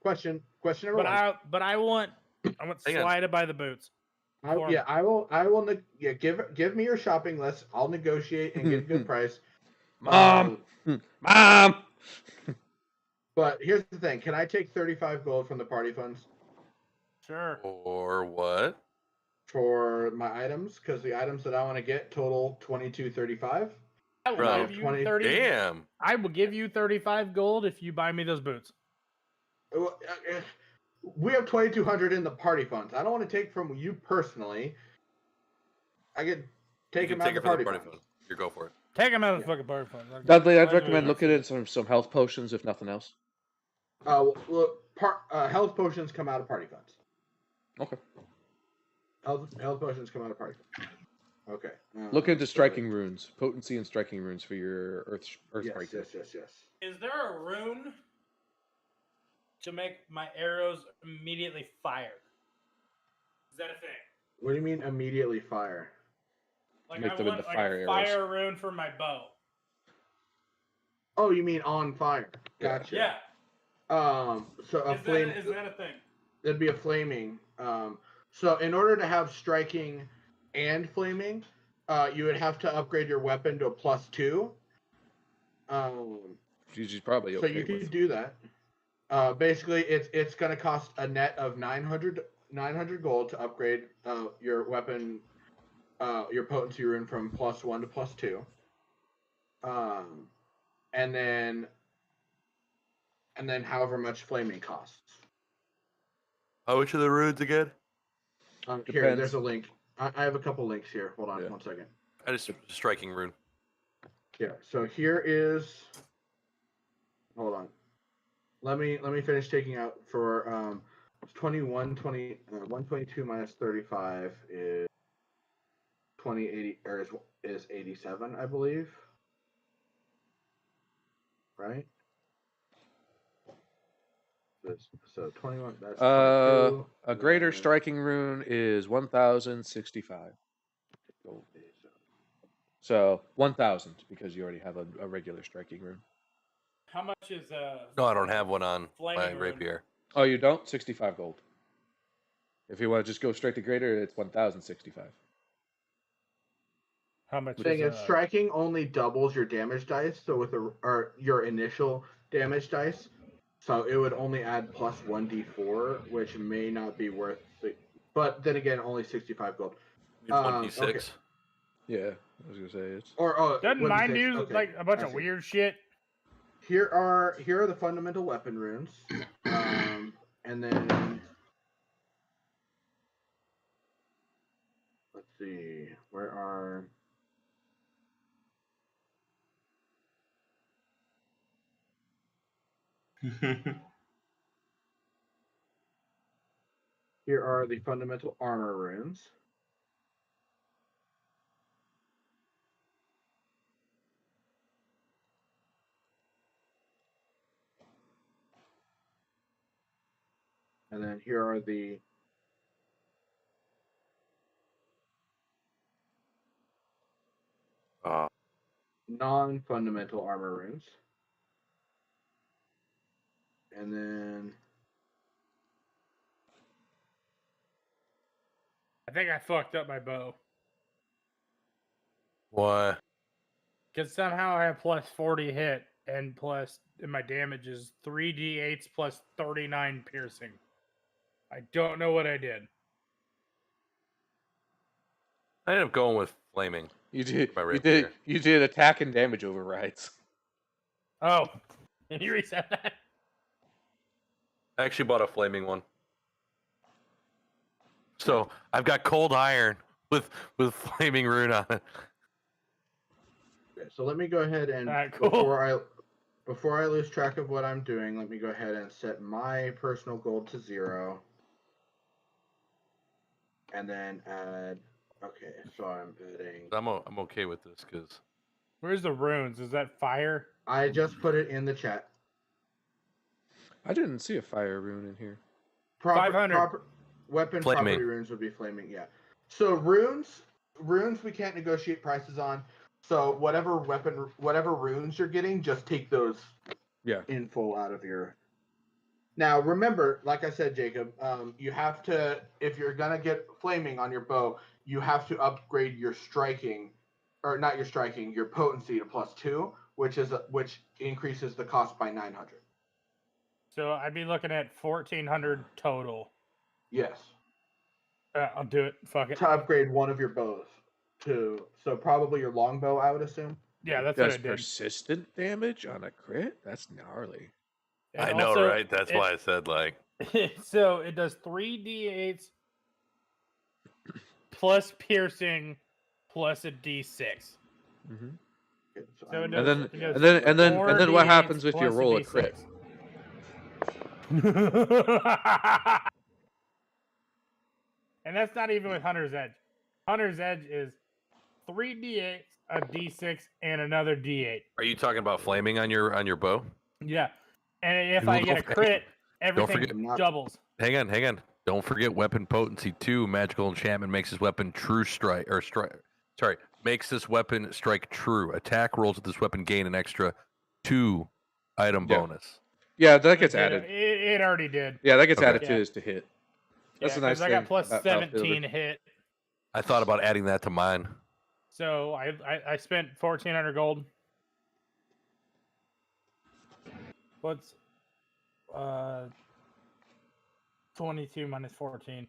question number but one. I want Hang on. Sly to buy the boots. I will. Give me your shopping list. I'll negotiate and get a good price. Mom. Mom. But here's the thing: can I take 35 gold from the party funds Sure. Or what? for my items? Because the items that I want to get total 22.35. I will Bro, give you 20 30. Damn. I will give you 35 gold if you buy me those boots. We have 2,200 in the party funds. I don't want to take from you personally. I could take You them can out take of it the for the party party funds. fund. You go for it. Take them out of the fucking party fund. Dudley, I'd Why do recommend we- looking at some health potions, if nothing else. Health potions come out of party funds. Okay. Health potions come out of party funds. Okay. Look into so- striking runes, potency and striking runes for your Earth Yes, Breaker. yes. Is there a rune to make my arrows immediately fire? Is that a thing? What do you mean immediately fire? Like Make I them want into like fire a arrows. fire rune for my bow. Oh, you mean on fire? Yeah. Gotcha. Yeah. So a flame. Is that a thing? It'd be a flaming. So in order to have striking and flaming, you would have to upgrade your weapon to a +2. She's probably So okay you could with. do that. Basically, it's going to cost a net of 900 gold to upgrade your weapon, your potency rune from +1 to +2. And then however much flaming costs. How much are the runes again? Here, Depends. there's a link. I have a couple links here. Hold on Yeah. 1 second. I just striking rune. Yeah. So here is. Hold on. Let me finish taking out for 122 minus 35 is 2080 or is 87, I believe. Right? So 21. That's 22. A greater then- striking rune is 1,065 gold. So 1,000 because you already have a regular striking rune. How much is No, I don't have one on Flaming my rune. rapier. Oh, you don't? 65 gold. If you want to just go straight to greater, it's 1,065. how much Thing is is, striking only doubles your damage dice, so or your initial damage dice. So it would only add +1d4, which may not be worth it. But then again, only 65 gold. 1d6. Okay. Yeah, I was gonna say it's. Or doesn't 1d6, mine do okay, like a bunch I of see. weird shit? Here are the fundamental weapon runes, and then let's see, where are Here are the fundamental armor runes. And then here are the non-fundamental armor runes. And then I think I fucked up my bow. Why? Because somehow I have plus 40 hit and my damage is 3d8s plus 39 piercing. I don't know what I did. I ended up going with flaming. You did. My You rapier. did. You did attack and damage overrides. Oh, can you reset that? I actually bought a flaming one. So I've got cold iron with flaming rune on it. okay, so let me go ahead and Alright, cool. before I lose track of what I'm doing, let me go ahead and set my personal gold to 0. And then add. Okay, so I'm adding. I'm okay with this because Where's the runes? Is that fire? I just put it in the chat. I didn't see a fire rune in here. 500. Weapon Flaming. property runes would be flaming. Yeah. So runes we can't negotiate prices on. So whatever runes you're getting, just take those. Yeah. In full out of your. Now remember, like I said, Jacob, you have to, if you're gonna get flaming on your bow, you have to upgrade your striking, or not your striking, your potency to +2, which increases the cost by 900. So I'd be looking at 1400 total. Yes. I'll do it. Fuck it. To upgrade one of your bows so probably your longbow, I would assume. Yeah, that's Does what I did. persistent damage on a crit? That's gnarly. And I know, also, right? That's why I said like. So it does 3d8s plus piercing plus a d6. Mm-hmm. Okay, so So it I'm- does, And then it does and then what 4d8s happens if you plus a roll a d6. crit? And that's not even with Hunter's Edge. Hunter's Edge is 3d8, a d6, and another d8. Are you talking about flaming on your bow? Yeah. And if And I we'll get a don't crit, everything forget- doubles. Hang on. Don't forget weapon potency 2. Magical enchantment makes this weapon true strike or strike. Sorry, makes this weapon strike true. Attack rolls with this weapon gain an extra 2 item Yeah. bonus. Yeah, that gets Yeah, added. It already did. Yeah, that gets Okay. added to Yeah. his to hit. That's Yeah, a nice 'cause I thing. got plus about Battlefield. 17 hit. I thought about adding that to mine. So I spent 1400 gold. What's 22 minus 14?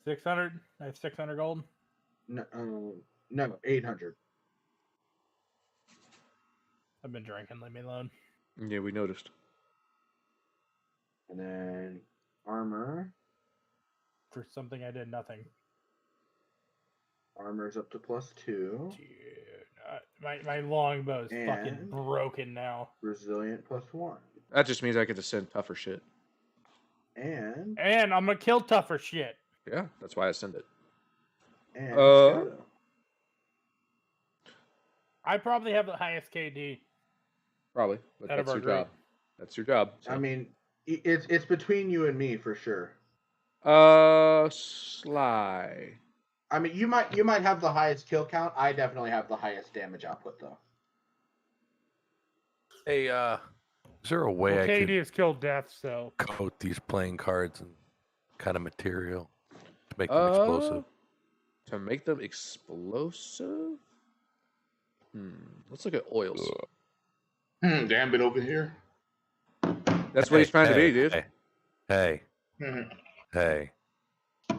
600? I have 600 gold. No, 800. I've been drinking, leave me alone. Yeah, we noticed. And then armor. For something I did nothing. Armor's up to +2. Dude, my longbow's fucking And- broken now. Resilient +1. That just means I get to send tougher shit. And And I'm gonna kill tougher shit. Yeah, that's why I send it. Shadow. I probably have the highest KD. Probably, but Out of that's our your group. job. That's your job. I so. mean, it's between you and me for sure. Sly. I mean, you might have the highest kill count. I definitely have the highest damage output, though. Hey, is there a way Well, I KD could is kill death, so coat these playing cards in kind of material to make them explosive? To make them explosive? Let's look at oils. Damn it over here. That's what he's trying to be, dude. Hey. Mhm. Hey. Well,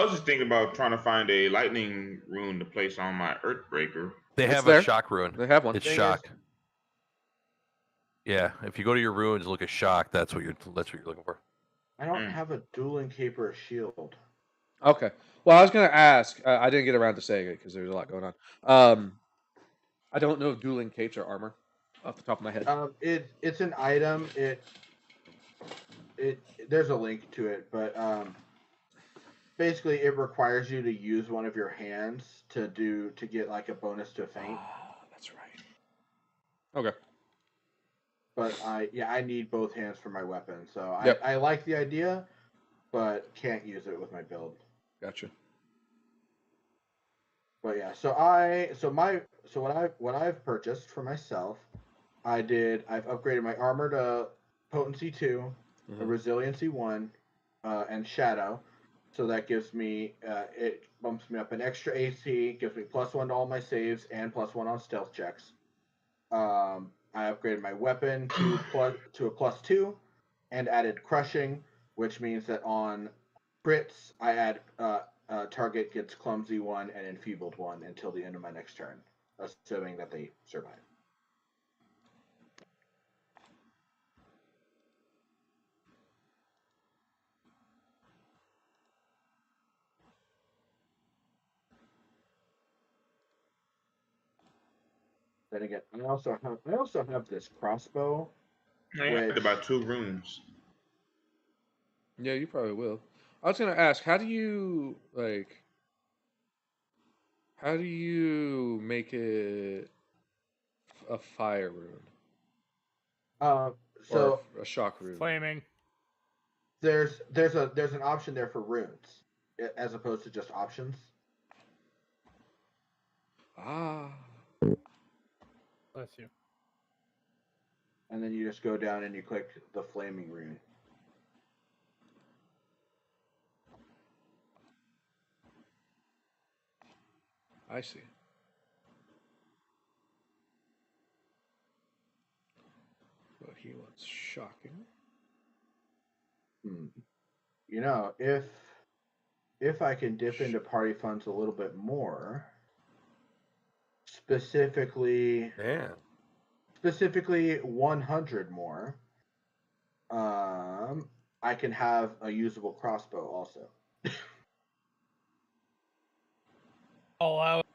I was just thinking about trying to find a lightning rune to place on my Earthbreaker. They It's have there. a shock rune. They have one. It's Thing is- shock. Yeah, if you go to your runes, look at shock. That's what you're looking for. I don't have a dueling cape or a shield. Okay. Well, I was gonna ask. I didn't get around to saying it because there's a lot going on. I don't know if dueling capes are armor off the top of my head. It's an item. there's a link to it, but basically it requires you to use one of your hands to get like a bonus to feint. That's right. Okay. But I need both hands for my weapon, so Yep. I like the idea, but can't use it with my build. Gotcha. But yeah, what I've purchased for myself, I've upgraded my armor to potency 2, a resiliency 1, and shadow. So that gives me it bumps me up an extra AC, gives me +1 to all my saves and +1 on stealth checks. I upgraded my weapon to a +2, and added crushing, which means that on crits I add target gets clumsy 1 and enfeebled 1 until the end of my next turn, assuming that they survive. Then again, I also have this crossbow. I had about 2 rooms. Yeah, you probably will. I was gonna ask, how do you make it a fire rune So or a shock rune? Flaming. there's an option there for runes as opposed to just options. Ah, Bless you. And then you just go down and you click the flaming rune. I see. But he wants shocking. You know, if I can dip into party funds a little bit more, specifically Yeah. 100 more, I can have a usable crossbow also. All out.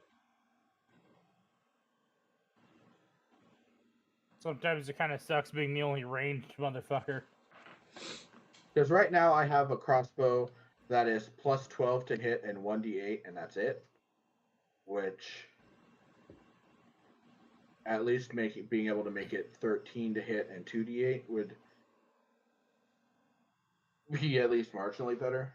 Sometimes it kind of sucks being the only ranged motherfucker. Because right now I have a crossbow that is +12 to hit and 1d8, and that's it. Which, at least being able to make it 13 to hit and 2d8 would be at least marginally better.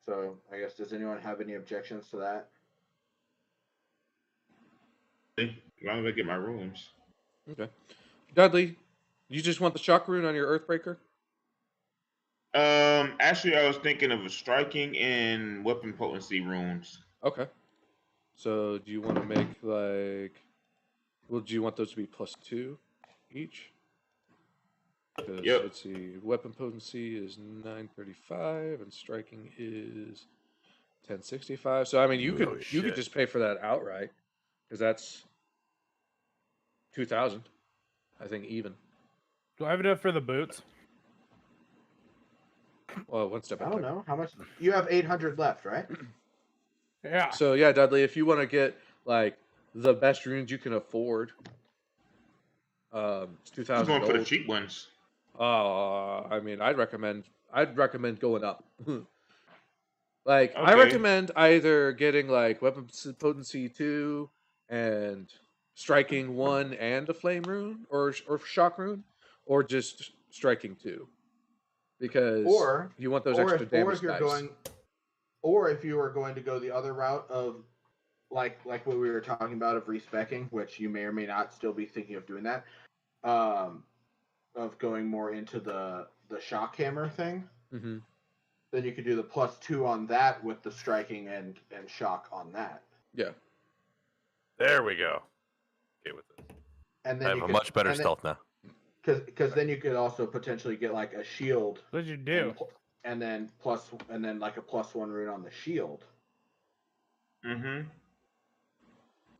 So I guess, does anyone have any objections to that? As long as I get my rooms. Okay. Dudley, you just want the shock rune on your Earthbreaker? Actually, I was thinking of striking and weapon potency runes. Okay. So do you want to make do you want those to be +2 each? Because Yep. let's see, weapon potency is 935 and striking is 1065. So I mean, you could just pay for that outright, because that's 2,000. I think even. Do I have enough for the boots? Well, one step at I a don't time. know. How much? You have 800 left, right? Yeah. So yeah, Dudley, if you want to get like the best runes you can afford, it's I 2,000 was going for the gold. cheap ones. I mean, I'd recommend going up. Like, I Okay. recommend either getting like weapon potency 2 and striking 1 and a flame rune or shock rune, or just striking 2, because Or you want those extra damage dice. Or if you were going to go the other route of like what we were talking about of respecking, which you may or may not still be thinking of doing that, of going more into the shock hammer thing, Mm-hmm. then you could do the +2 on that with the striking and shock on that. Yeah. There we go. Okay with this. And then I you have a could- much better and then- stealth now. Because then you could also potentially get like a shield. What'd you do? And then like a +1 rune on the shield. Mm-hmm.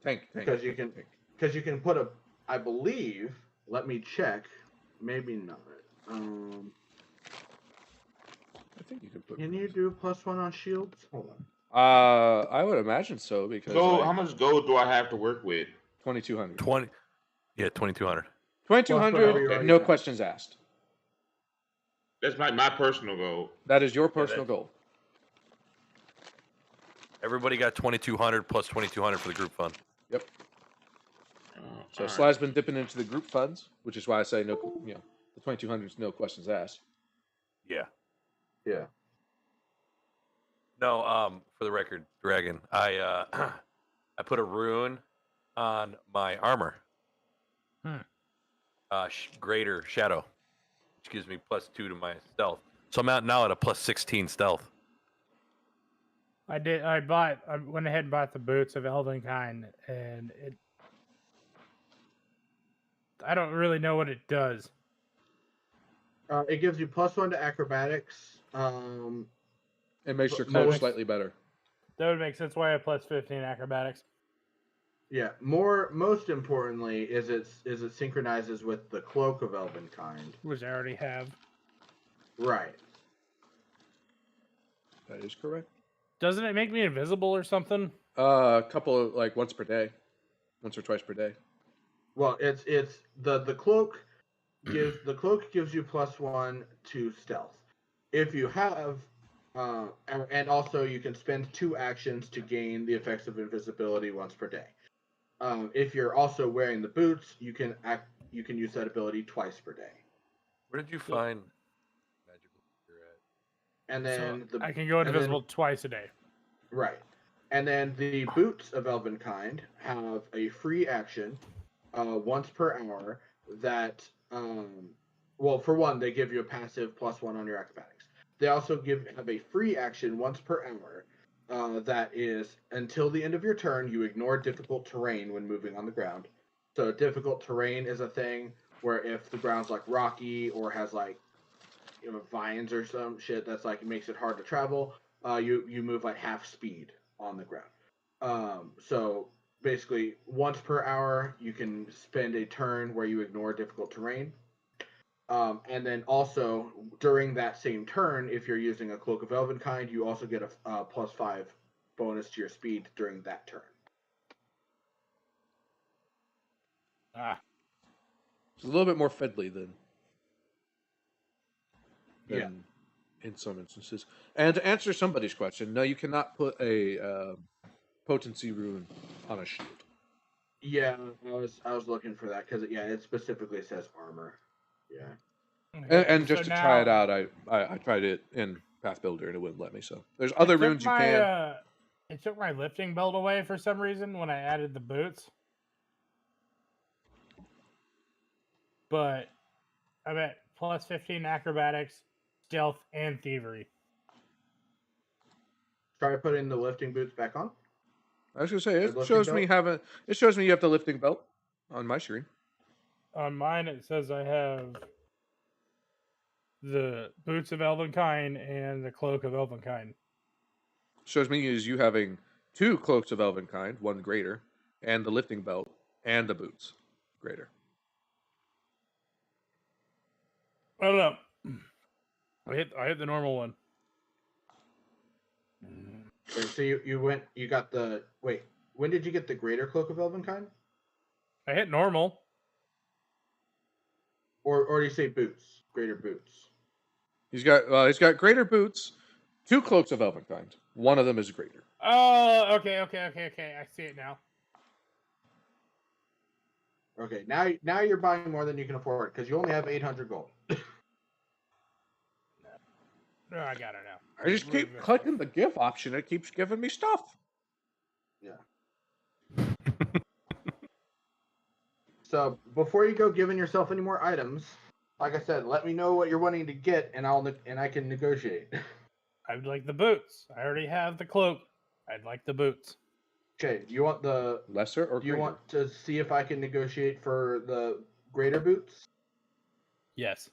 Tank. Because you can put a, I believe. Let me check. Maybe not. I think you can put. Can you do +1 on shields? Hold on. I would imagine so, because So, like, how much gold do I have to work with? 2200. 20. Yeah, 2200. 2200. No questions asked. That's my personal goal. That is your personal goal. Everybody got 2200 plus 2200 for the group fund. Yep. So All right. Sly's been dipping into the group funds, which is why I say no. You know, the 2200 is no questions asked. Yeah. Yeah. No, for the record, Dragon, I I put a rune on my armor. Greater Shadow, which gives me +2 to my stealth. So I'm out now at a +16 stealth. I went ahead and bought the boots of Elvenkind, and I don't really know what it does. It gives you +1 to acrobatics. It makes your But clothes most- slightly better. That would make sense why I have +15 acrobatics. Yeah. Most importantly, is it synchronizes with the cloak of Elvenkind. Which I already have. Right. That is correct. Doesn't it make me invisible or something? A couple of once per day, once or twice per day. Well, it's the cloak gives you +1 to stealth. If you have, and also you can spend 2 actions to gain the effects of invisibility once per day. If you're also wearing the boots, you can use that ability twice per day. Where did you find magical gear at? And then I can go and then- invisible twice a day. Right. And then the boots of Elvenkind have a free action once per hour that, well, for one, they give you a passive +1 on your acrobatics. They also have a free action once per hour that is until the end of your turn, you ignore difficult terrain when moving on the ground. So difficult terrain is a thing where if the ground's like rocky or has like vines or some shit that's like it makes it hard to travel, you move like half speed on the ground. So basically, once per hour, you can spend a turn where you ignore difficult terrain. And then also, during that same turn, if you're using a Cloak of Elvenkind, you also get a +5 bonus to your speed during that turn. It's a little bit more fiddly than Yeah. in some instances. And to answer somebody's question, no, you cannot put a potency rune on a shield. Yeah, I was looking for that because it specifically says armor. Yeah. And just So to try it now- out, I tried it in Path Builder and it wouldn't let me. So there's other runes you can. It took my lifting belt away for some reason when I added the boots. But I'm at +15 acrobatics, stealth, and thievery. Try putting the lifting boots back on. I was gonna say The it lifting shows me belt? It shows me you have the lifting belt on my screen. On mine, it says I have the boots of Elvenkind and the cloak of Elvenkind. Shows me is you having 2 cloaks of Elvenkind, 1 greater, and the lifting belt and the boots greater. I don't know. I hit the normal one. Wait, so you got the wait. When did you get the greater Cloak of Elvenkind? I hit normal. Or do you say boots? Greater boots. He's got greater boots, 2 cloaks of Elvenkind. One of them is greater. Oh, okay. I see it now. Okay, now you're buying more than you can afford because you only have 800 gold. No, I got it now. I just keep clicking the GIF option. It keeps giving me stuff. Yeah. So before you go giving yourself any more items, like I said, let me know what you're wanting to get, and I can negotiate. I'd like the boots. I already have the cloak. I'd like the boots. Okay, do you want the Lesser or Do you greater? want to see if I can negotiate for the greater boots? Yes.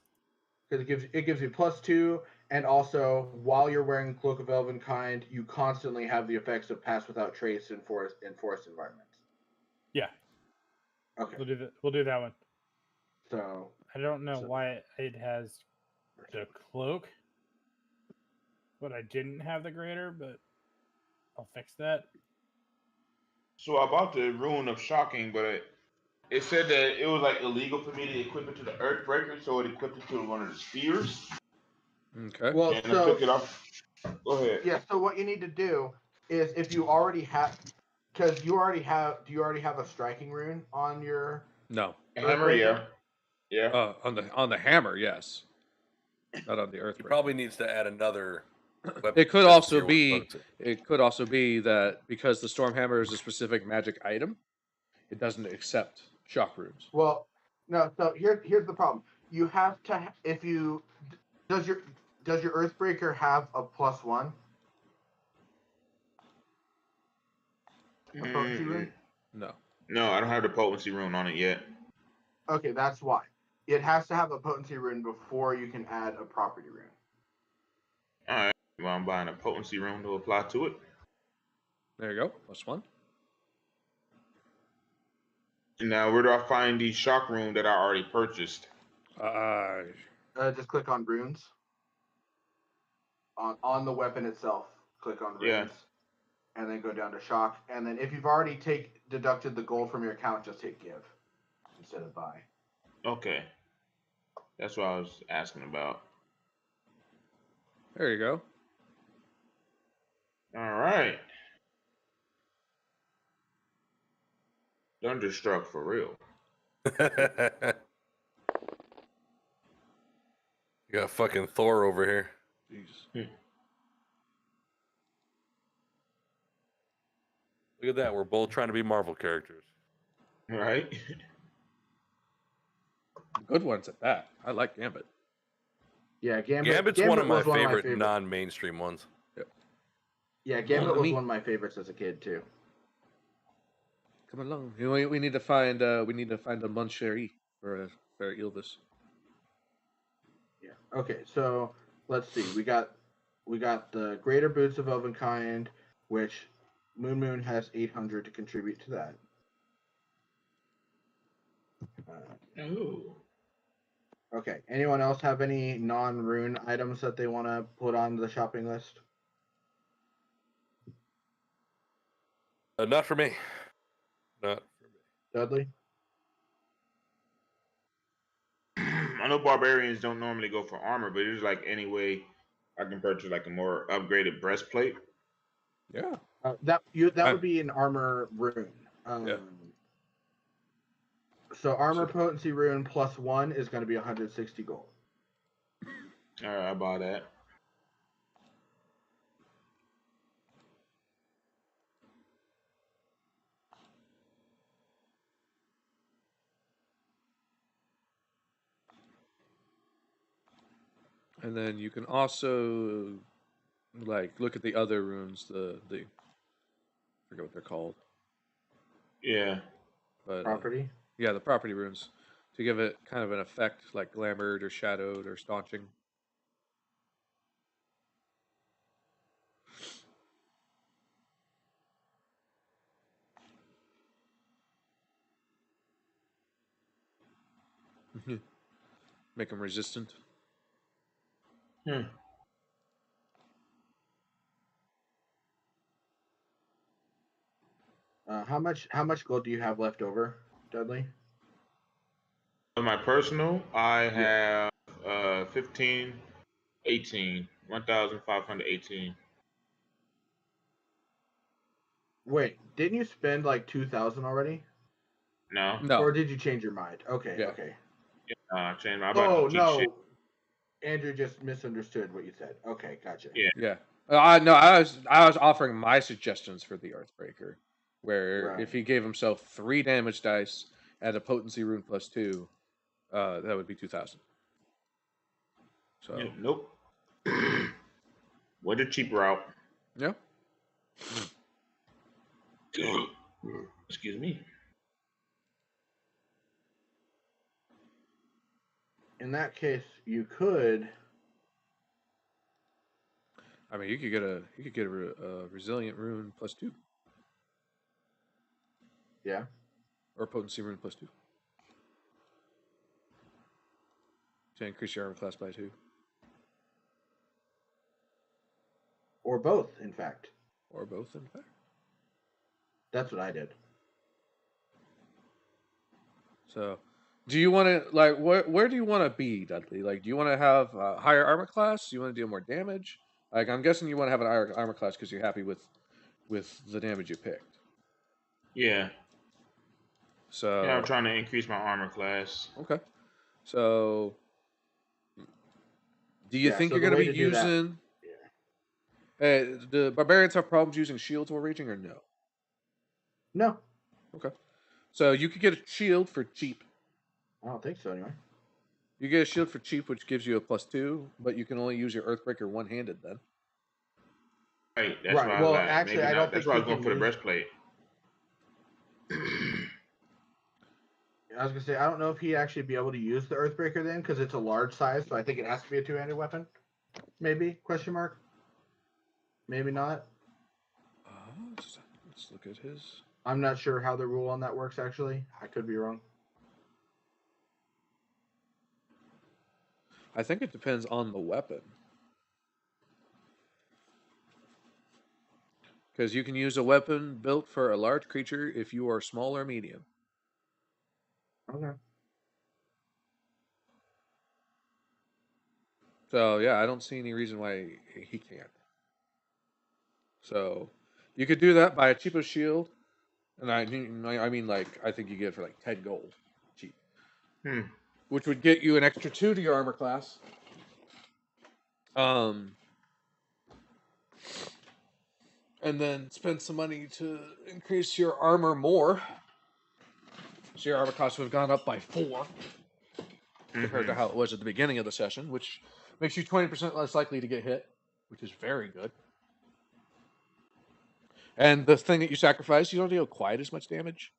Because it gives you +2, and also while you're wearing Cloak of Elvenkind, you constantly have the effects of Pass Without Trace in forest environments. Yeah. Okay. We'll do that one. So I don't know why it has the cloak, but I didn't have the greater, but I'll fix that. So I bought the Rune of Shocking, but it said that it was like illegal for me to equip it to the Earthbreaker, so it equipped it to one of the spears, Okay. Well, and I so took it off. Go ahead. yeah, so what you need to do is if you already have, because you already have, do you already have a striking rune on your No. Hammer, Earthbreaker? yeah. On the hammer, yes. Not on the earth. He probably needs to add another weapon. It could that's also tier one be potency. that because the storm hammer is a specific magic item, it doesn't accept shock runes. Well, no. So here's the problem. You have to if you does your Earthbreaker have a +1? A potency rune? No. No, I don't have the potency rune on it yet. Okay, that's why. It has to have a potency rune before you can add a property rune. All right. Well, I'm buying a potency rune to apply to it. There you go. +1. Now, where do I find the shock rune that I already purchased? Just click on runes. On the weapon itself, click on runes. Yeah. And then go down to shock. And then if you've already deducted the gold from your account, just hit give instead of buy. Okay. That's what I was asking about. There you go. All right. Thunderstruck for real. You got fucking Thor over here. Jeez. Look at that. We're both trying to be Marvel characters. Right? Good ones at that. I like Gambit. Yeah, Gambit's one of my was favorite non-mainstream ones. Yeah, Gambit was me. one of my favorites as a kid too. Come along. We need to find a Mon Chéri for Ilvis. Yeah. Okay, so let's see. We got the Greater Boots of Elvenkind, which Moon has 800 to contribute to that. Ooh. Okay. Anyone else have any non-rune items that they want to put on the shopping list? Not for me. Not for me. Dudley? I know barbarians don't normally go for armor, but it's like any way I can purchase like a more upgraded breastplate. Yeah. That would be an armor rune. Yeah. So armor potency rune +1 is going to be 160 gold. All right, I buy that. And then you can also look at the other runes, the I forget what they're called. Yeah. But Property? yeah, the property runes to give it kind of an effect like glamored or shadowed or staunching. Make them resistant. How much gold do you have left over, Dudley? On my personal, I have 1,518. Wait, didn't you spend like 2,000 already? No. Or did you change your mind? Okay, Yeah. okay. Change my about cheap no. shit. Andrew just misunderstood what you said. Okay, gotcha. Yeah. Yeah. No, I was offering my suggestions for the Earthbreaker, where Right. if he gave himself 3 damage dice at a potency rune +2, that would be 2,000. So Nope. Went the cheap route. yeah. Excuse me. In that case, you could. I mean, you could get a resilient rune +2. Yeah. Or potency rune +2. To increase your armor class by 2. Or both, in fact. Or both, in fact. That's what I did. So, do you want to like where do you want to be, Dudley? Like, do you want to have a higher armor class? Do you want to do more damage? Like, I'm guessing you want to have an higher armor class because you're happy with the damage you picked. Yeah. So Yeah, I'm trying to increase my armor class. okay. So, do you Yeah, think so you're the going to way be to do that- using? The barbarians have problems using shields while raging, or no? No, Okay. So you could get a shield for cheap. I don't think so anyway. You get a shield for cheap, which gives you a +2, but you can only use your Earthbreaker one-handed then. Right, that's Right, why well, I was like, actually, maybe I not. don't That's think why I he was going can for the use- breastplate. I was gonna say I don't know if he'd actually be able to use the Earthbreaker then because it's a large size, so I think it has to be a two-handed weapon. Maybe? Question mark. Maybe not. Let's look at his. I'm not sure how the rule on that works. Actually, I could be wrong. I think it depends on the weapon. Because you can use a weapon built for a large creature if you are small or medium. Okay. So yeah, I don't see any reason why he can't. So you could do that by a cheaper shield, and I mean like I think you get it for like 10 gold, cheap, which would get you an extra 2 to your armor class. And then spend some money to increase your armor more. So your armor class would have gone up by 4 compared to how it was at the beginning of the session, which makes you 20% less likely to get hit, which is very good. And the thing that you sacrifice, you don't deal quite as much damage.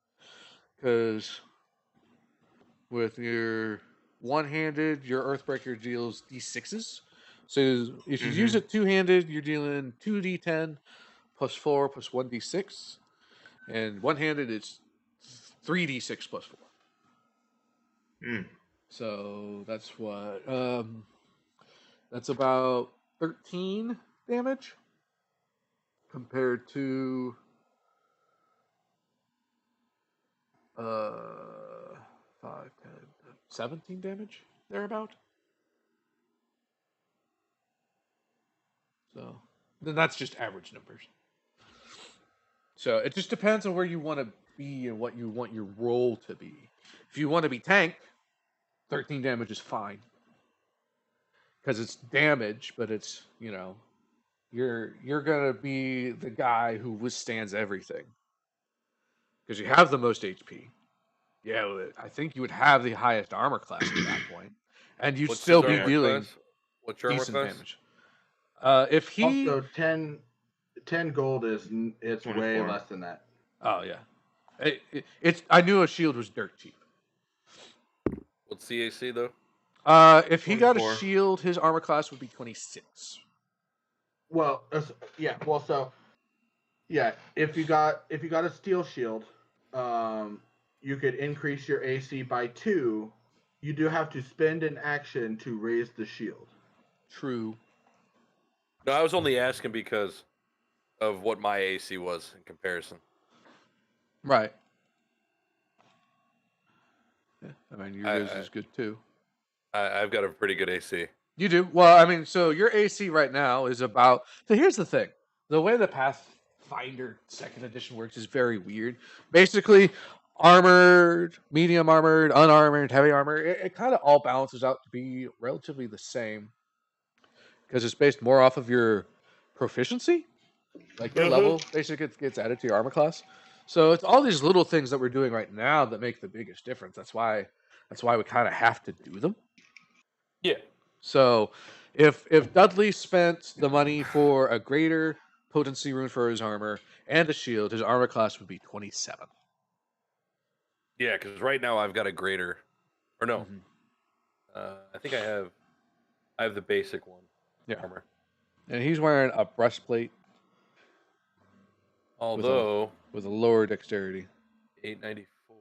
Because with your one-handed, your Earthbreaker deals d6s. So if you use it two-handed, you're dealing 2d10 plus 4 plus 1d6. And one-handed, it's 3d6 plus 4. So that's what... that's about 13 damage compared to 5, 10, 17 damage thereabout. So then that's just average numbers. So it just depends on where you want to be and what you want your role to be. If you want to be tank, 13 damage is fine. Because it's damage, but it's, you know, you're gonna be the guy who withstands everything. Because you have the most HP. Yeah, I think you would have the highest armor class at that point, and you'd What's still his be armor dealing class? What's your armor decent class? damage. If he, Also, 10 gold is it's way 24. less than that. oh yeah, it's I knew a shield was dirt cheap. What's CAC though? If he got a 24. shield, his armor class would be 26. Well, yeah. Well, so yeah, if you got a steel shield, you could increase your AC by 2. You do have to spend an action to raise the shield. True. No, I was only asking because of what my AC was in comparison. Right. Yeah, I mean yours I- is good too. I've got a pretty good AC. You do? Well, I mean, so your AC right now is about. So here's the thing: the way the Pathfinder Second Edition works is very weird. Basically, armored, medium armored, unarmored, heavy armor. It kind of all balances out to be relatively the same because it's based more off of your proficiency, like your level. Basically, gets added to your armor class. So it's all these little things that we're doing right now that make the biggest difference. That's why we kind of have to do them. Yeah. So, if Dudley spent the money for a greater potency rune for his armor and a shield, his armor class would be 27. Yeah, because right now I've got a greater, or no, I think I have the basic one. Yeah. Armor. And he's wearing a breastplate Although with a lower dexterity. 894.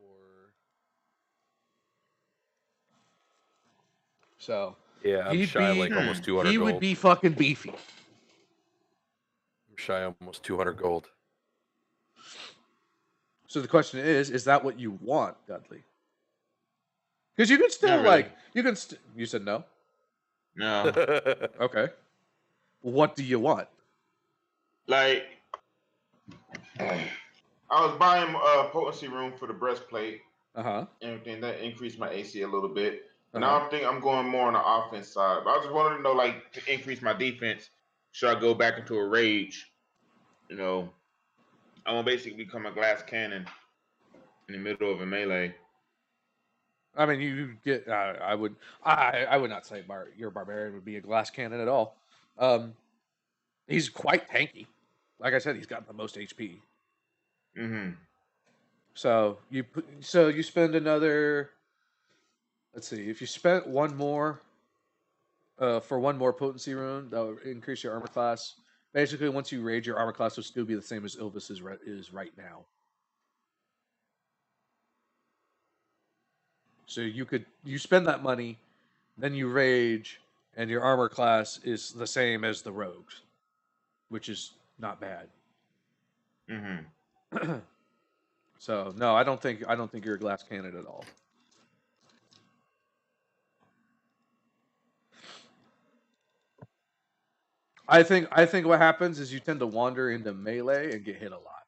So Yeah, I'm he'd shy be- like almost 200 he gold. would be fucking beefy. I'm shy almost 200 gold. So the question is that what you want, Dudley? Because you can still Not really. like you can. You said no. No. Okay. What do you want? Like, I was buying a potency room for the breastplate. Uh-huh. Everything that increased my AC a little bit. And Uh-huh. now I think I'm going more on the offense side. But I just wanted to know, like, to increase my defense, should I go back into a rage? You know, I want to basically become a glass cannon in the middle of a melee. I mean, you get. I would not say your barbarian would be a glass cannon at all. He's quite tanky. Like I said, he's got the most HP. Mm-hmm. So you spend another. Let's see. If you spent one more, for one more potency rune, that would increase your armor class. Basically, once you rage, your armor class will still be the same as Ilvis is right now. So you spend that money, then you rage, and your armor class is the same as the rogues, which is not bad. Mm-hmm. So no, I don't think you're a glass cannon at all. I think what happens is you tend to wander into melee and get hit a lot.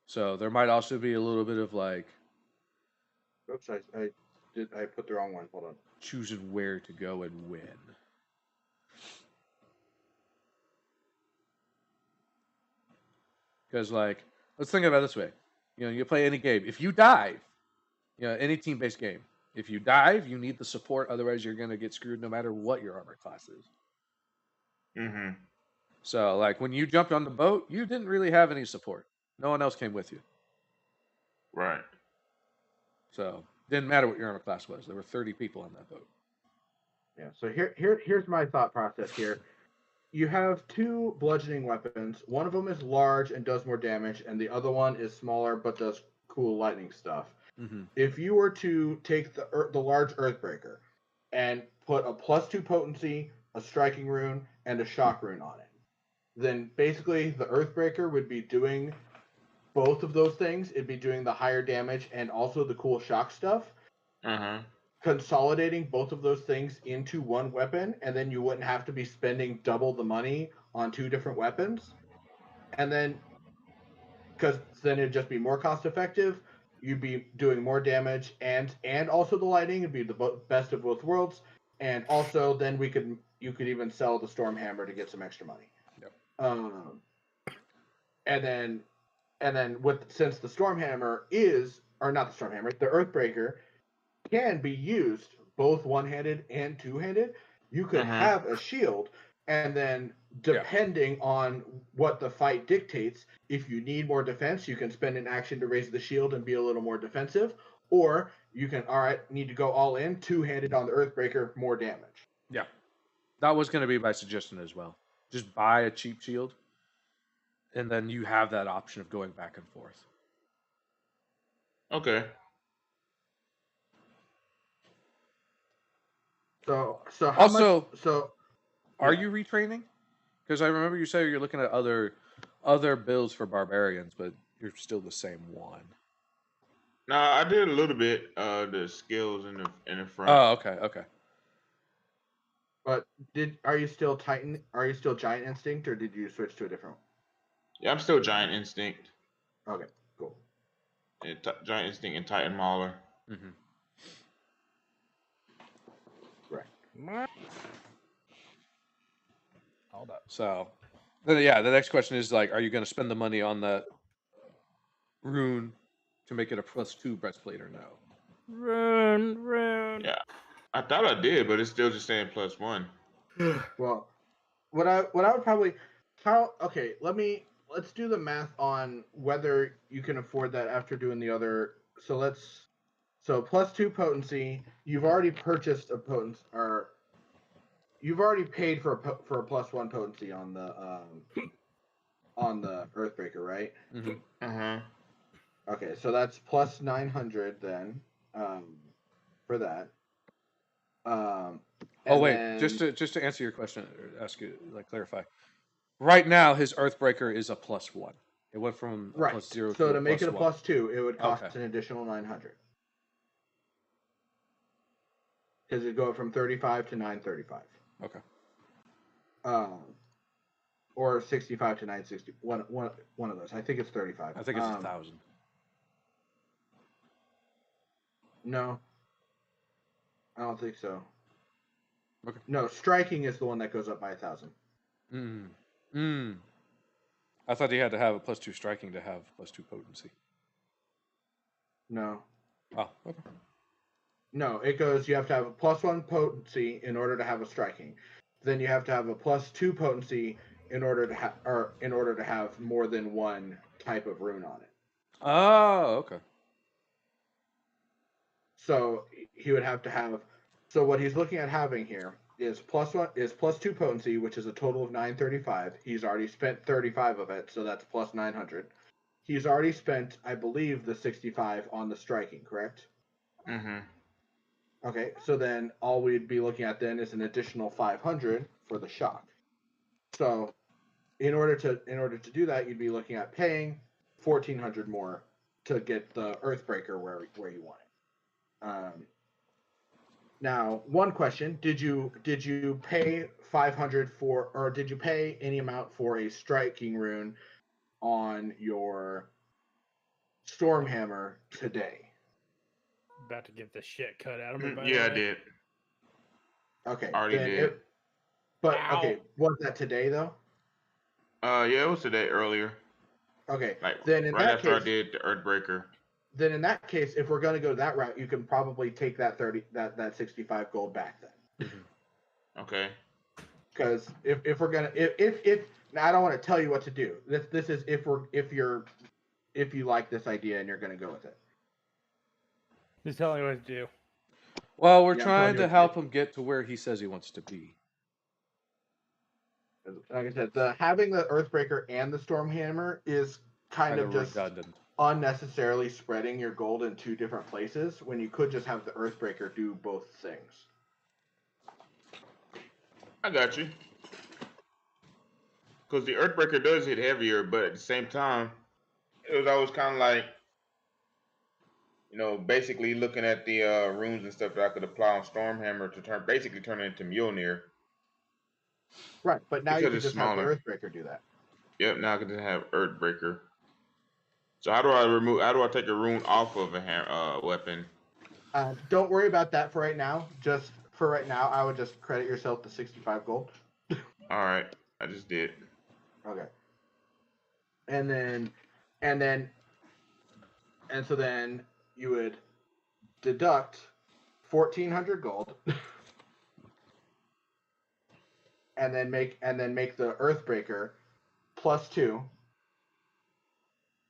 So there might also be a little bit of like Oops, I put the wrong one. Hold on. choosing where to go and when. Because like, let's think about it this way. You know, you play any game. If you dive, any team-based game, if you dive, you need the support. Otherwise, you're gonna get screwed no matter what your armor class is. Mm-hmm. So like when you jumped on the boat, you didn't really have any support. No one else came with you. Right. So didn't matter what your armor class was. There were 30 people on that boat. Yeah. So here's my thought process here. You have two bludgeoning weapons. One of them is large and does more damage, and the other one is smaller but does cool lightning stuff. Mm-hmm. If you were to take the large Earthbreaker and put a +2 potency, a striking rune, and a shock rune on it, then basically the Earthbreaker would be doing both of those things. It'd be doing the higher damage and also the cool shock stuff. Uh-huh. Consolidating both of those things into one weapon, and then you wouldn't have to be spending double the money on two different weapons. And then, because then it'd just be more cost effective, you'd be doing more damage and also the lightning. It'd be the best of both worlds. And also, then you could even sell the Stormhammer to get some extra money. Yep. And then since the Stormhammer the Earthbreaker can be used both one-handed and two-handed. You could have a shield, and then depending on what the fight dictates, if you need more defense, you can spend an action to raise the shield and be a little more defensive, or you can need to go all in, two-handed on the Earthbreaker, more damage. Yeah, that was going to be my suggestion as well. Just buy a cheap shield, and then you have that option of going back and forth. Okay. So how Also, much? So are you retraining? Because I remember you said you're looking at other builds for barbarians, but you're still the same one. No, I did a little bit. The skills in the front. Oh, okay. But are you still Titan? Are you still Giant Instinct, or did you switch to a different one? Yeah, I'm still Giant Instinct. Okay, cool. And Giant Instinct and Titan Mauler. Mm-hmm. Right. Hold up. So, then the next question is like, are you going to spend the money on that rune to make it a +2 breastplate or no? Rune. Yeah, I thought I did, but it's still just saying +1. Well, what I would probably let's do the math on whether you can afford that after doing the other. So +2 potency. You've already purchased a potency, or you've already paid for a +1 potency on the Earthbreaker, right? Mm-hmm. Uh-huh. Okay, so that's +900 then, for that. Oh wait, just to answer your question, or ask you clarify. Right now, his Earthbreaker is a +1. It went from a Right. +0 So to to a make it a +1. +2, it would cost Okay. an additional 900. Because it go from 35 to 935. Okay. Or 65 to 960. One of those. I think it's 35. I think it's 1,000. No. I don't think so. Okay. No, striking is the one that goes up by 1,000. I thought he had to have a +2 striking to have +2 potency. No. Oh, okay. No, it goes, you have to have a +1 potency in order to have a striking. Then you have to have a +2 potency in order to have more than one type of rune on it. Oh, okay. So he would have to have. So what he's looking at having here is +2 potency, which is a total of 935. He's already spent 35 of it, so that's plus 900. He's already spent, I believe, the 65 on the striking, correct? Mm-hmm. Okay, so then all we'd be looking at then is an additional 500 for the shock. So in order to do that, you'd be looking at paying 1,400 more to get the Earthbreaker where you want it. Now, one question: Did you pay 500 for, or did you pay any amount for a striking rune on your Stormhammer today? About to get the shit cut out of me. By Yeah, the I way. did. Okay, Already then did. okay, was that today though? Yeah, it was today earlier. Okay, Like then in right that after I case, did the Earthbreaker. then in that case, if we're going to go that route, you can probably take that 65 gold back then. Okay. Because if we're gonna if now I don't want to tell you what to do. This is if you like this idea and you're gonna go with it. Just tell me what to do. Well, we're Yeah, I'm trying telling you to what to help do. him get to where he says he wants to be. Like I said, having the Earthbreaker and the Stormhammer is kind of just redundant. unnecessarily spreading your gold in two different places when you could just have the Earthbreaker do both things. I got you. Because the Earthbreaker does hit heavier, but at the same time, it was always kind of like, basically looking at the runes and stuff that I could apply on Stormhammer to turn it into Mjolnir. Right, but now you Because can it's just have the smaller. Earthbreaker do that. Yep, now I can just have Earthbreaker. So how do I take a rune off of a weapon? Don't worry about that for right now. Just for right now, I would just credit yourself the 65 gold. All right, I just did. Okay. And so then you would deduct 1,400 gold, and then make the Earthbreaker +2,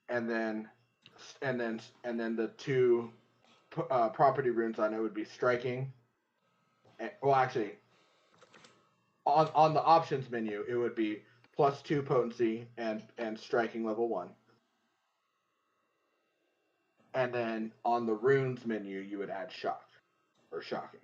and then the two property runes on it would be striking. Well, actually, on the options menu, it would be +2 potency and striking level 1. And then on the runes menu, you would add shock or shocking.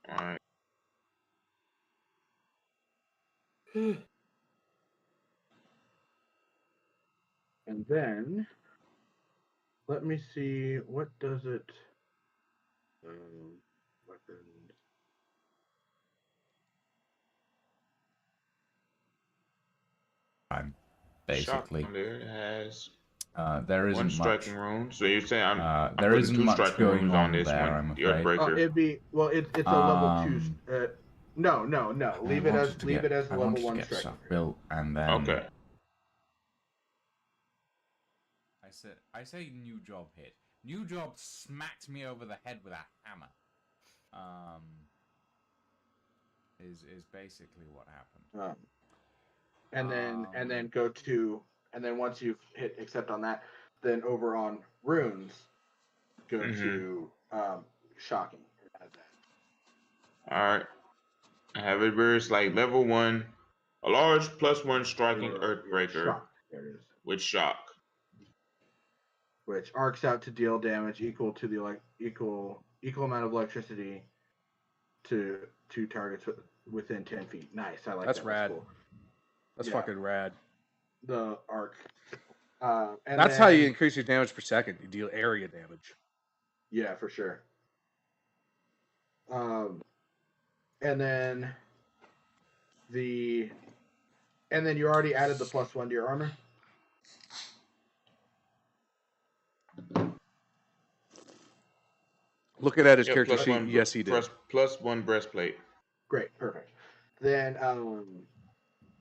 All right. And then let me see, what does it? Weapons. Basically, Shock there has there one isn't striking much. rune. So you're saying I'm There putting isn't two much striking going runes on this there, one. I'm The afraid. Earthbreaker. It'd be it's a level 2. No. Leave it as I level wanted 1 to get striking. stuff built, and then Okay. I say new job hit. New job smacked me over the head with a hammer. Is basically what happened. And then once you've hit accept on that, then over on runes, go to shocking. All right. I have it where it's like level 1, a large +1 striking Earthbreaker Shock. There it is. with shock. which arcs out to deal damage equal to the equal amount of electricity to two targets within 10 feet. Nice, I like That's that. rad. That's cool. That's Yeah. fucking rad. The arc. And That's how you then- increase your damage per second. You deal area damage. Yeah, for sure. And then you already added the +1 to your armor. Looking at his Yeah, character plus sheet, one, yes, he did. plus one breastplate. Great, perfect. Then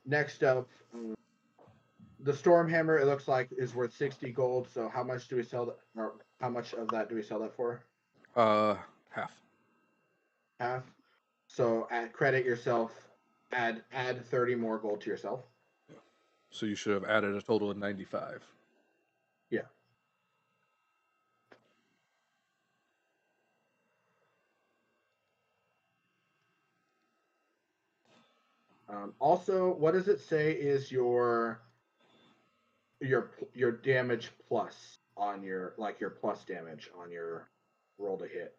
next up, the Stormhammer. It looks like is worth 60 gold. So how much do we sell that? Or how much of that do we sell that for? Half. Half. So credit yourself. Add 30 more gold to yourself. So you should have added a total of 95. Yeah. Also, what does it say is your damage plus on your your plus damage on your roll to hit,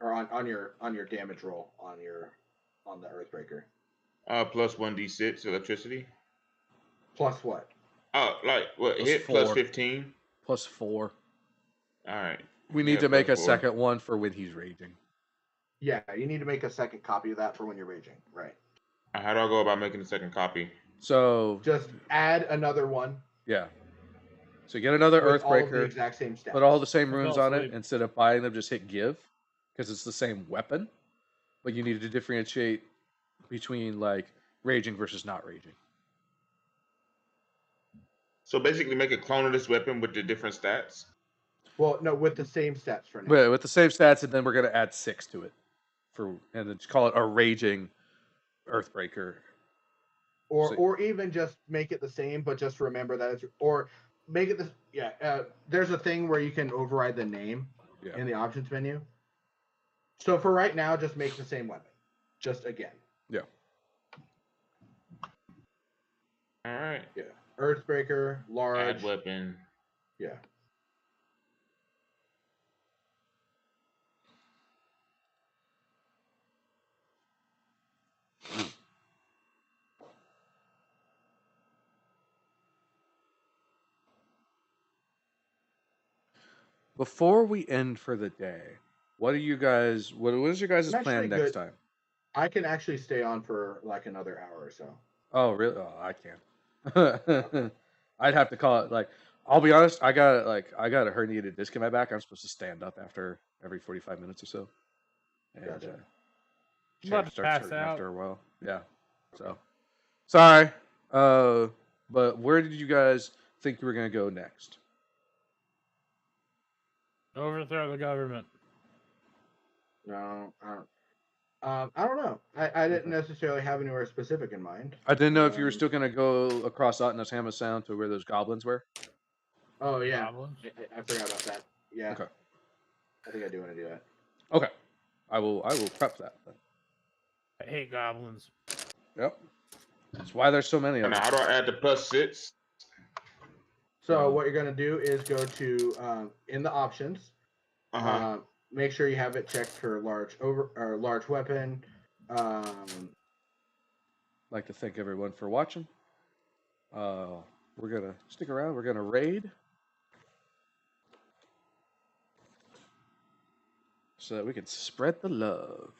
or on your damage roll on the Earthbreaker? Plus 1d6 electricity. Plus what? Oh, like what? Plus Hit 4. plus 15. Plus 4. All right. We need Yeah, to make a plus 4. second one for when he's raging. Yeah, you need to make a second copy of that for when you're raging. Right. How do I go about making a second copy? So Just add another one. yeah. So get another with all of the Earthbreaker. exact same stats. Put all the same I runes fell on it. asleep. Instead of buying them, just hit give, because it's the same weapon. But you need to differentiate between raging versus not raging. So basically, make a clone of this weapon with the different stats. Well, no, with the same stats for now. But with the same stats, and then we're gonna add 6 to it, and then just call it a raging Earthbreaker. Or even just make it the same, but just remember that it's, or make it this. Yeah, there's a thing where you can override the name in the options menu. So for right now, just make the same weapon, just again. Yeah. All right. Yeah. Earthbreaker, large. Add weapon. Yeah. Before we end for the day, what is your guys' I'm plan actually next good. time? I can actually stay on for another hour or so. Oh, really? Oh, I can't. I'd have to call it I'll be honest, I got a herniated disc in my back. I'm supposed to stand up after every 45 minutes or so. And Gotcha. I'm about chair to starts pass hurting out. after a while. Yeah. So sorry. But where did you guys think you were gonna go next? Overthrow the government. No, I don't know. I didn't necessarily have anywhere specific in mind. I didn't know if you were still gonna go across Otnos Hammer Sound to where those goblins were. Oh yeah, Goblins. I forgot about that. Yeah. Okay. I think I do want to do that. Okay. I will prep that then. I hate goblins. Yep. That's why there's so many of And them. how do I add the +6? So what you're gonna do is go to in the options. Make sure you have it checked for large weapon. Like to thank everyone for watching. We're gonna stick around. We're gonna raid so that we can spread the love.